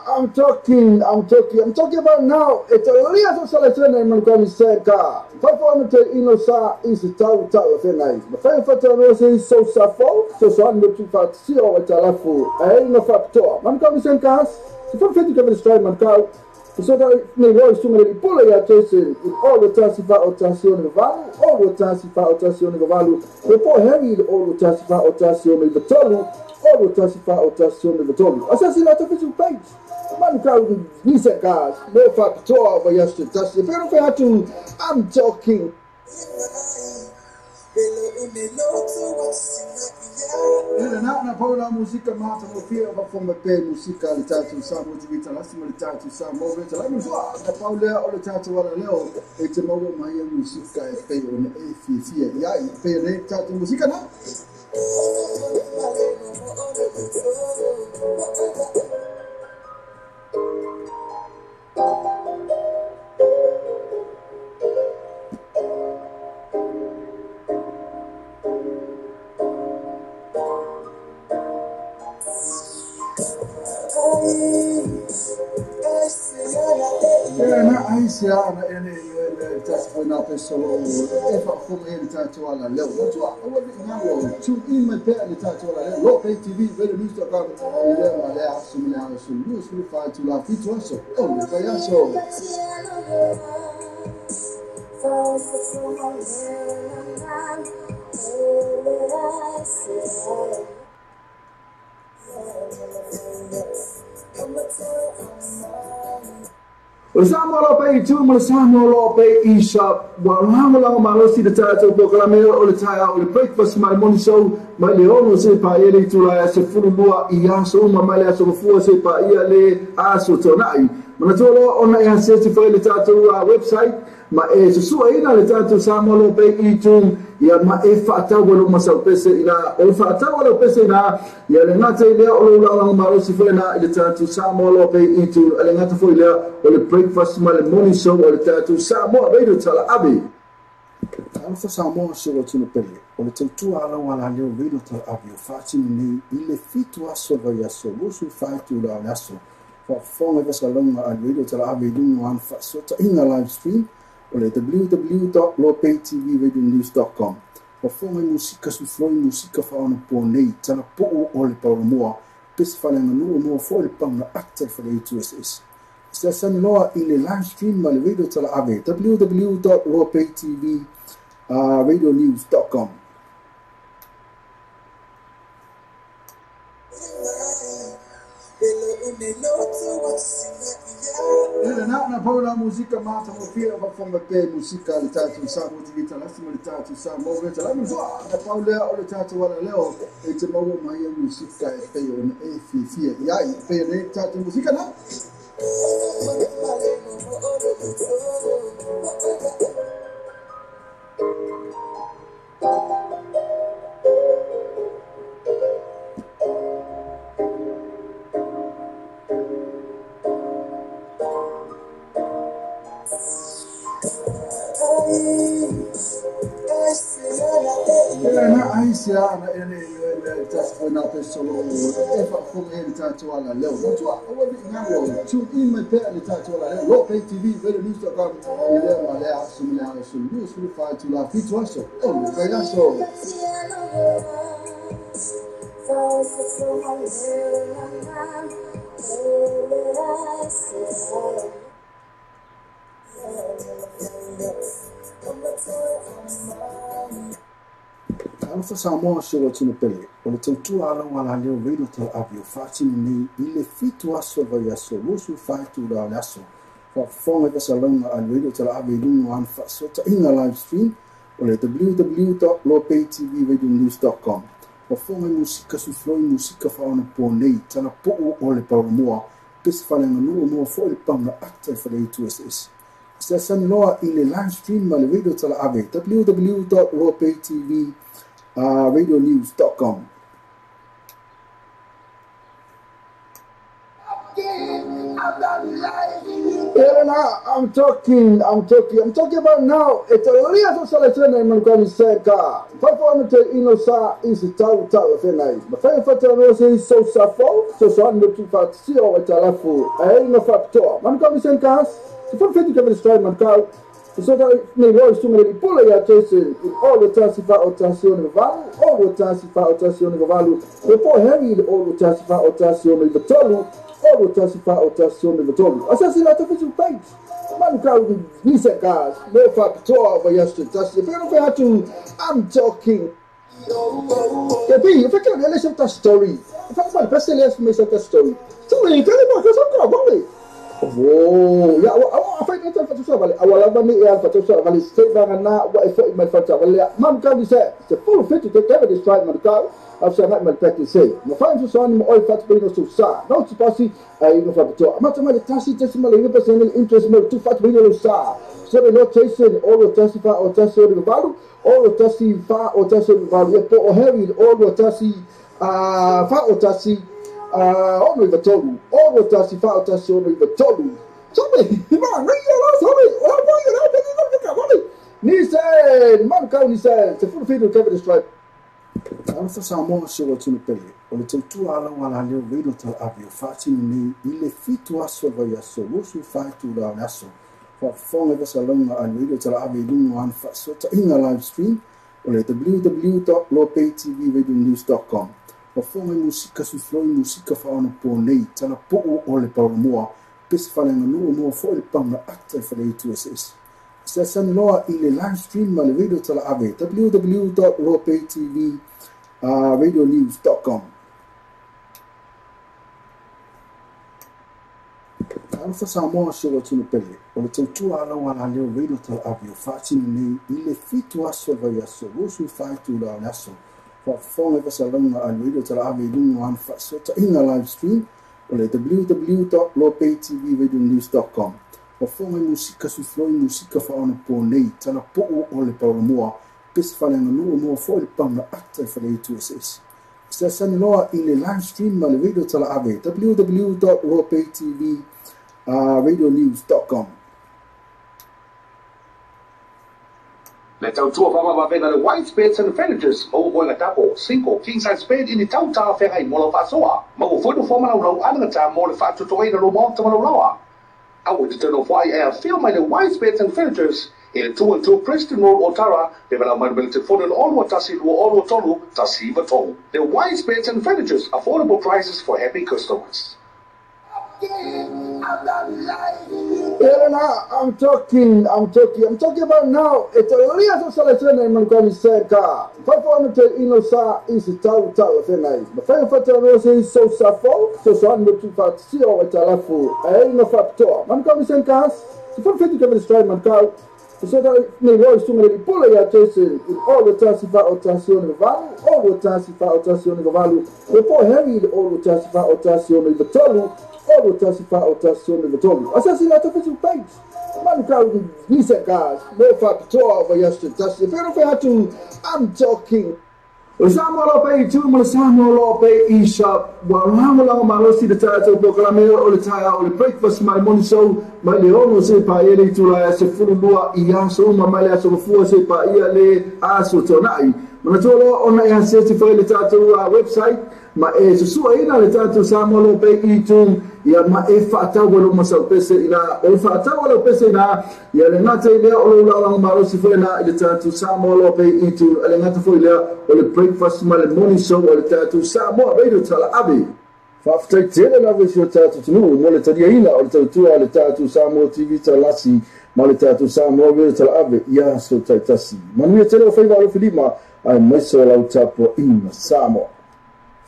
I'm talking about now. It's a little selection in Montgomery Senka. Performing to Inosa is a tower of a night. The fire for is so suffer, so son to fat see or talafu. I ain't no factor. Montgomery Senka, if I'm fitting to destroy Montgomery. So that may voice to me pull a chasing in all the Tassifa or Tassion of Value, all the Tassifa or Tassion of Value, the poor Harry, all the Tassifa or Tassion of the Tolu, all the Tassifa or Tassion of the Tolu. Assassinate official page. Man, crowd decent guys, no factor over yesterday. That's the very fair to I'm talking. Na paula musika mata mofia vafomba pe musika litatu sa motivita lasima litatu sa moveta la mzwa na paula ole tatu wala leo ete mawo maya musika pe on efifia ya pe ne tatu musika na Aisha na ene tatu foi na pessoa efa como ele tatu ala leo mtu awali nalo tu ime pe ele tatu ala leo lo pay tv vele misto kama ile wale asumile hayo sulu sulu fa tu la fitu aso oh kaya so Samuel Pay two, Samuel Pay Isha, while Hamala Malosi the title book, Lamel or the tire or the breakfast, my money so, my Leono say Paeli to as a full boa, Iaso, Mamalia, so before say Paele, Aso Tonai. Manatolo on the ancestry the title website, my age, so I know the title Samuel Pay Itum, Yama Efata, Wolo Masal Pesina, Olfata, Wolo Pesina, Yalenate, Ola Malosi Fena, the title Samuel Pay Itum, Alengata Foilia, or the breakfast, my money so, or the title Samuel Radio Tala Abbey. Alpha Samuel show to the Pele, or the 2 hour while I live Radio Tala Abbey, Fatin, il fit to us over your soul, those who fight to the Lasso. For 4 of us along at Radio Tala Abbey, doing one fast in the live stream. Or www.lopaytvradionews.com. For forma música su floi música fa ona ponei tana po o le pa moa pes fa lenga no mo fo le pa na actor for the USS. Sta san loa in the live stream ma le Radio Tala Ave www.lopaytvradionews.com. Na paula musika mata mofia vafomba pe musika litatu sa motivita lasima litatu sa moveta la mzwa na paula ole tatu wala leo ete mawo maya musika pe on efifia ya pe ne tatu musika na Aisha na ene tatu foi na pessoa efa como ele tatu ala leo mtu awali nalo tu ime pe ele tatu ala leo lo pay tv vele misto kama ile wale asumile hayo sulu sulu fa tu la fitu aso oh kaya so Alpha Samoa show to the Pele, or the 2 hour while I live Radio Tala Abbey, Fatin, il fit to us over your soul, those who fight to the Lasso. For 4 of us along at Radio Tala Abbey, doing one fast in the live stream, or at www.lopaytvradionews.com. For forma música su floi música fa ona ponei tana po o le pa moa pes fa lenga no mo fo le pa na actor for the USS. Sta san loa in the live stream ma le Radio Tala Ave www.lopaytvradionews.com. I'm talking about now. It's a little selection in Montgomery Senka. 500 Inosa is a tower Fenai. But 500 is so suffer, so son to fat see or Talafu. I ain't no factor. Montgomery Senkas, so for 50 Kevin Stride Mancao. So that may voice to me pull a chasing all the Tassifa or Tassion of Value, all the Tassifa or Tassion of Value. Before Harry, all the Tassifa or Tassion of Vatolu. All the Tassifa or Tassion of Vatolu. Assassin out of his page. Man crowd Nisa cars, no factor over yesterday. That's if you had to, I'm talking. If I can listen to a story, if I'm going to pass the last message of story, so you tell me because I'm going. Oh, yeah, I find it for yourself. I will have money for yourself. I will stay back and now what I thought in my father. Mom can say, it's a full fit to take care of this tribe, my cow. I've said, my practice say, my friends are on my oil fat being so sad. Not to pass it, I even for the top. I'm not a tassi testimony, representing interest me too fat being so sad. So they're not chasing all the testify or testimony value, all the testify or testimony value, or heavy, all the tessi, fat or tessi. All the total, all the tassi fat tassi on the total. Somebody, man, he said, man, he said, the full field of Kevin Stripe. I'm for some more show what you pay. Or it's 2 hours while I live radio to have you fighting me. Il est fit to us over your soul. What's you fight to the nasso? For 4 of us along and radio to have you doing one so in a live stream or at www.lopaytvradionews.com. Performa música su floi música fa ona ponei tala po o le paumoa pes fa le no mo fo le pam ata fa le tuss se san loa i le live stream ma le video tala ave www.lopaytvradionews.com. Alfa sa mo so what you pele o le tu ala wala le video tala ave fa tini i le fitu aso va yaso wo su fa tu la naso. For 4 of us along and radio to have a doing one so in a live stream or at www.lopaytvradionews.com. For 4 musica su floi musica fa ona ponei tala po o le paumoa pes fa le no mo fo le pam ata fa le tuss se san loa i le live stream ma le video tala ave www.lopaytvradionews.com. Let's out to a the white spades and furnitures. Over a tapo, 5 king-size spade in the town tower ferry mola fasoa. Mago photo form low other time more fat to toy the low to lower. I would turn off why I have filmed the white spades and furnitures in 2 and 2 Preston Road, Otara. They will have my ability for the all what Tassi or all what Tolu, Tassi Vatol. The white spades and furnitures, affordable prices for happy customers. I'm talking about now. It's a little selection in Montgomery Senka. 500 Inosa is a tower Fenai. But 500 is so suffer, so son to fat see or Talafu. I ain't no factor. Montgomery Senkas, so for 50 Kevin Stride Mancao. So that may voice to me pull a chasing all the Tassifa or Tassion of Value, all the Tassifa or Tassion of Value. Before Harry, all the Tassifa or Tassion of Vatolu. All the Tassifa or Tassion of Vatolu. Assassin out of his page. Man crowd Nisa cars, no factor over yesterday. That's if you had to, I'm talking. Samuel Pay, 2 more Samuel Pay e-shop. Well, how long am I see the title book? I'm here all the time. All the breakfast, my money so my leon say paele to la se fulua ia so mamalia so fu se pa ia le aso tonai. Manatolo ona ia se ti foi le title website. Ma e su ina le title Samuel Pay e-tum. Ya ma e fata walo masal pese ina o fata walo pese ina ya le nata ile o la maro si foi na ile title Samuel Pay e-tum. Le nata foi le o le breakfast ma le money so o le title Samuel radio tala abi. After telling of your tattoo to know, Molitaina or to the tattoo Samuel TV Talasi, Molitato Samuel Vital Abbey, Yaso Tatasi. Manuia tell of favor of Lima, I must all out tapo in Samuel.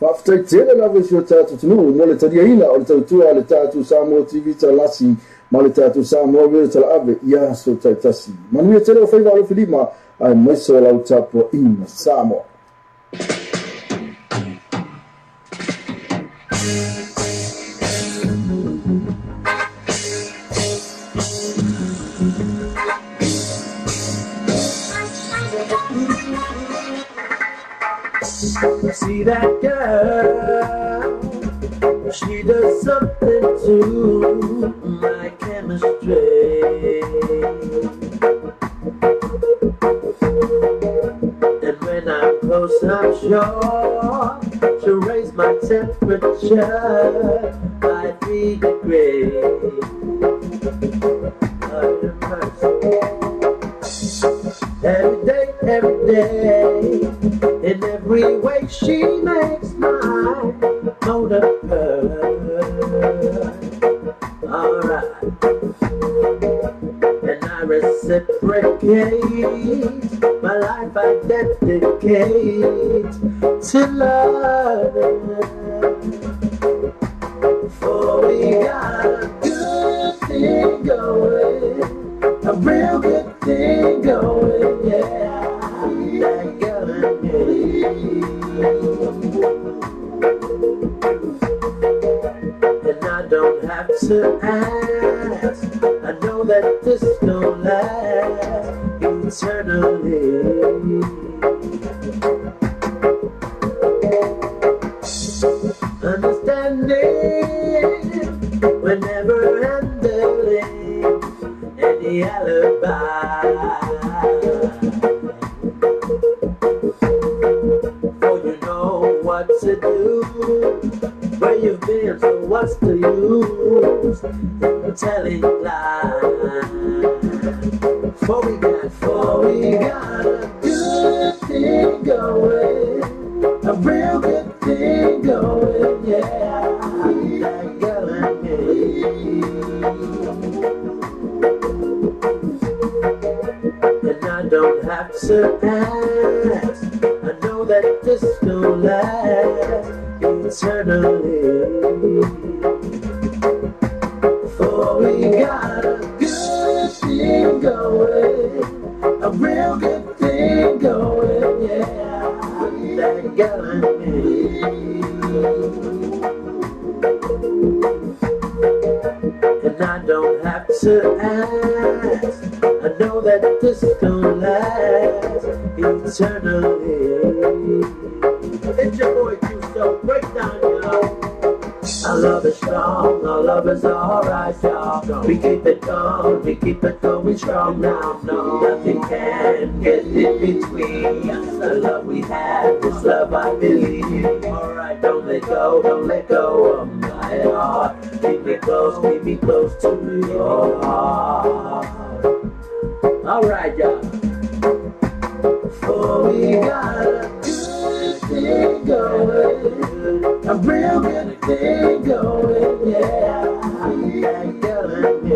After telling of your tattoo to know, Molitaina or to the tattoo Samuel TV Talasi, Molitato Samuel Vital Abbey, Yaso Tatasi. Manuia tell of favor of Lima, I must all out tapo in Samuel. See that girl, she does something to my cat. chemistry. And when I'm close, I'm sure she'll raise my temperature by 3 degrees. Every day, in every way she makes my motor burn. Alright, and I reciprocate, my life I dedicate to love. For we got a good thing going, a real good thing going, yeah. That girl and me. And I don't have to ask, I know that this don't last eternally. Understanding whenever handling any alibi. For you know what to do, where you've been, so what's the use in telling lies? For we got a good thing going, a real good thing going, yeah. That girl and me. And I don't have to ask, I know that this don't last eternally. For we got a good thing going, a real good thing going, yeah. That girl and me. And I don't have to ask, I know that this don't last eternally. It's your boy Q-So, break down, y'all. Our love is strong, our love is alright, y'all. We keep it going strong now. No, nothing can get in between us. The love we have, this love I believe. Alright, don't let go of my heart. Keep me close to your heart. Alright, y'all. For we got a good thing going, a real good thing going, yeah. That girl and me.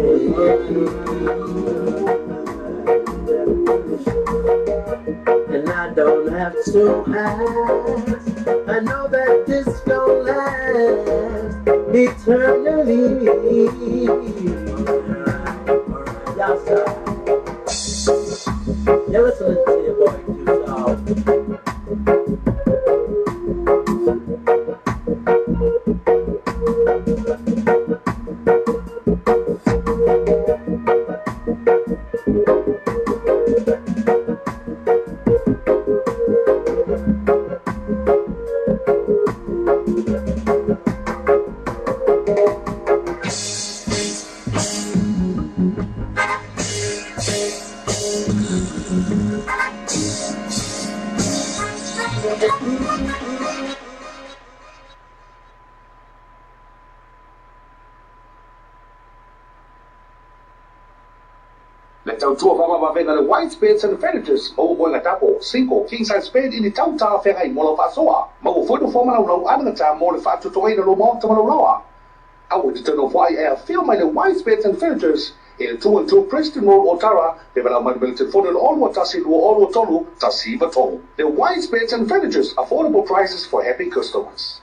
And I don't have to ask, I know that this gon' last eternally. Y'all stop. You're listening to your boy Q-So. Tua vama vena le white spades and fenitors o mo ngatapo 5 king size spade ini tauta fera I mola fasoa ma o foi do forma na no ana ta mo le fatu to ina lo mo ta mo lawa I would to know why I feel my white spades and fenitors in 2 and 2 Preston Road Otara de vela man milton for all what tasi lo all tolu tasi batolu the white spades and fenitors affordable prices for happy customers.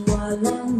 Walang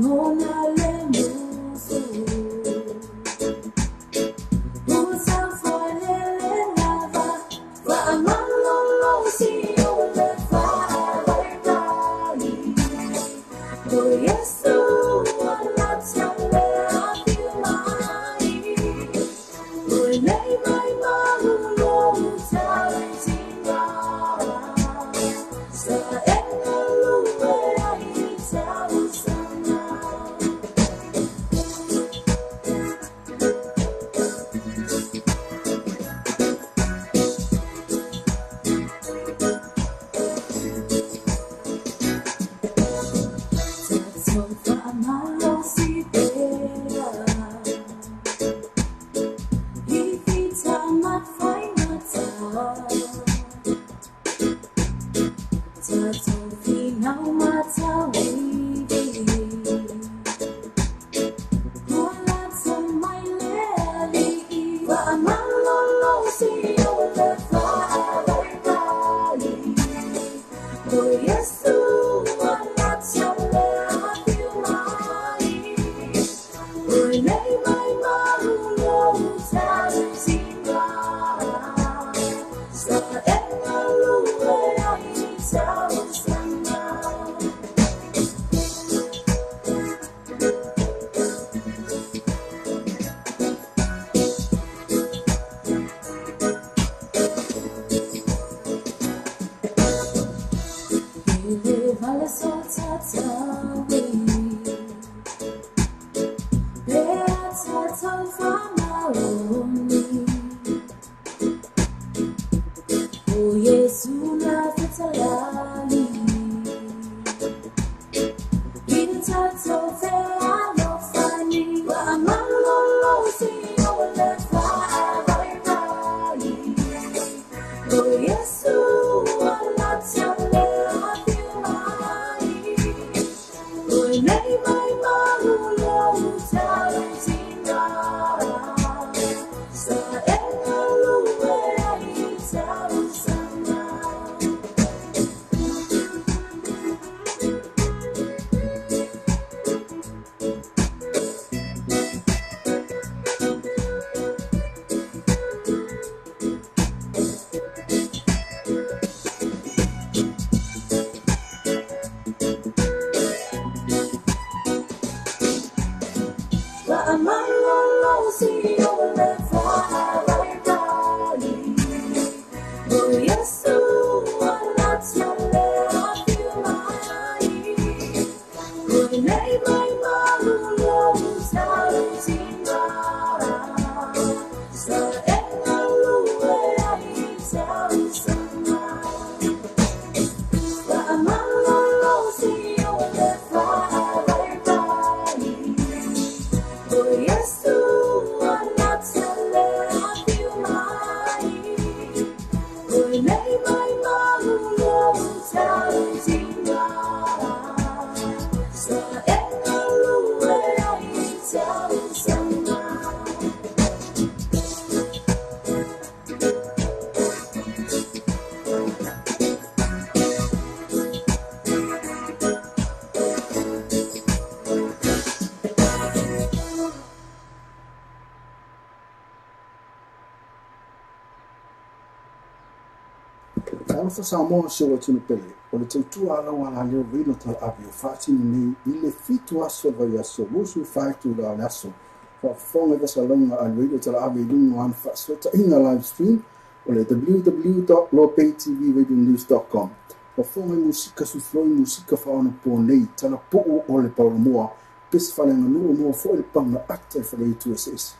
Alfa Samoa se o tunu pele. O le tautua ala wala leo vino tal api o whaatini nei i le fitu aso vai aso. Musu whaitu la le aso. Whafonga vesa longa a radio tal api lungu an whaasota inga live stream o le www.lopaytvradionius.com. Whafonga musika sufloi musika whaona po nei tala po o le paulamua. Pes whalenga nua mua fo le panga ate whalei tuases.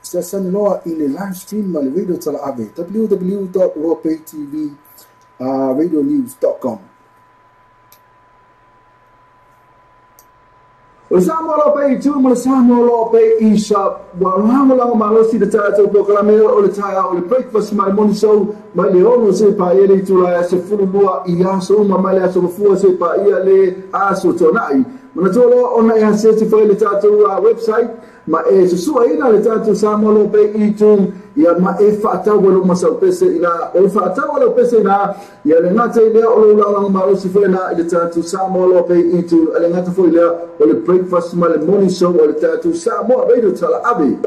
Sta sani loa i le live stream ma le radio tal api www.lopaytvradionius.com. O Samoa Lopei tu mo Samoa Lopei isa wa lang malosi de tato proclame o le taia o le breakfast my morning show mai le ono se pa ele tu la se fulu lua I aso ma mai aso fu se pa ia le aso tonai mana tolo ona ia se se foi le tato website ma e se sua ina le tato Samoa Lopei tu ia ma e fata walo masa pese ina o fata walo pese ina ia le nata ile o lang malosi foi na le tato Samoa Lopei tu le nata foi le o le breakfast ma le morning show o le tato Samoa radio tala abi.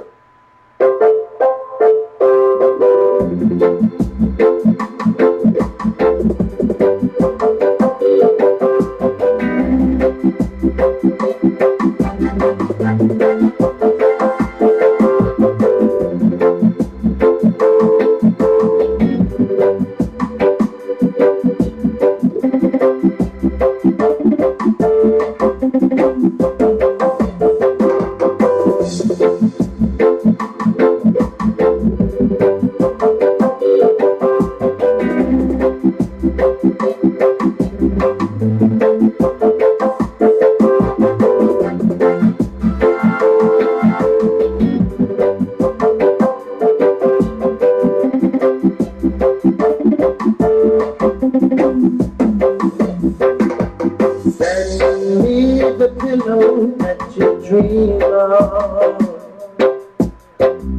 pillow that you dream of.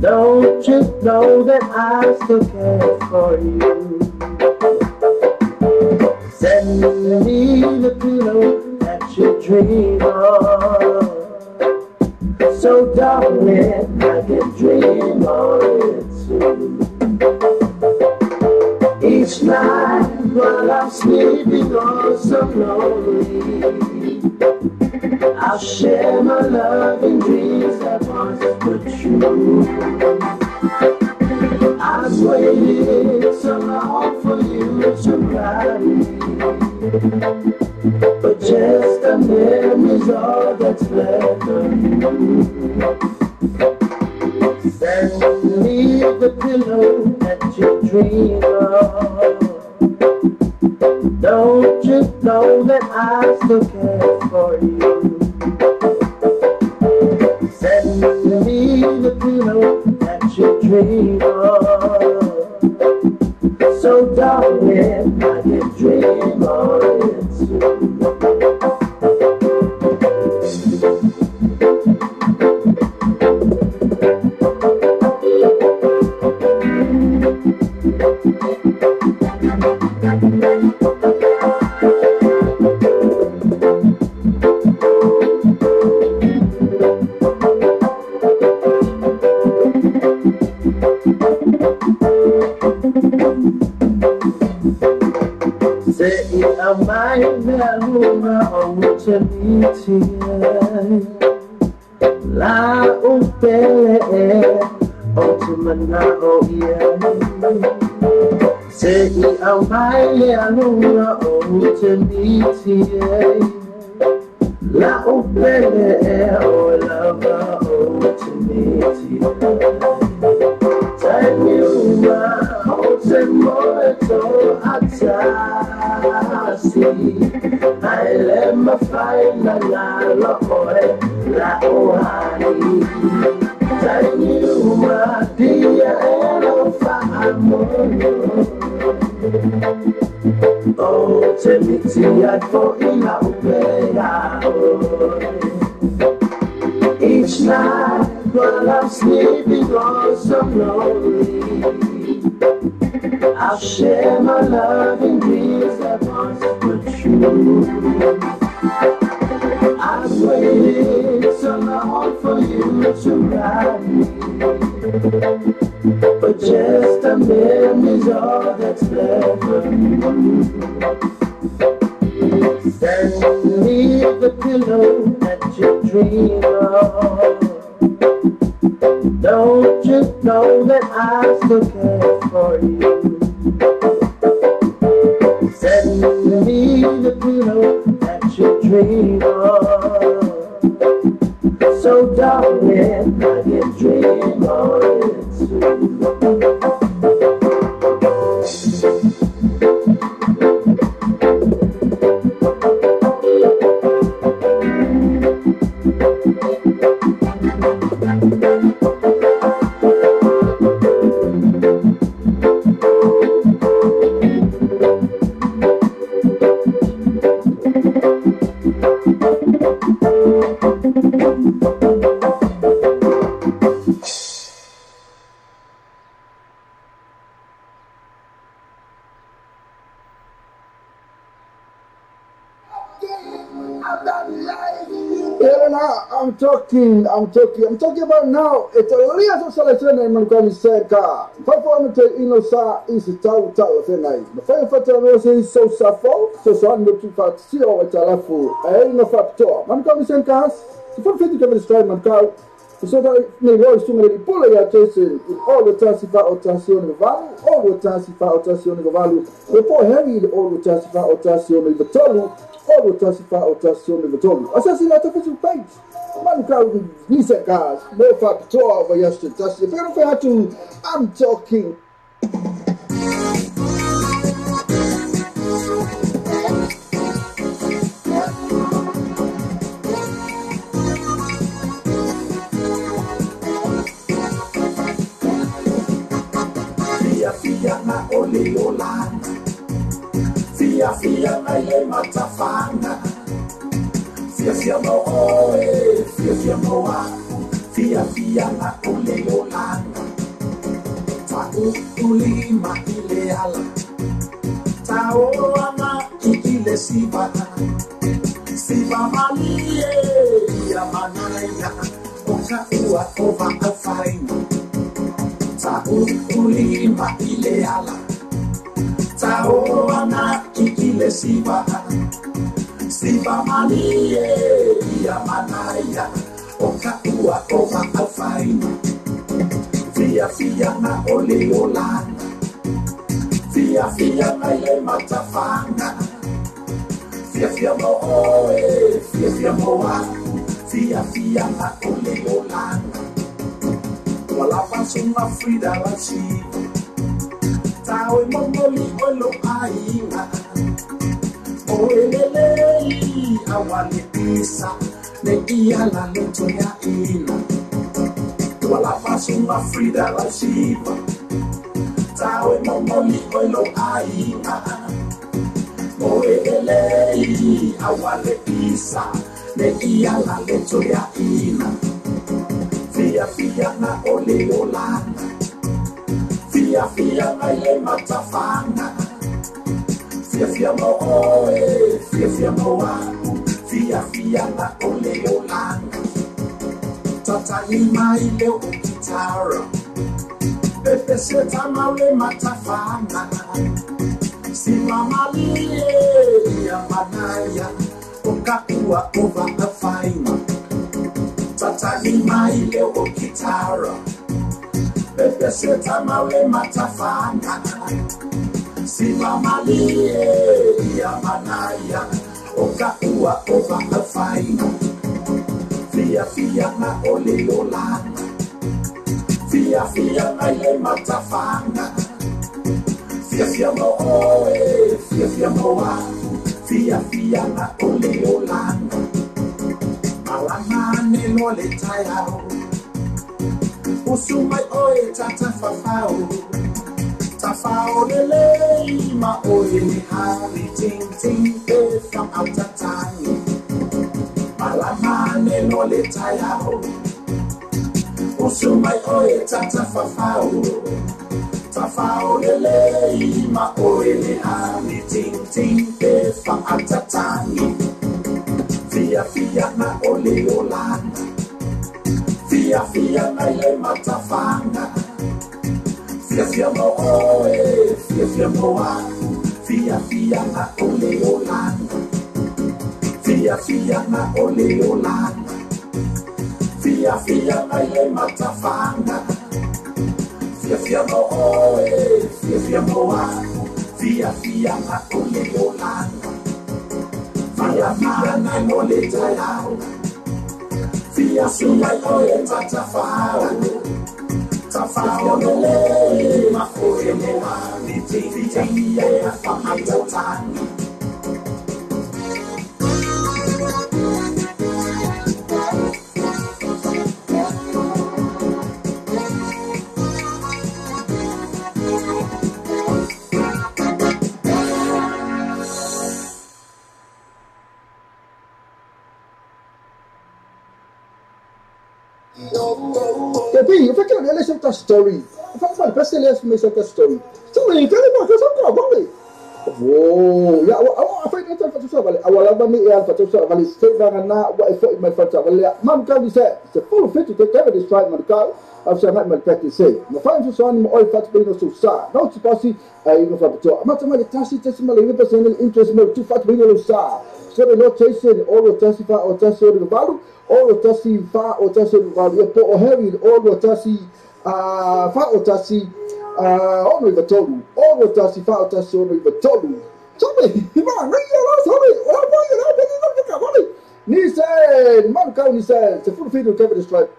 Don't you know that I still care for you? Send me the pillow that you dream of. So darling, I can dream of it too. Each night while I'm sleeping oh so lonely, I'll share my loving dreams that once were true. I've waited so long for you to write me, but just a memory's all that's left of you. Send me the pillow that you dream of. Don't you know that I still care for you? Send me the pillow that you dream of. So darling, I can dream of it too. La upele otumana oye se I amaye aluna otumiti la upele o lava otumiti tanyuma otemoto atasi I let my final la ohani tanyuma dia elo fahamono oh temiti adfo ina upeya each night while I'm sleeping oh so lonely I'll share my loving dreams that once were true. I've waited so long for you to write me, but just a memory's all that's left of you. Send me the pillow that you dream of. Don't you know that I still care for you? Send me the pillow that you dream of. So darling, I can dream of it too. I'm talking about now. It's a little selection in Montgomery Senka. Performance in Osa is a tower tonight. The fire for is so suffer, so son to fat see over Talafu. I ain't no factor. Montgomery Senka, the full 50 of the strike Montgomery. So that may voice to me pull a chasing in all the Tassifa or Tassion of Value, all the Tassifa or Tassion of Value, before Harry, all the Tassifa or Tassion of the Tolu, all the Tassifa or Tassion of the Tolu. Assassinate official page. Man crowd decent guys, no factor over yesterday. If you don't have to, I'm talking. Fia na oleolana, fia na ye matafana, Fia mo oe, fia mo a, fia na ole olanga. Ta ulima ile ala, ta oana ile siva malie ya manaya, oka ua ova afaina. Ta ulima ile ala, ta oana ile siva malie ya manaya, oka ua ova afaina. Fia na ole olanga, fia na ile matafanga. Fia mo oe, fia mo a, fia na ole olanga. Wala pasuma frida la chiva, tawe mongoli olo ainga. Oelelei awale pisa, ne ia la leto ya ina. Wala pasuma frida la chiva, tawe mongoli olo ainga. Oelelei awale pisa, ne ia la leto ya ina. Fia na ole olanga, fia na ile matafanga. Fia mo oe, fia mo a, fia na ole olanga. Tata lima ile ukitara, pepe seta maule matafanga. Sima malie ya manaya, oka ua ova afaina. Tata lima ile ukitara, pepe seta maule matafanga. Sima malie ya manaya, oka ua ova afaina. Fia na ole olanga, fia na ile matafanga. Fia mo oe, fia mo a, fia na ole olanga. Malamane no le tayao, usumai oe tata tafao lele ma oe ni hari ting e from outatani. Malamane no le tayao, usumai oe tata tafao lele ma oe ni hari ting e from outatani. Fia na ole olanga, fia na ile matafanga. Fia mo oe, fia mo a, fia na ole olanga. Fia na ole olanga, fia na ile matafanga. Fia mo oe, fia mo a, fia na ole olanga. Fia na ole tayao, fia oe tafao lele ma oe ne ani ting e fa outatani. Tapi, eu quero ler essa story. Eu falo, mano, presta ler essa story. Story, eu quero mais essa coisa, oh, ya, awak apa yang kita fatwa balik. Awal ni yang fatwa balik. Saya nak buat effort in my fatwa balik. Mam kau ni saya, full fit to take care of this fight man kau. Aku sangat practice saya. Mafaham sesuatu ni mau fatwa ini susah. Nak supasi ini fatwa. Macam-macam tasi malah ini personal interest mau tu fatwa ini susah. So the notation, all the testify or testify baru, all the testify or testify baru. Ia po heavy, all the testify or testify. Ono ivatolu, ono tasifa otasi ono ivatolu. Sabe, imana yala sabe, apa yala bagi kau cakap balik. Ni sen, man kau ni sen, sepuluh video cover the stripe.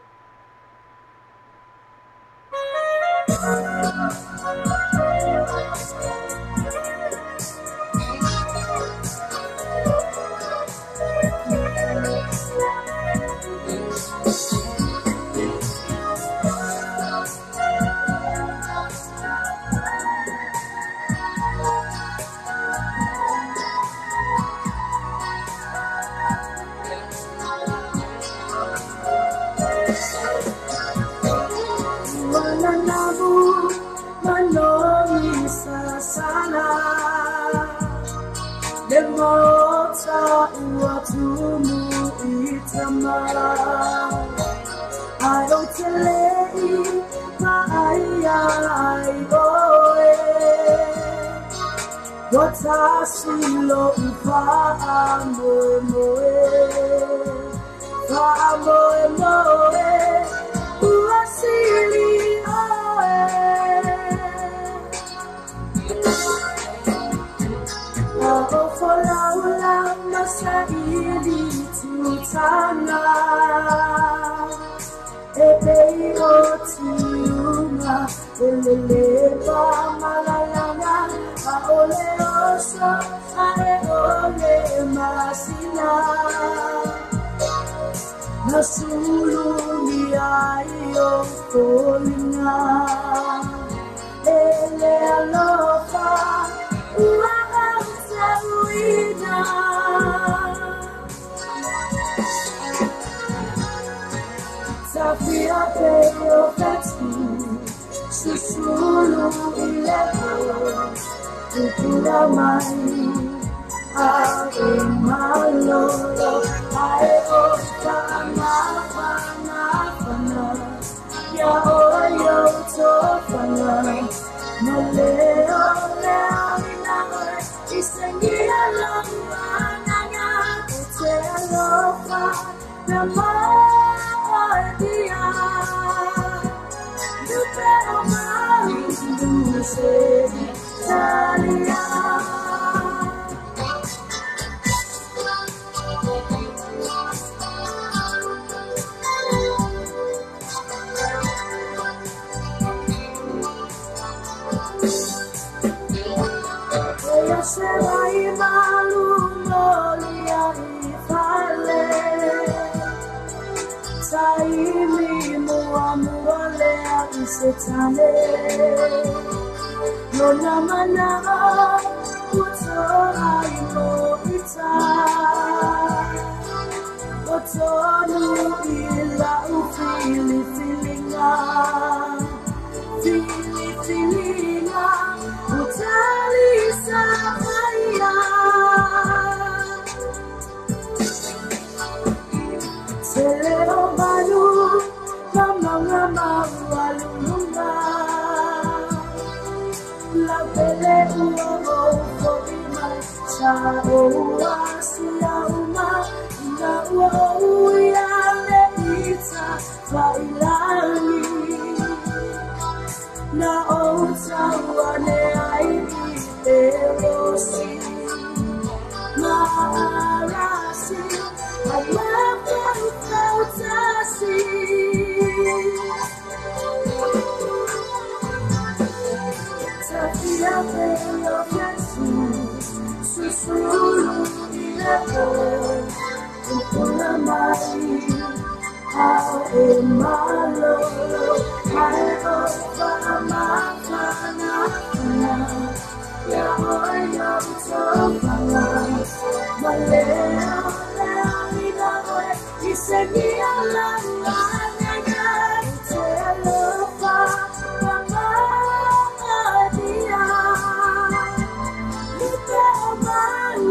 Lemota uatumu itama Arotelei maayai oe Watasilo ufaamo moe Faamo moe Uasili oe Aofola ulama saili tutana Ebe otiuma eleleba malalanga Aole oso ae ole masina Nasulu ni ayo kolina Ele alofa Uahantawina Safia peyo fetu Susulu ileko Ukura mai Ae malolo Ae ofana fana Ya oyo tofana Maleo leamina Isengia langana Utelofa Nama dia Dupe omai Duse Talia Ella se va y malumolia y fale Saimi muamule abisetane Nona mana Uto aimo ita Otonu ila ufili filinga Fili filinga Utalisa haya Seleo balu Mama walunga La bele uomo Forima Chao Asia uma Na uya leita Failani Na ota wane aini Erosi Maarasi Amapautasi Safia peyo fetu Susulu ileko Ukuna mai Ae malolo Ae ofana fana Ya oyo tofana Maleo leamina Isengia langana Utelofa Nama dia Dupe omai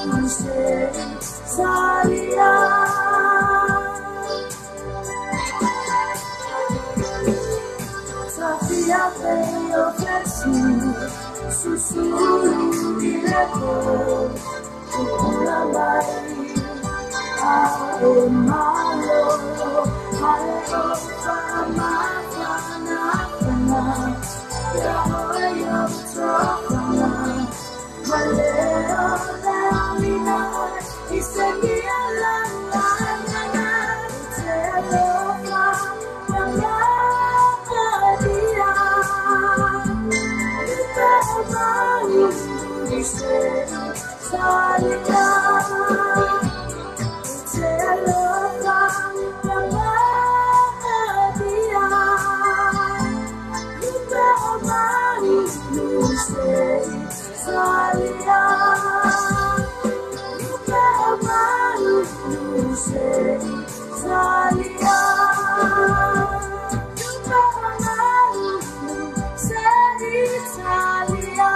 Duse Salia Safia peyo fetu Susulu ileko Ukura mai Ae malolo Ae ofana fana Ya oyo tofana Maleo leamina Isengia langana Utelofa Nama dia Dupe omai Duse Salia Utelofa Nama dia Dupe omai Duse Salia Dupe omai Duse Salia Dupe omai Duse Salia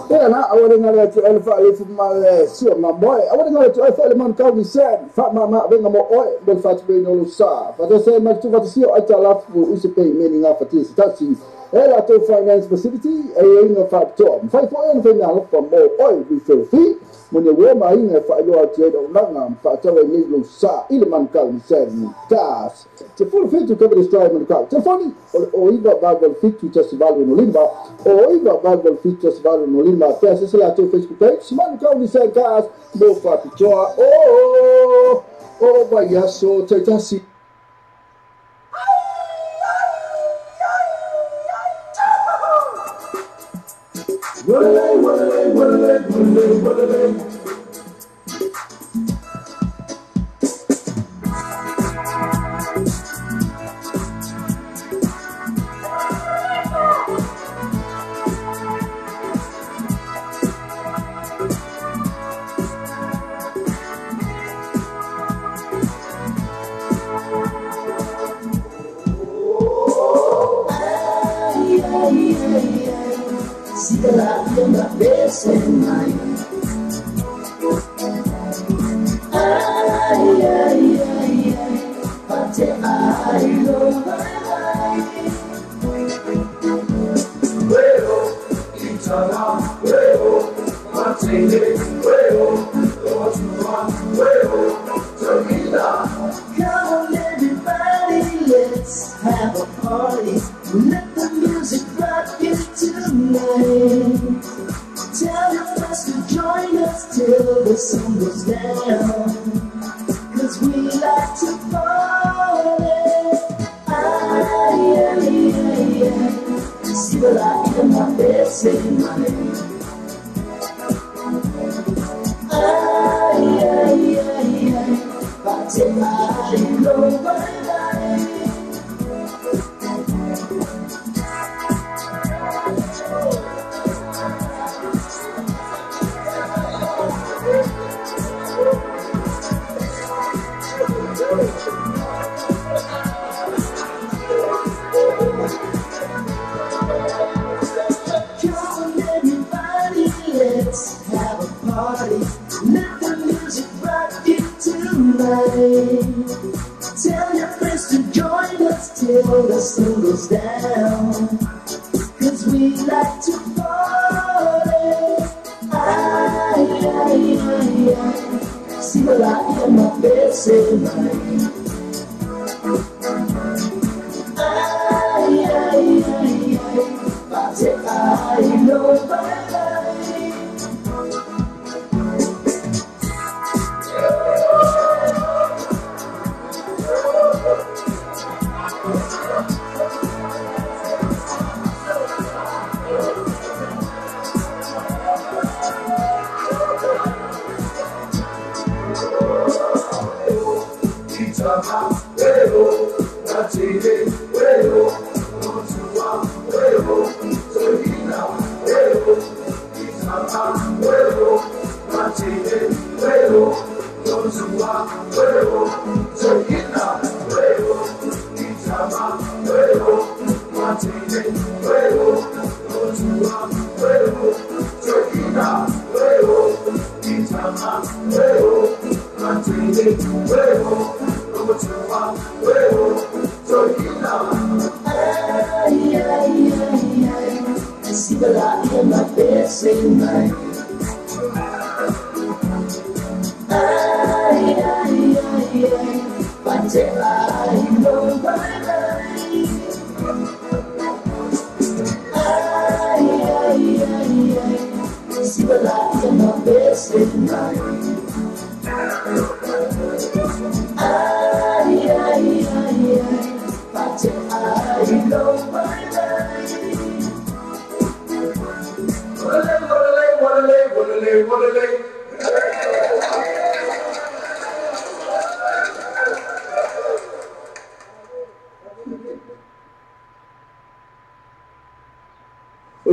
Pena, awal ngala tu alfa alif mal sio mamoy. Awal ngala tu alfa man kau ni sen. Fa ma ben mo oi ben fat ben no sa. Fa se ma tu fat sio ata lafu usipe meaning of it is taxi. Ela to finance facility ai no fat to. Fa fo en fe na lafu mo oi bi fi. Mun ye wo ma ina fa lo ati do nanga fa to we ni lo sa ile man kau ni sen. Gas. Te full fit to cover the strike man kau. Te funny o iba bagel fit to just value no limba. O iba bagel fit just value no limba. Peça sei lá teu Facebook page. Man kau ni sen gas. Mo fa pitoa. Oh, baiaço, taitasi.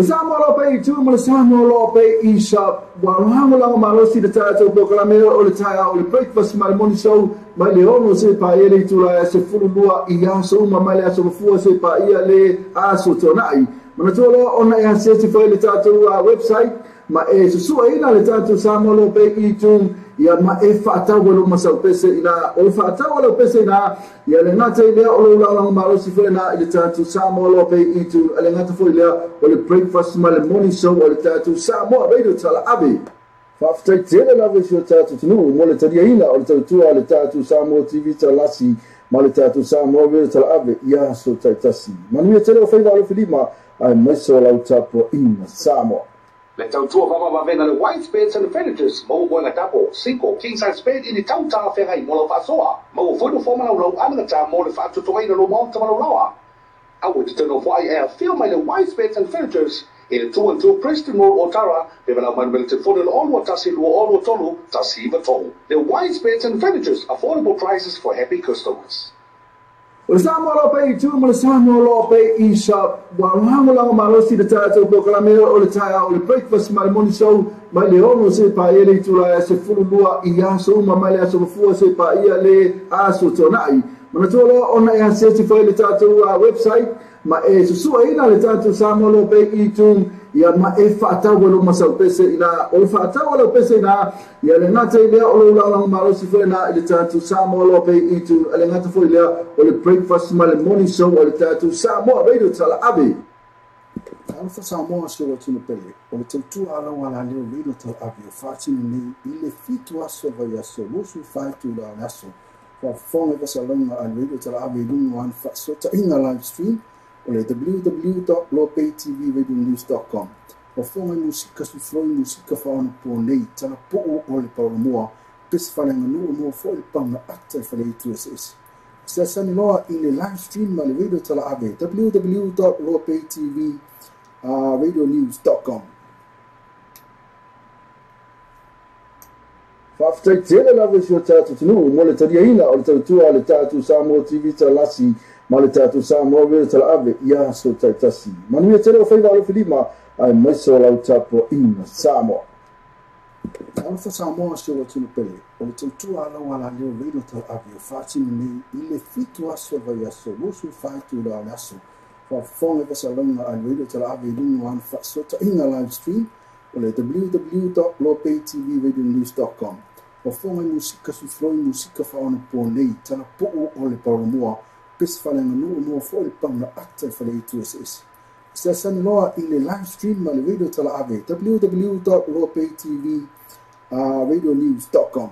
Sama lo pe itu sama lo pe isa walang lang marosi de tato proclamé o le taia o le breakfast mal morning show mai le ono se pa ele tu la se fulua ia so ma le aso fu se pa ia le aso tonai mana tolo ona ia se foi le tato website ma e su ina le tato sama lo pe itu ia ma e fata walo masau pese ina o fata walo pese ina ia le ngata ile o lo lang marosi foi na le tato sama lo pe itu le ngata foi le o le breakfast mal morning show o le tato sama radio tala abi Faftai tele la visio tatu tunu mo le tadia ina o le tatu le tatu Samoa TV talasi ma le tatu Samoa radio tala abi ia so taitasi manu tele o faila o filima ai mai so la utapo ina Samoa. Le tautua whamawawena le white beds and furnitures mau boinga tapo, 5 king size bed ini tautala whengai mo lau whasoa. Mau whoinu whamana lau anangata mo le whaatutongaina lo maota malau lawa. Awe te tano whai ea feel mai le white beds and furnitures in 212 Preston Road, Otara, bevela manwele te whone le olua tasi lua olua tolu, tasi iwa tolu. The white beds and furnitures, affordable prices for happy customers. O le Samoa lo pe itu mo le Samoa lo pe isa walang lang marosi de tato proclamé o le taia o le breakfast mal morning show mai le ono se pa ele tu la se fulua ia so ma le aso fu se pa ia le aso tonai mana tolo ona ia se foi le tato website ma e su ina le tato Samoa lo pe itu ia ma e fata walo masau pese ina o fata walo pese ina ia le ngata ile o lo lang marosi foi na le tato Samoa lo pe itu le ngata foi le o le breakfast mal morning show o le tato Samoa radio tala abi Alfa Samoa se o tino pele o le tautu ala wala leo radio tala abi o fatino ni ile fitu aso vai aso musu fatu la aso fa fonga vasalonga al radio tala abi lungu an fa sota ina live stream o le www.lopaytvradionews.com o fonga musika su floi musika faona po nei tala po o le paumoa pes falenga no mo fo le panga ata fa le tu ss sesani loa i le live stream ma le radio tala ave www.lopaytvradionews.com Faftai tele la visio tatu tunu mo le tadia ina o le tautua le tatu Samoa TV talasi ma le tatu Samoa radio tala ave ia so taitasi manu tele o faila o filima ai mai so la utapo ina Samoa. Alfa Samoa se o tino pele o le tautua ala wala leo radio tala ave o fatino ni ile fitu aso vai aso musu fatu la aso fa fonga vasalonga al radio tala ave lungu an fa sota ina live stream o le www.lopaytvradionews.com o fonga musika su floi musika faona po nei tala po o le paumoa pes falenga no mo fo le panga ata fa le tu ss sesani loa i le live stream ma le radio tala ave www.lopaytvradionews.com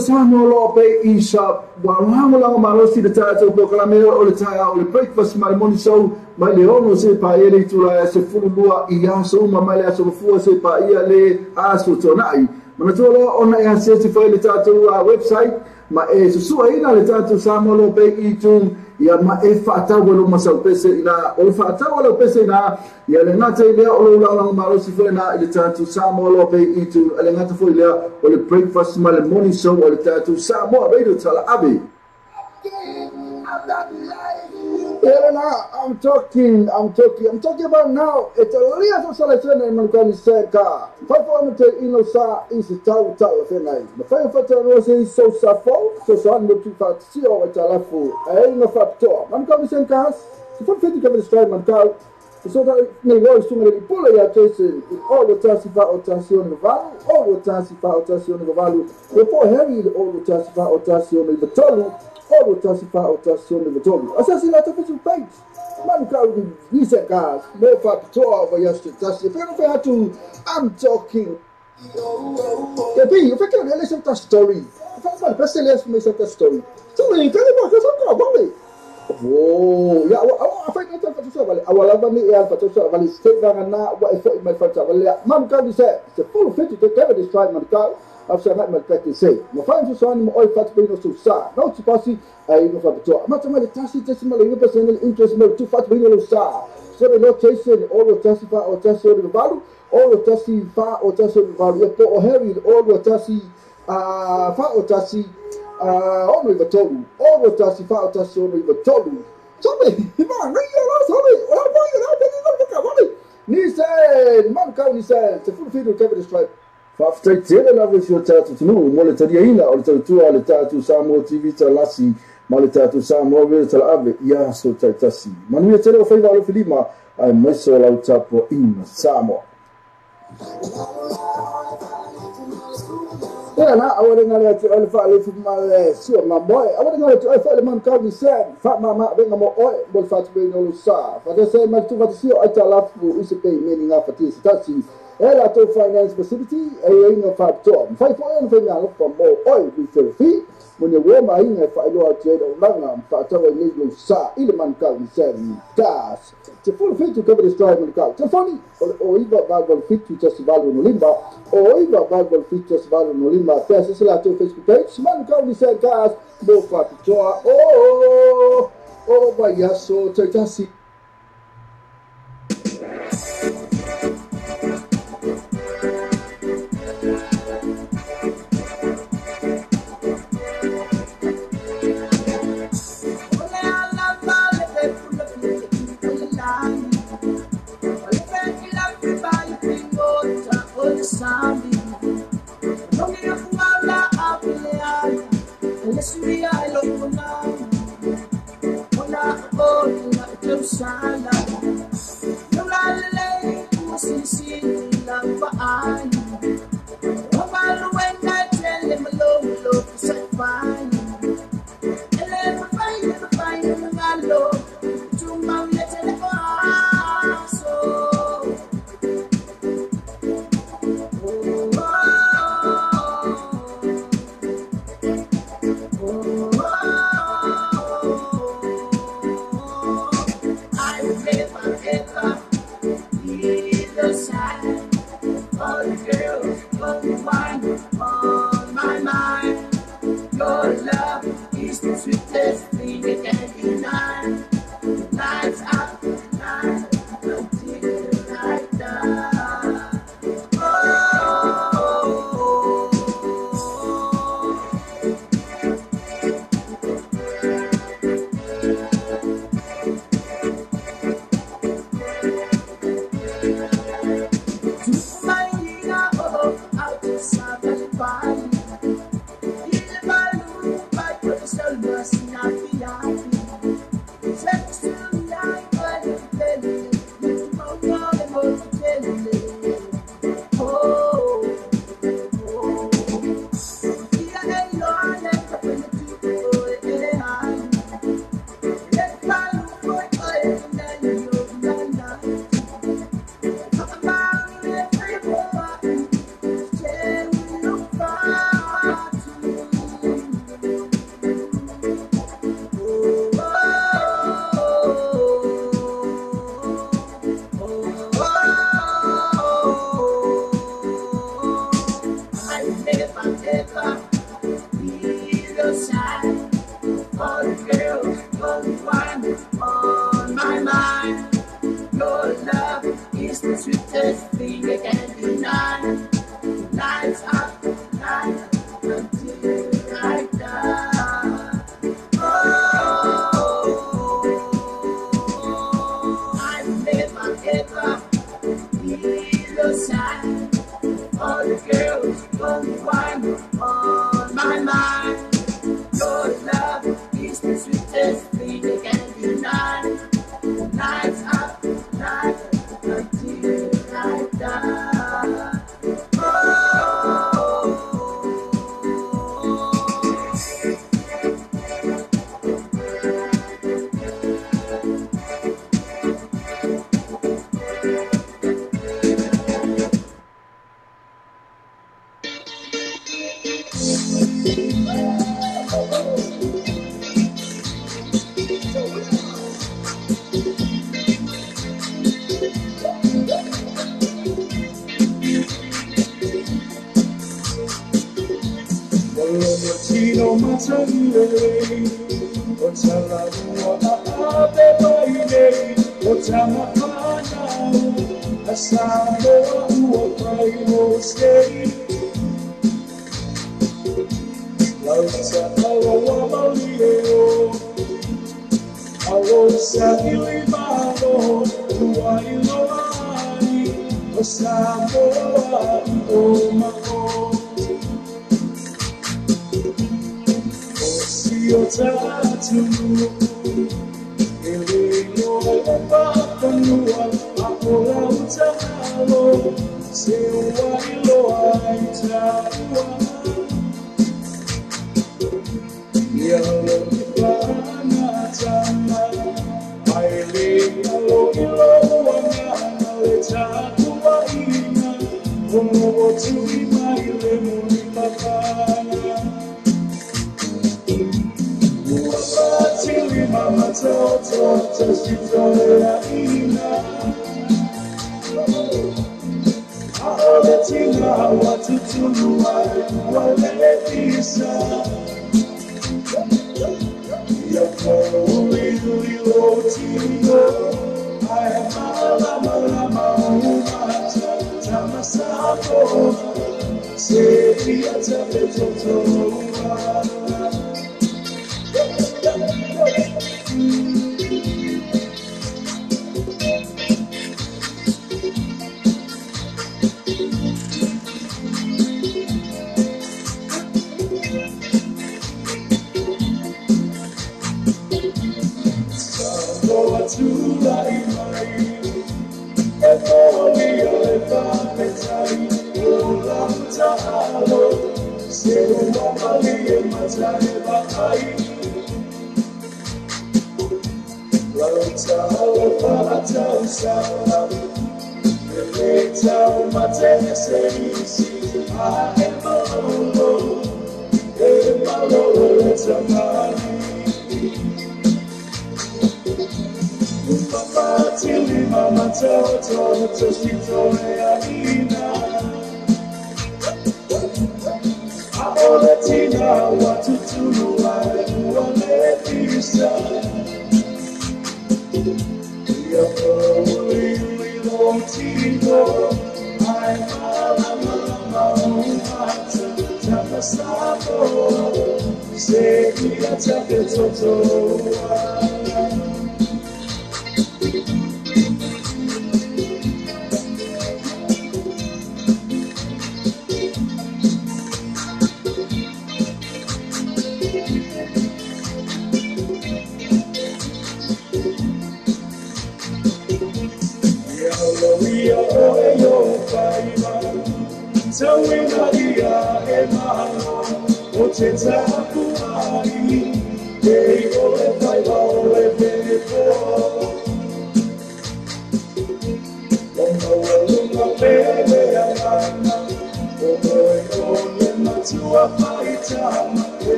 Samo lo pe isa walango lango marosi de tato proclameo o le taia o le breakfast my morning show mai le ono se pa ele tula se fulua I aso ma le aso fu se pa ia le aso tonai mana tolo ona e se foi le tato website ma e su ina le tato samo lo pe I tu ia ma e fata walo masau pese ina o fata walo pese ina ia le ngata ile o lo lango marosi foi na le tato samo lo pe I tu le ngata foi le o le breakfast my morning show o le tato samo radio tala abi I'm talking about now. It's a little selection in Mancani Senka. 500 ino sa is tau fenai. The 500 was is so safo, so son no tu fat si o talafu. Ai no factor. Mancani Senka. Se for feito que vai distrair Mancani. So that negócio me pula ya tese. All the tasifa otazione valo, all the tasifa otazione valo. Depois Harry all the tasifa otazione vitolo. All the tasifa otazione vitolo. Assassinato per sul page. Mancani dice gas, no factor over yesterday. If you have to, I'm talking. If I can really set a story. If I can really set a story. So you tell me what you're talking about. Oh, ya apa yang kita patut sebalik. Awalnya ni yang patut sebalik. Sekarang na what effort my patut sebalik. Mancani dice, the full fit to cover this time Mancani. After that, my practice say, my friends are on my oil fat being so sad. Now, to pass it, I know for the top. I'm not my tassi decimal interest no too fat being so sad. So the location, all the tassifa or tassi the value, all the tassi far or tassi value, or heavy, all the tassi far or tassi only the total, all the tassi far or tassi only the total. Somebody, man, he said, Mancani said, the full field cover the stripe. After tele na vesi o tatu tunu mo le tadia ina o le tatu le tatu Samoa TV talasi ma le tatu Samoa ve talave ya so tatasi manu tele o fai valo filima ai meso la tapo in Samoa ya na awore ngale atu al fa le fu mal sio ma boy awore ngale atu al fa le Mancani sen fa ma venga mo o bol fa tu no lo sa fa de se ma tu va sio ai talafu ise pe meaning of it tasi ela to finance facility e inga factor fai foi no final for more oil with fee when you warm inga fai lo ate do langa factor e legal sa ile Mancani sen gas to full fit to cover the strike Mancani to funny o iba bagol fit to just value no limba o iba bagol fit just value no limba pesa se la to Facebook page Mancani sen gas mo factor o vai so tasi Sambi, don't get a fumada up in the eye. Let's be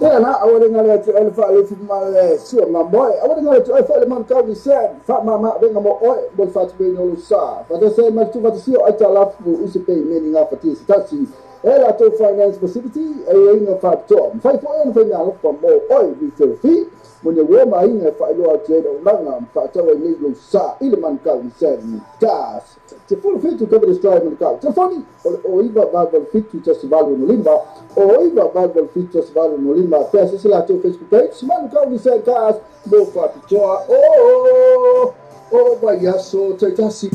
Tena awal dengan tu alfa alif mal suam mamboy awal dengan tu alfa man kau disen fa mama dengan mo oi bol fat be no sa fa de se mal tu va sio ai tala fu usipe meaning of it stasi ela to finance facility ai nga fa to fai po en fa na fa mo oi vi se fi mo ne wo mai nga fa lo ate do langa fa to ai ni lo sa ilman ka sen gas te full fit to cover the strike man ka te funny o iba barbal fit to just value no limba o iba barbal fit to just value no limba pesa se la to Facebook page man ka sen gas mo fa to o vaya so te tasi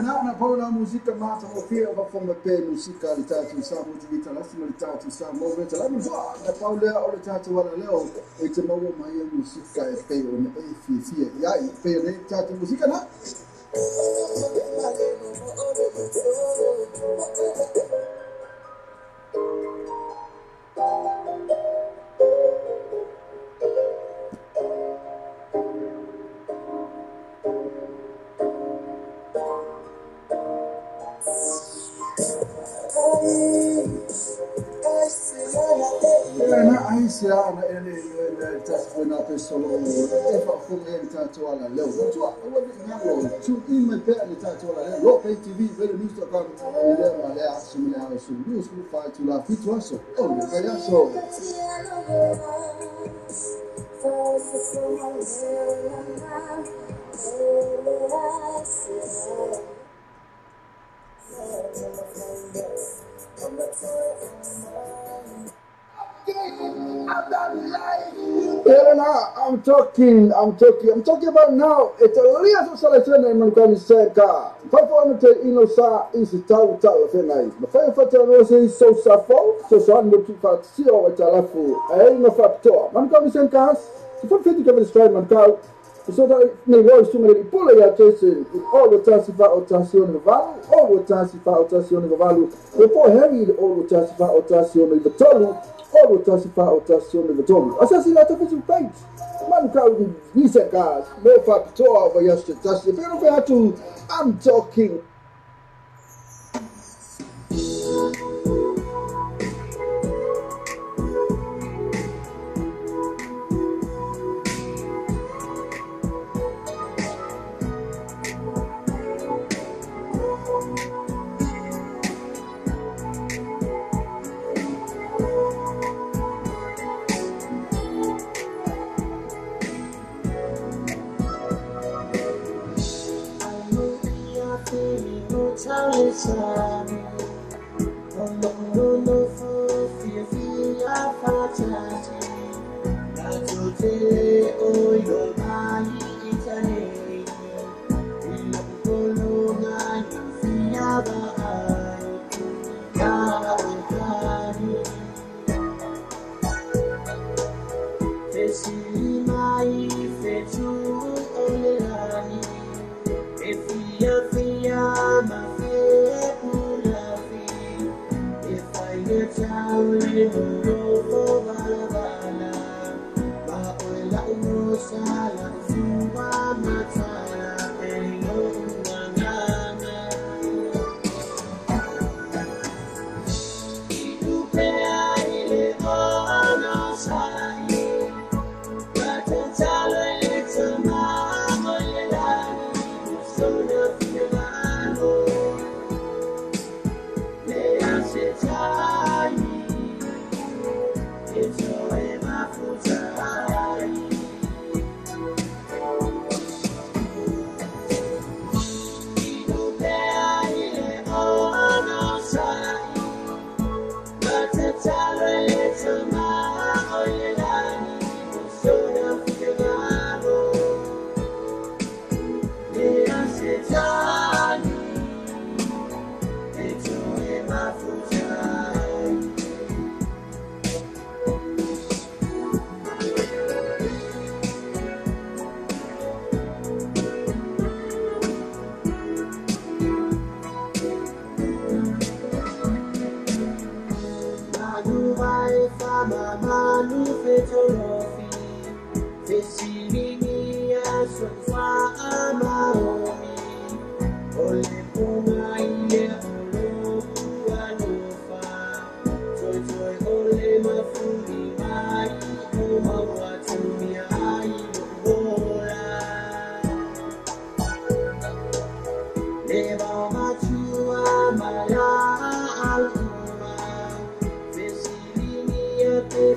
Na pauna musika mata mo pia va fonga pe musika li tatu sa mo ti lasima li tatu sa mo veta la mo na paula o le tatu wala leo e te mo mai musika e pe o ne e fi ya e pe le tatu musika na Aisha na ele tatu na pesolo e fa fonga le tatu wala leo tu o ngalo tu ime pe le tatu wala leo lo pe TV vele news to come ile wale asimile au su news ku fa tu la fitu aso o le ya so I'm talking about now. It's a little selection in Mancani Senka. Papa te ino sa isi tau fenai. Ma fai fata no se so safo, so san mo tu fat sio e talafu. Ai no fatto. Mancani Senka. Si fa fiti che stride Mancau. So da nei vuoi su me pure ya tese. All the tasi fa ottazione valu, all the tasi fa ottazione valu. E poi heavy all the tasi fa ottazione valu. All the tasi fa ottazione valu. Assassinato per sul page. Mancau ni se gas, no fatto over yesterday. Però per tu I'm talking.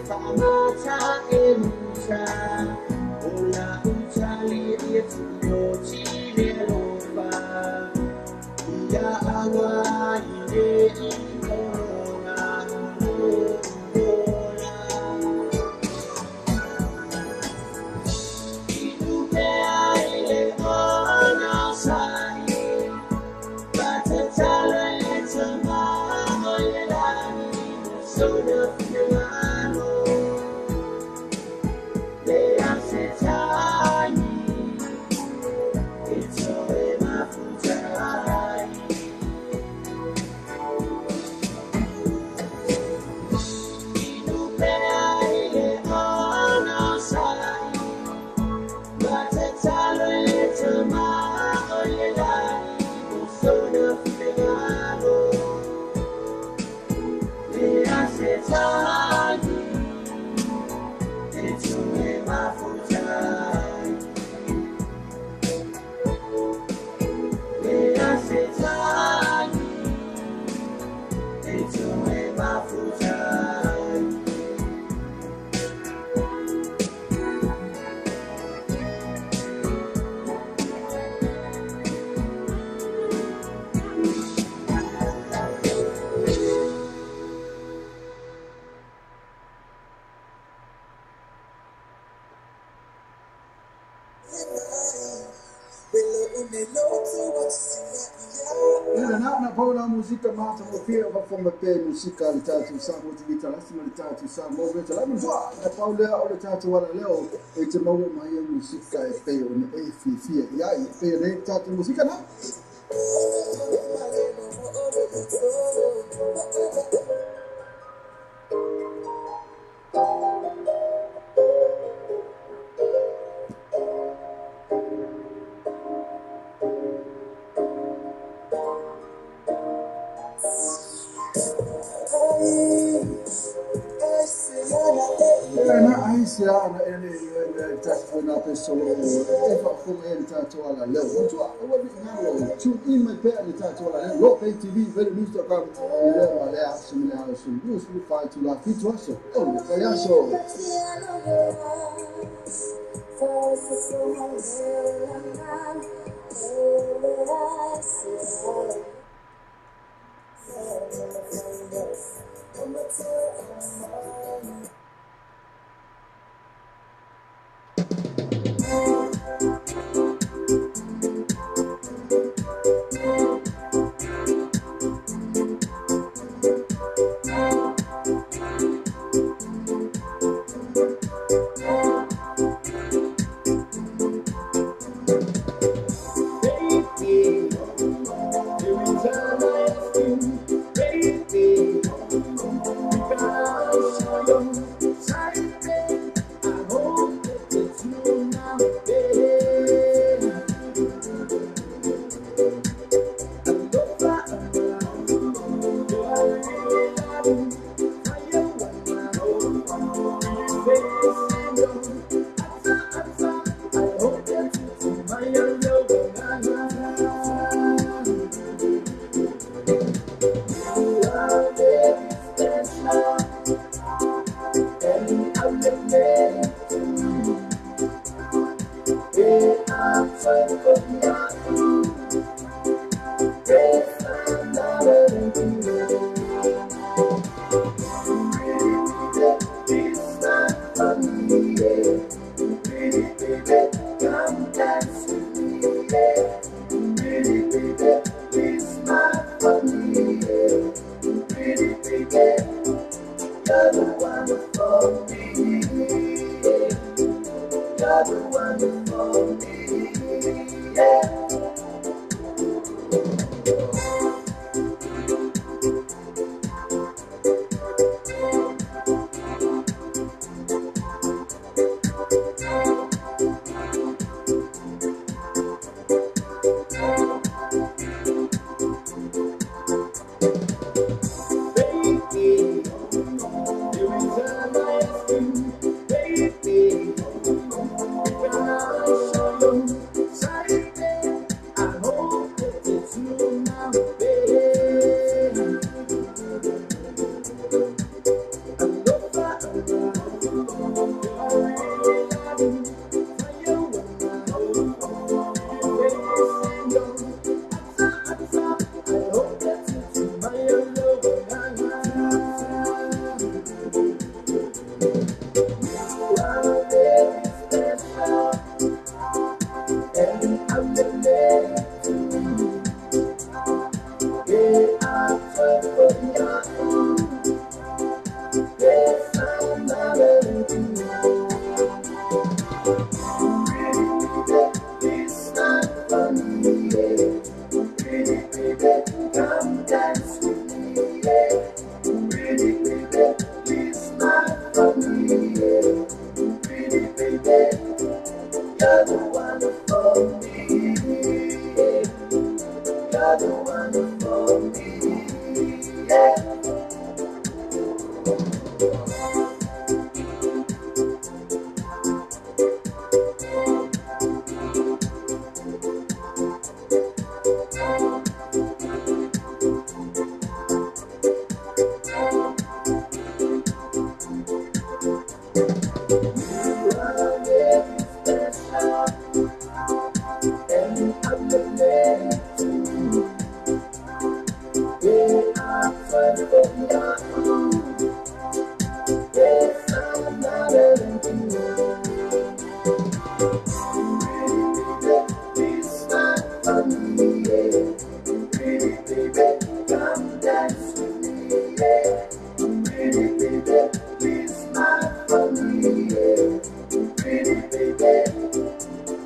Fama ta elusa, ola ucali itu Na paula musika mata mopia kwa mape musika litatu sa motivita lasima litatu sa moveta la mzwa na paula ole tatu wala leo ite mawe maya musika pe on efi ya pe re tatu musika na Aisha na ele tatu na pessoa efa como ele tatu ala leo mtu awali nalo tune in my pair ni tatu ala leo lo pay tv very news to come ile wale asimile hayo news we fight to la fit also oh kayaso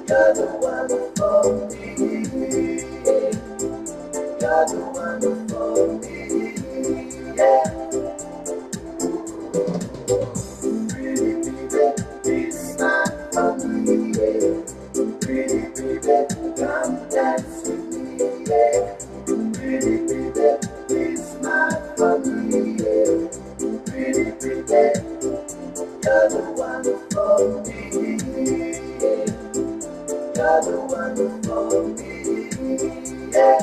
You're the one for me. You're the one for me. Yeah. Pretty baby, please smile for me. Yeah. Pretty baby, come dance with me. Yeah. Pretty baby, please smile for me. Yeah. Pretty baby, you're the one for me. You're the one for me. Yeah.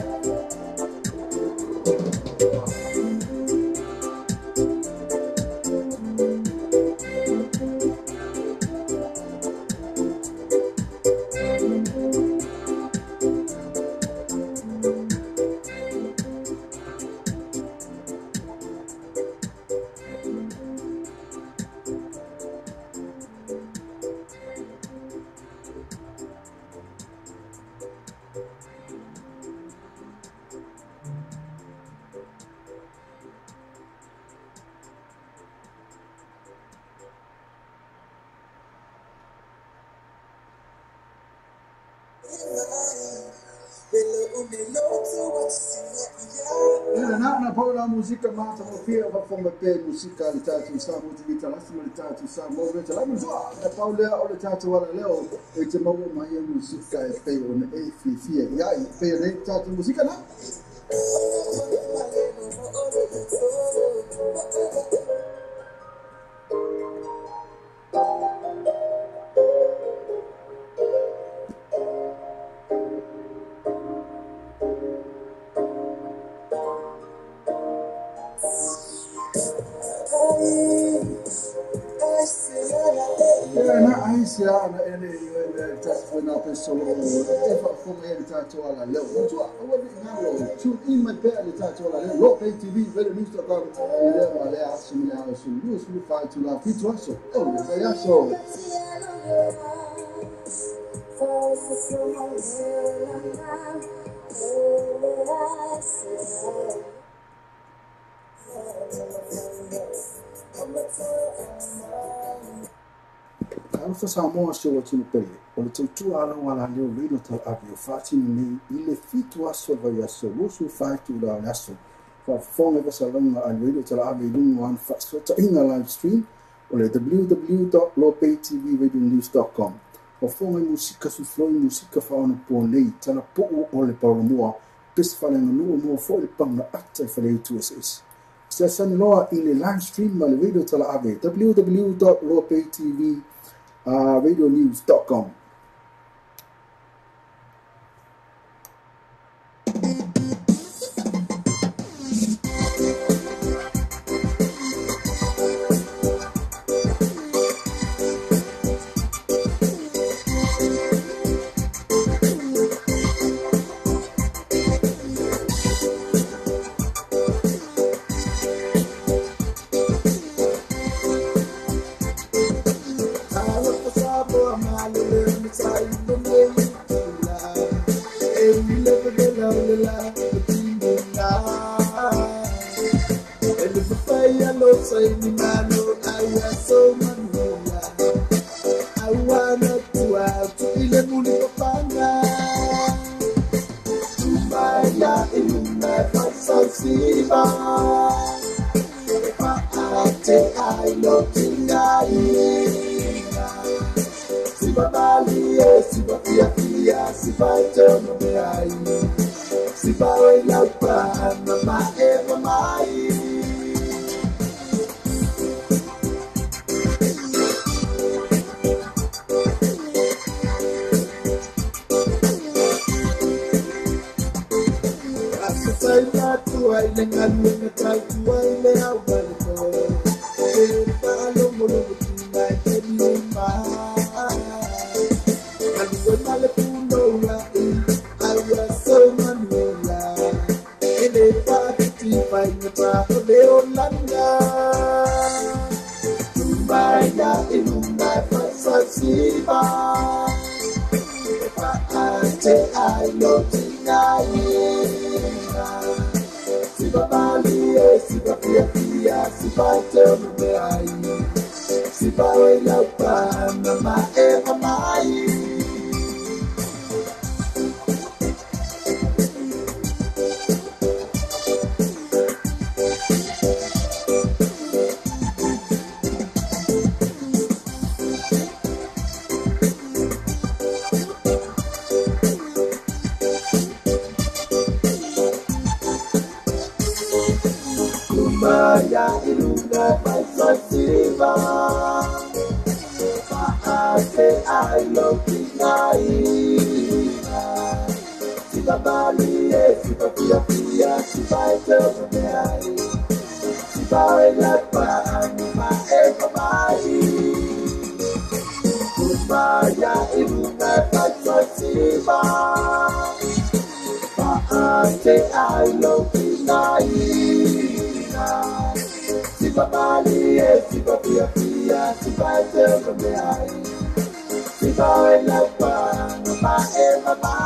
Na paula musika mata mofia va fonga pe musika le tatu sa mo tivita la le tatu sa mo le tala mo na paula o le tatu wala leo e te mo mai musika e pe on e fi ya e pe le tatu musika na Aisha na ele tatu na pessoa efa como ele tatu ala leo mtu awali ngalo tu ima pe ele tatu ala leo lo pay tv vele mr kwa ile wale asumia asumia su fa tu la fitu aso oh ya so Alfa Samoa se o tino pele. O le tautua ala wala leo reino tal avi o fati ni ile fitu aso vai aso. Wosu fatu la aso. Fa fonga vasa longa al reino tal avi lungo an fasota inga live stream. O le www.lopaytvradionews.com. O fonga musika su floi musika fauna po nei. Tala po o le paramoa. Pes fale nganua mua fo le panga ata i fale tu SS. Sia sani loa ile live stream ma le reino tal avi. www.lopaytvradionews.com. Siva, Paate Ailo Pinaina, Siva Bali, Siva Pia Pia, Siva Etermeai, Siva Elapa, Anima Eva Mai, Kumaya Iluna Pato Siva, Paate Ailo Pinaina, Siva Bali, Siva Pia Pia, Siva Etermeai, Siva Elapa, Anima Eva Mai.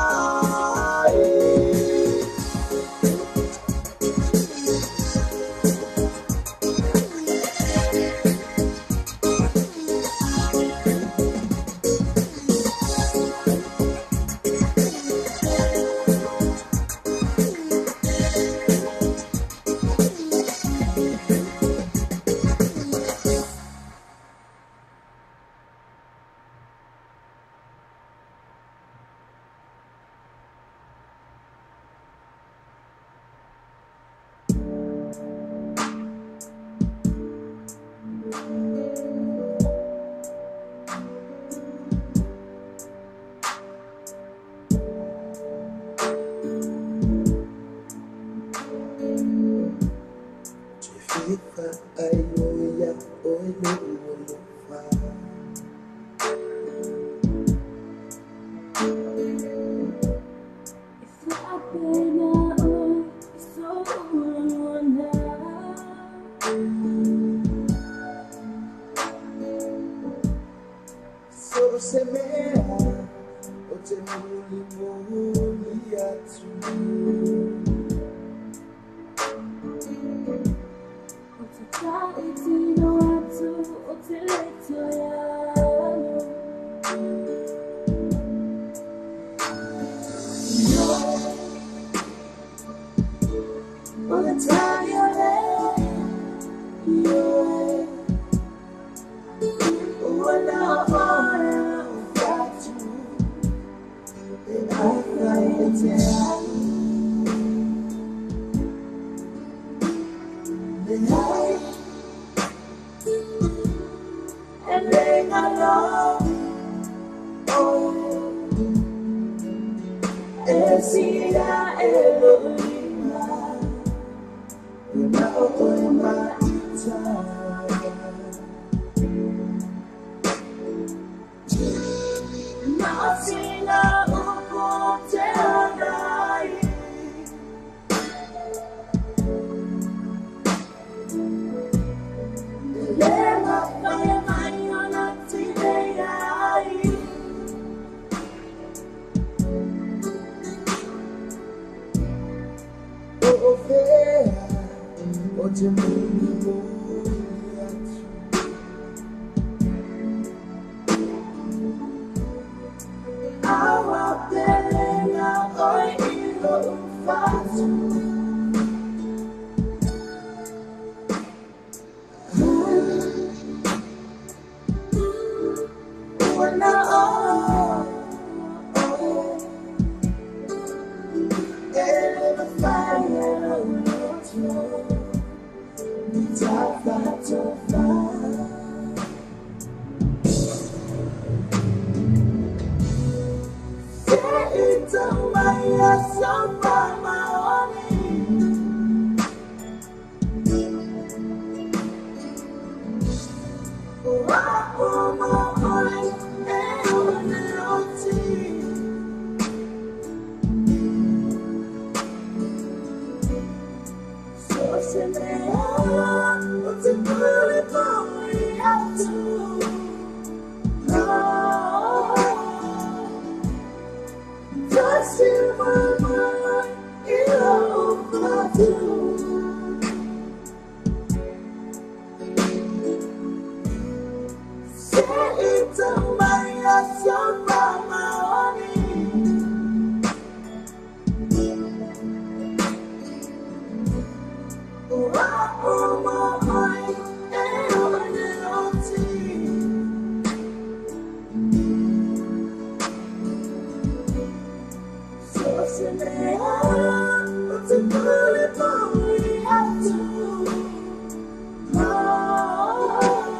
Oh,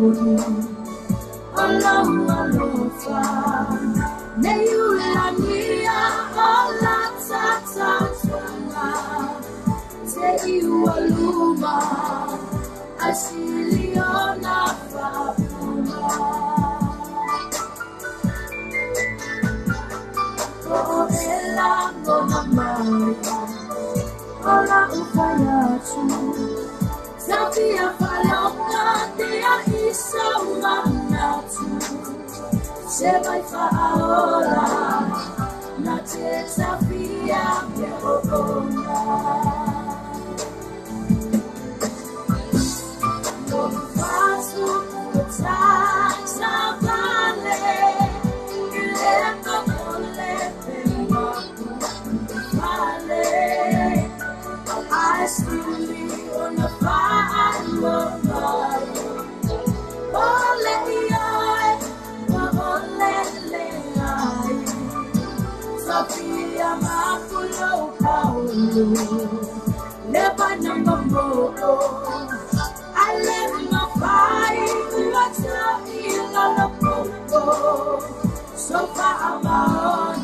Along alofa Neyulania Ola Tata Tuna Te Iwaluma Asiliona Fabula Oh Ela Gona Maria Ola Ufayatu Zafia Falonga Dea Isa Manatu Sebai Faola Nate Zafia Meogonga No Fasu Kutasa Vale Ileka Kole Pemaku Vale I still on the fire of my Ole Sofia Mapulo Paulo Never number more I left my fight What's up in the Popo So far I'm on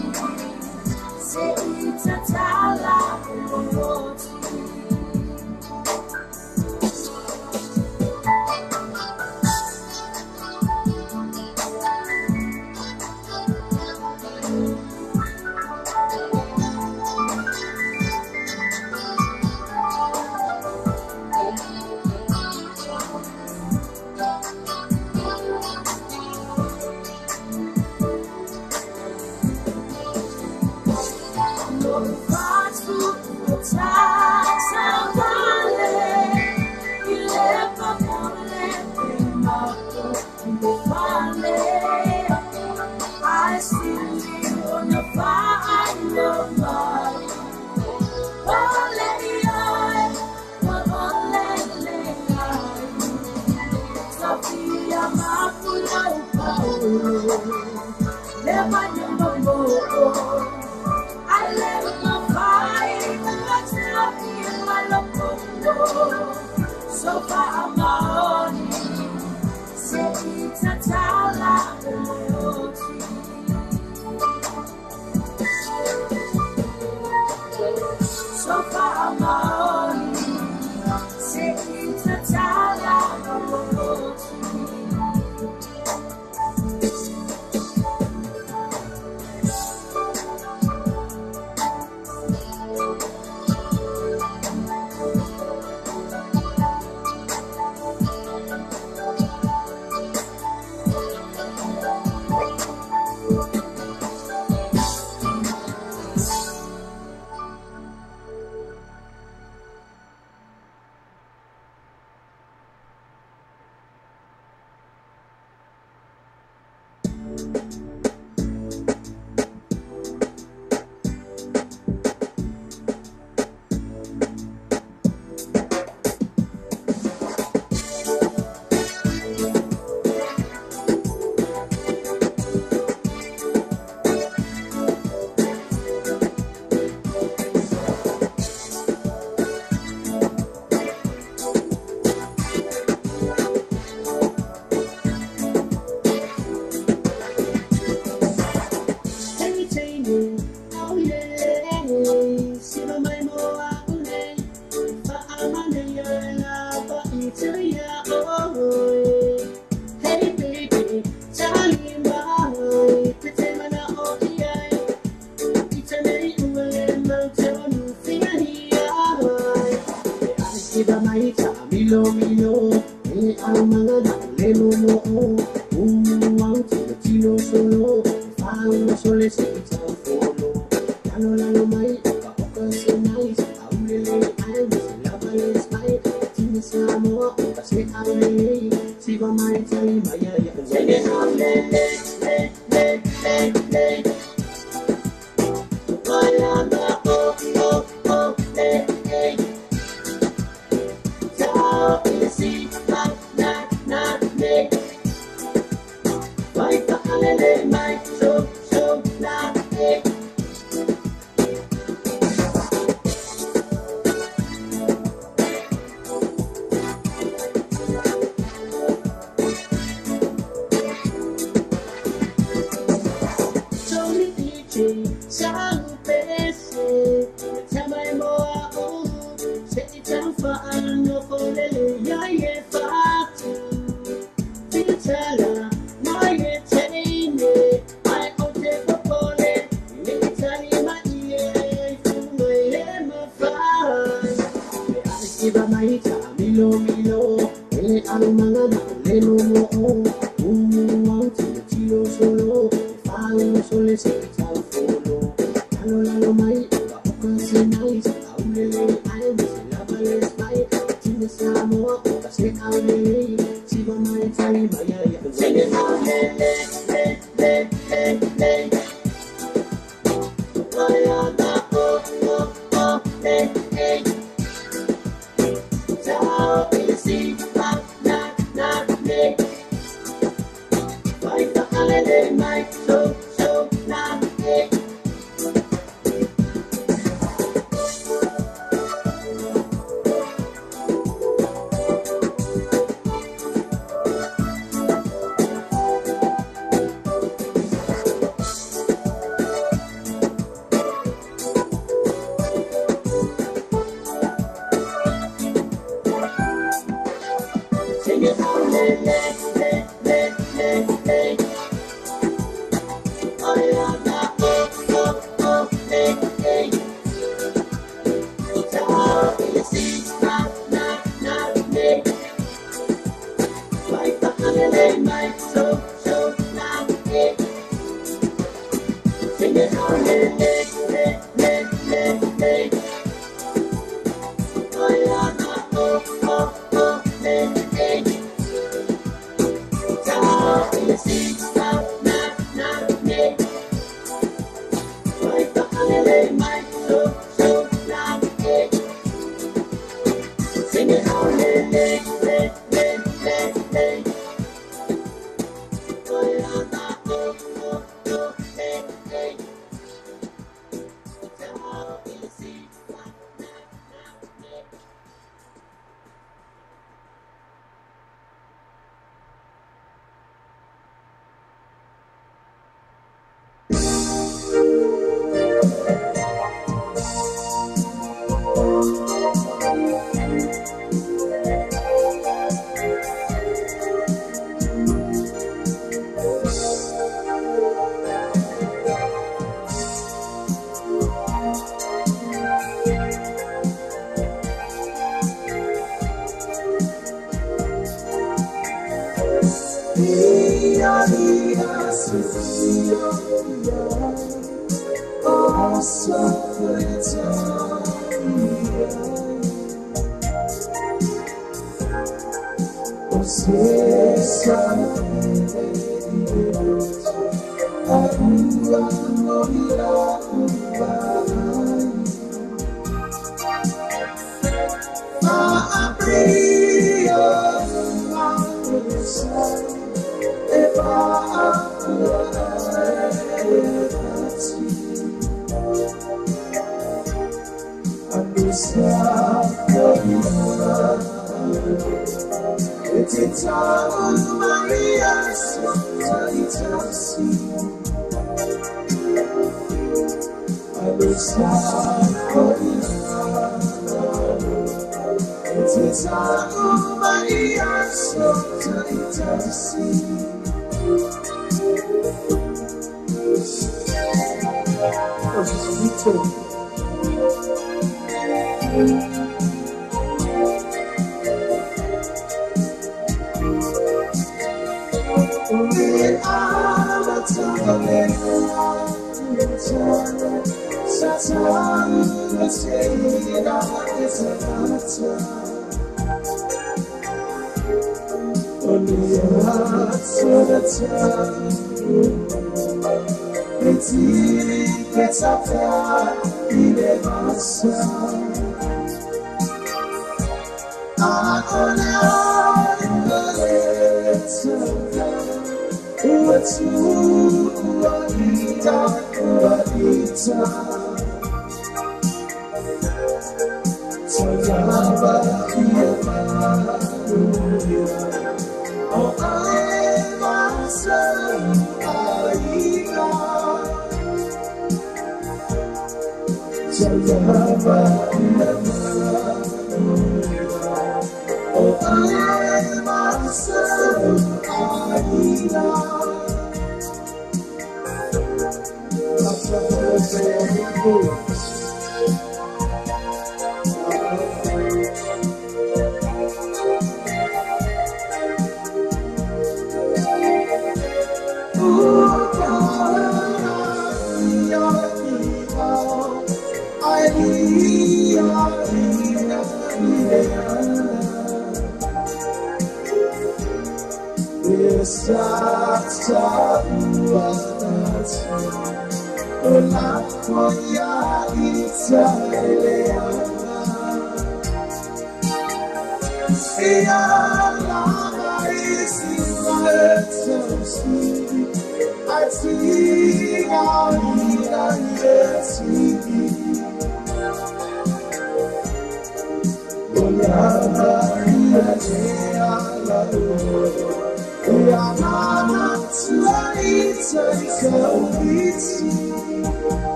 Say it's a tala I still live on the fire of my Sofia Mapulo Paulo Never number more I left my fight What's up in my loco So far I'm on Say it's a tala So far I'm on Say it's a tala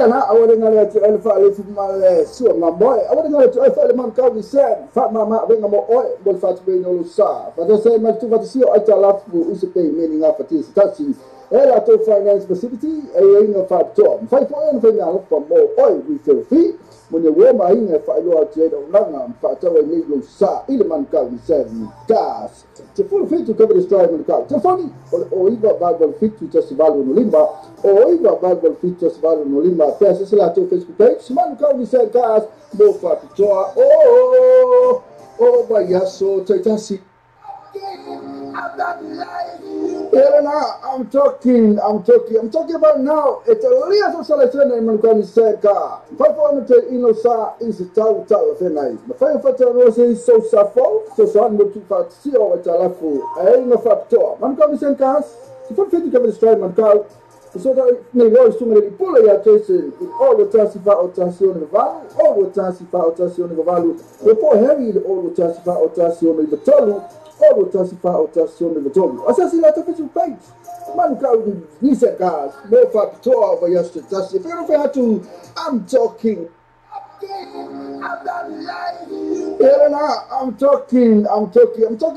Now, I want to know that you follow from my so my boy. I want to know that you follow my county said, Fat Mama, bring them all, but Fat Bay no sa. But I say, my two for the sea, I tell up who is a pay meaning of this. Taxi, a lot of finance facility, a ring of fat job. 5 for more oil, we feel free. When you wear my in a file out trade of Langham, Fat Tower Negro Sa, Illiman County said, gas. To full fit to cover the strike on the car. To funny, or even Bible fit to just value no limba. Or even Bible features value no limba. Press the Lato Facebook page. Man County said gas, more for Pitoa. Oh, by Yaso, Titasi. Elena, I'm talking about now. It's a little selection in Montgomery said car. 500 Inosa is a tower of a night. The firefighter is so suffer, so son would keep out see over Talafu. I ain't no factor. Montgomery said cars. If I'm fit to cover the strike, Montgomery. So that may go so many pull a chasing in all the Tassifa or Tassion of Value, all the Tassifa or Tassion of Value, before Harry, all the Tassifa or Tassion of the Tolu. All the Tassifa or Tassion of the Tolu. Assassinate official page. Man, Nisa cars, no factor over yesterday. If you don't to, I'm talking. Elena, I'm talking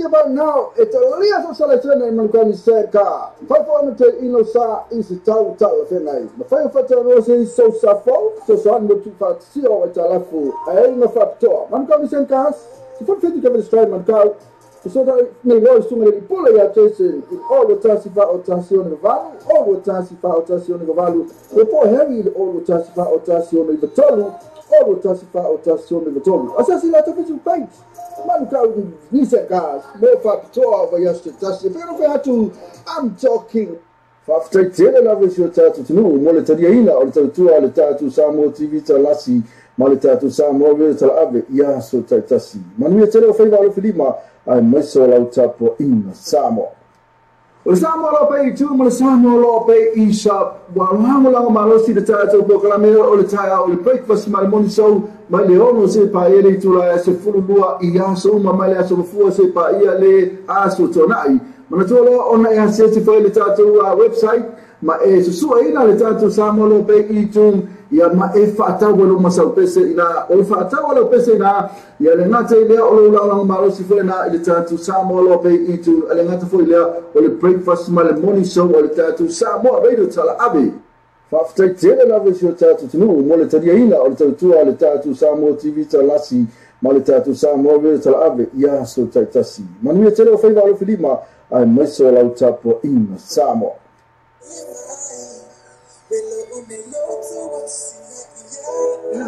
about now. It's a little selection in Montgomery said car. 500 Inosa is a tower of a night. The firefighter is so suffer, so son would keep out see over Talafu. I ain't no factor. Montgomery said cars. If I'm fit to cover the strike, Montgomery. So that may go suma le pula ya Jason all the tasi fa o tasi on the valu all the tasi fa o tasi on the valu the poor heavy all the tasi fa o tasi on the tolu all the tasi fa o tasi on the tolu asasi la tafitu pai man ka nisa gas mo fa toa va yasta tasi pero fa tu I'm talking after tele la visio tatu tunu mo le tadia ina o le tatu ale tatu Samoa TV talasi ma le tatu Samoa ve talabe ya so tasi manu tele o fa va lo filima ai mai so lau tapo ina Samoa. O le Samoa lo pe tu mo le Samoa lo pe isa wa lango lango malosi de tato po kala me o le taia o le breakfast mai moni so mai le ono se pa ele tu la se fulu lua I aso ma mai le aso fu se pa ia le aso tonai. Mana tolo ona e se se foi le tato website ma e susua ina le tato Samoa lo pe I tu ia ma e fata walo masau pese ina o fata walo pese ina ia le ngata ile o lo la malo si foi na ile tatu Samoa lo pe itu le ngata foi le o le breakfast ma le morning show o le tatu Samoa radio tala ave fa fta tele la visio tatu tunu mo le tadia ina o le tatu o le tatu Samoa TV talasi ma le tatu Samoa radio tala ave ia so tasi manu tele o foi valo filima ai mai so la tapo ina Samoa.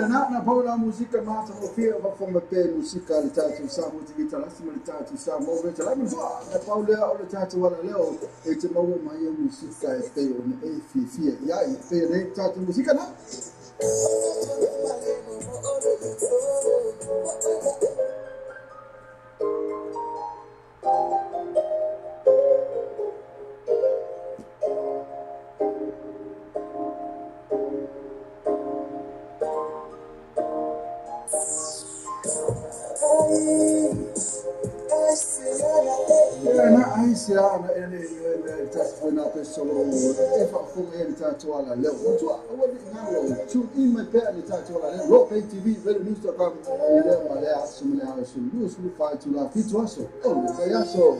Na paula musica mata o fia va fomba pe musica le tatu Samoa TV talasi ma le tatu Samoa ve tala mwa na paula o le tatu wala leo e te mau mai musica e pe o e fia ia e pe le tatu musica na na ele tá foi na pessoa e fa com ele tá toda leo muito o não tu in my pé ele tá toda leo lo pay TV very news.com ele malé assume a solução do faz tu lá fito aso oh foi aso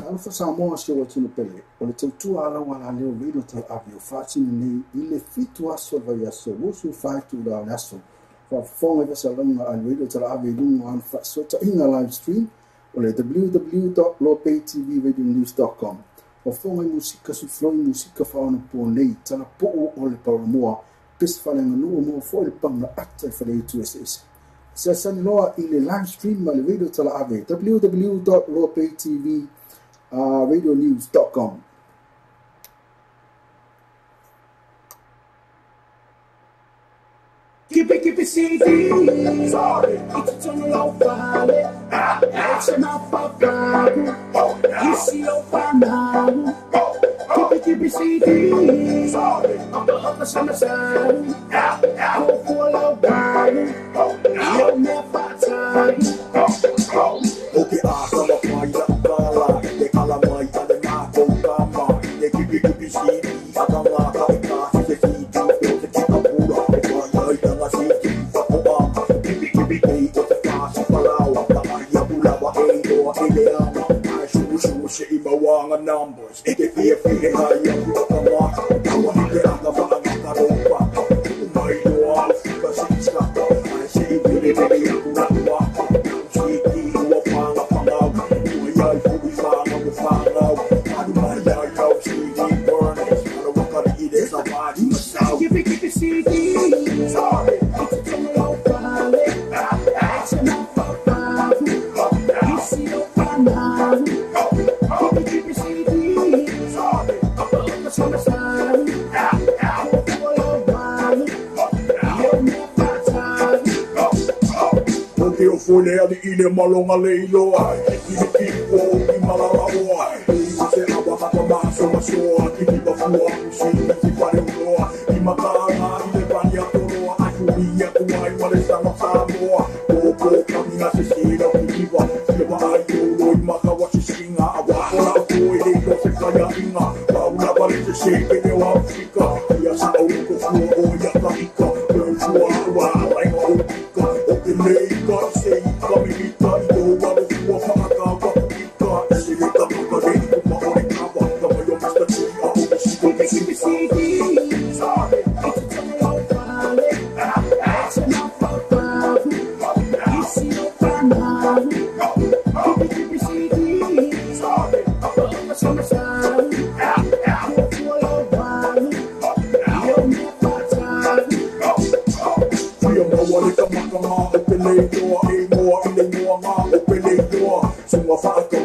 Alfa Samoa se o tino pele o le tautu ala wala leo radio tal avio fatini nei ile fitu aso vai aso usu fatu da aso fa fonga va salonga al radio tal avio lungo an fa sota inga live stream o le www.lopaytvradionews.com o fonga musika su flow musika fa ona po nei tala po o le paramoa pes fale no mo fo le panga ata fa le tu ss sa san loa ile live stream al radio tal avio www.lopaytvradionews.com Keep it CD. Sorry, it's on low valley. It's enough of God. You see your banana. Keep it CD. Sorry, I'm the summer sun. Go for low valley. You'll never time. Okay, I come up my gala. They call my Yanaco Gama. They keep it CD. I don't like it. It's a CD. Numbers, it can be a feeling how you look on what I want to get out of my I say, baby, you not walk. See, you walk on up and out. You are fully found on the final. I do my yard out, see, deep burners. I don't want to eat it, somebody myself. Keep it, CD. Sorry, it's a low valley. It's enough of fun. You see your banana. Folha de ilha malonga leilo ai que tipo de malalawa você aba para massa masoa que tipo fua sim se pare loa e makana ile bania toroa a julia kuai wale sama samoa o caminha se sira que tipo se vai eu maka se singa aba ora foi de você caia inga paula vale se que eu África e essa o que fua o ya África eu fua wa ai o que lei sei Kamilita, ito, walo fuwa, pangagawa, ito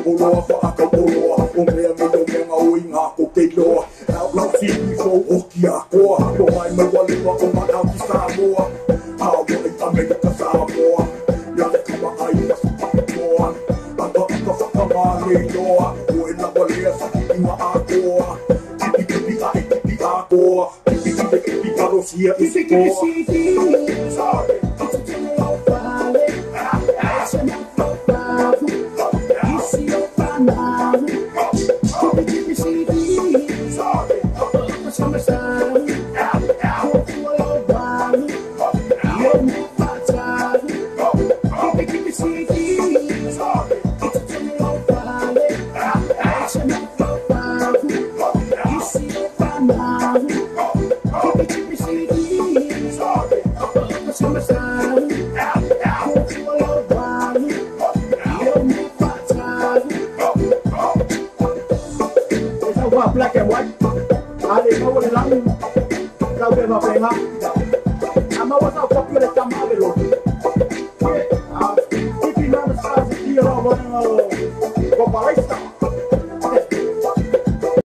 oloa whaaka oloa o mea mino mea o inga ko te loa Out lau tini so oki a koa Ko mai mai walewa o mana ki Samoa Hawa i Amerika Samoa Ia te kama ai na supaki koa Ata aka whakamane loa O e na walea saki inga a koa Kipi kipi ai kipi a koa Kipi kipi kipi karosia i si koa Sorry, it's a general valley It's a natural valley Isi o panau Kipi kipi CD Sorry, apa sama sama Koku alo valley Yo me pacaru Kipi kipi CD Sorry, it's a general valley It's a natural valley Isi o panau Kipi kipi CD Sorry, apa sama sama Koku alo valley Yo me pacaru Esa gua black and white Ale no le lang Lau ke va penga Ama wasa popular tamabelo Keeping on the stars here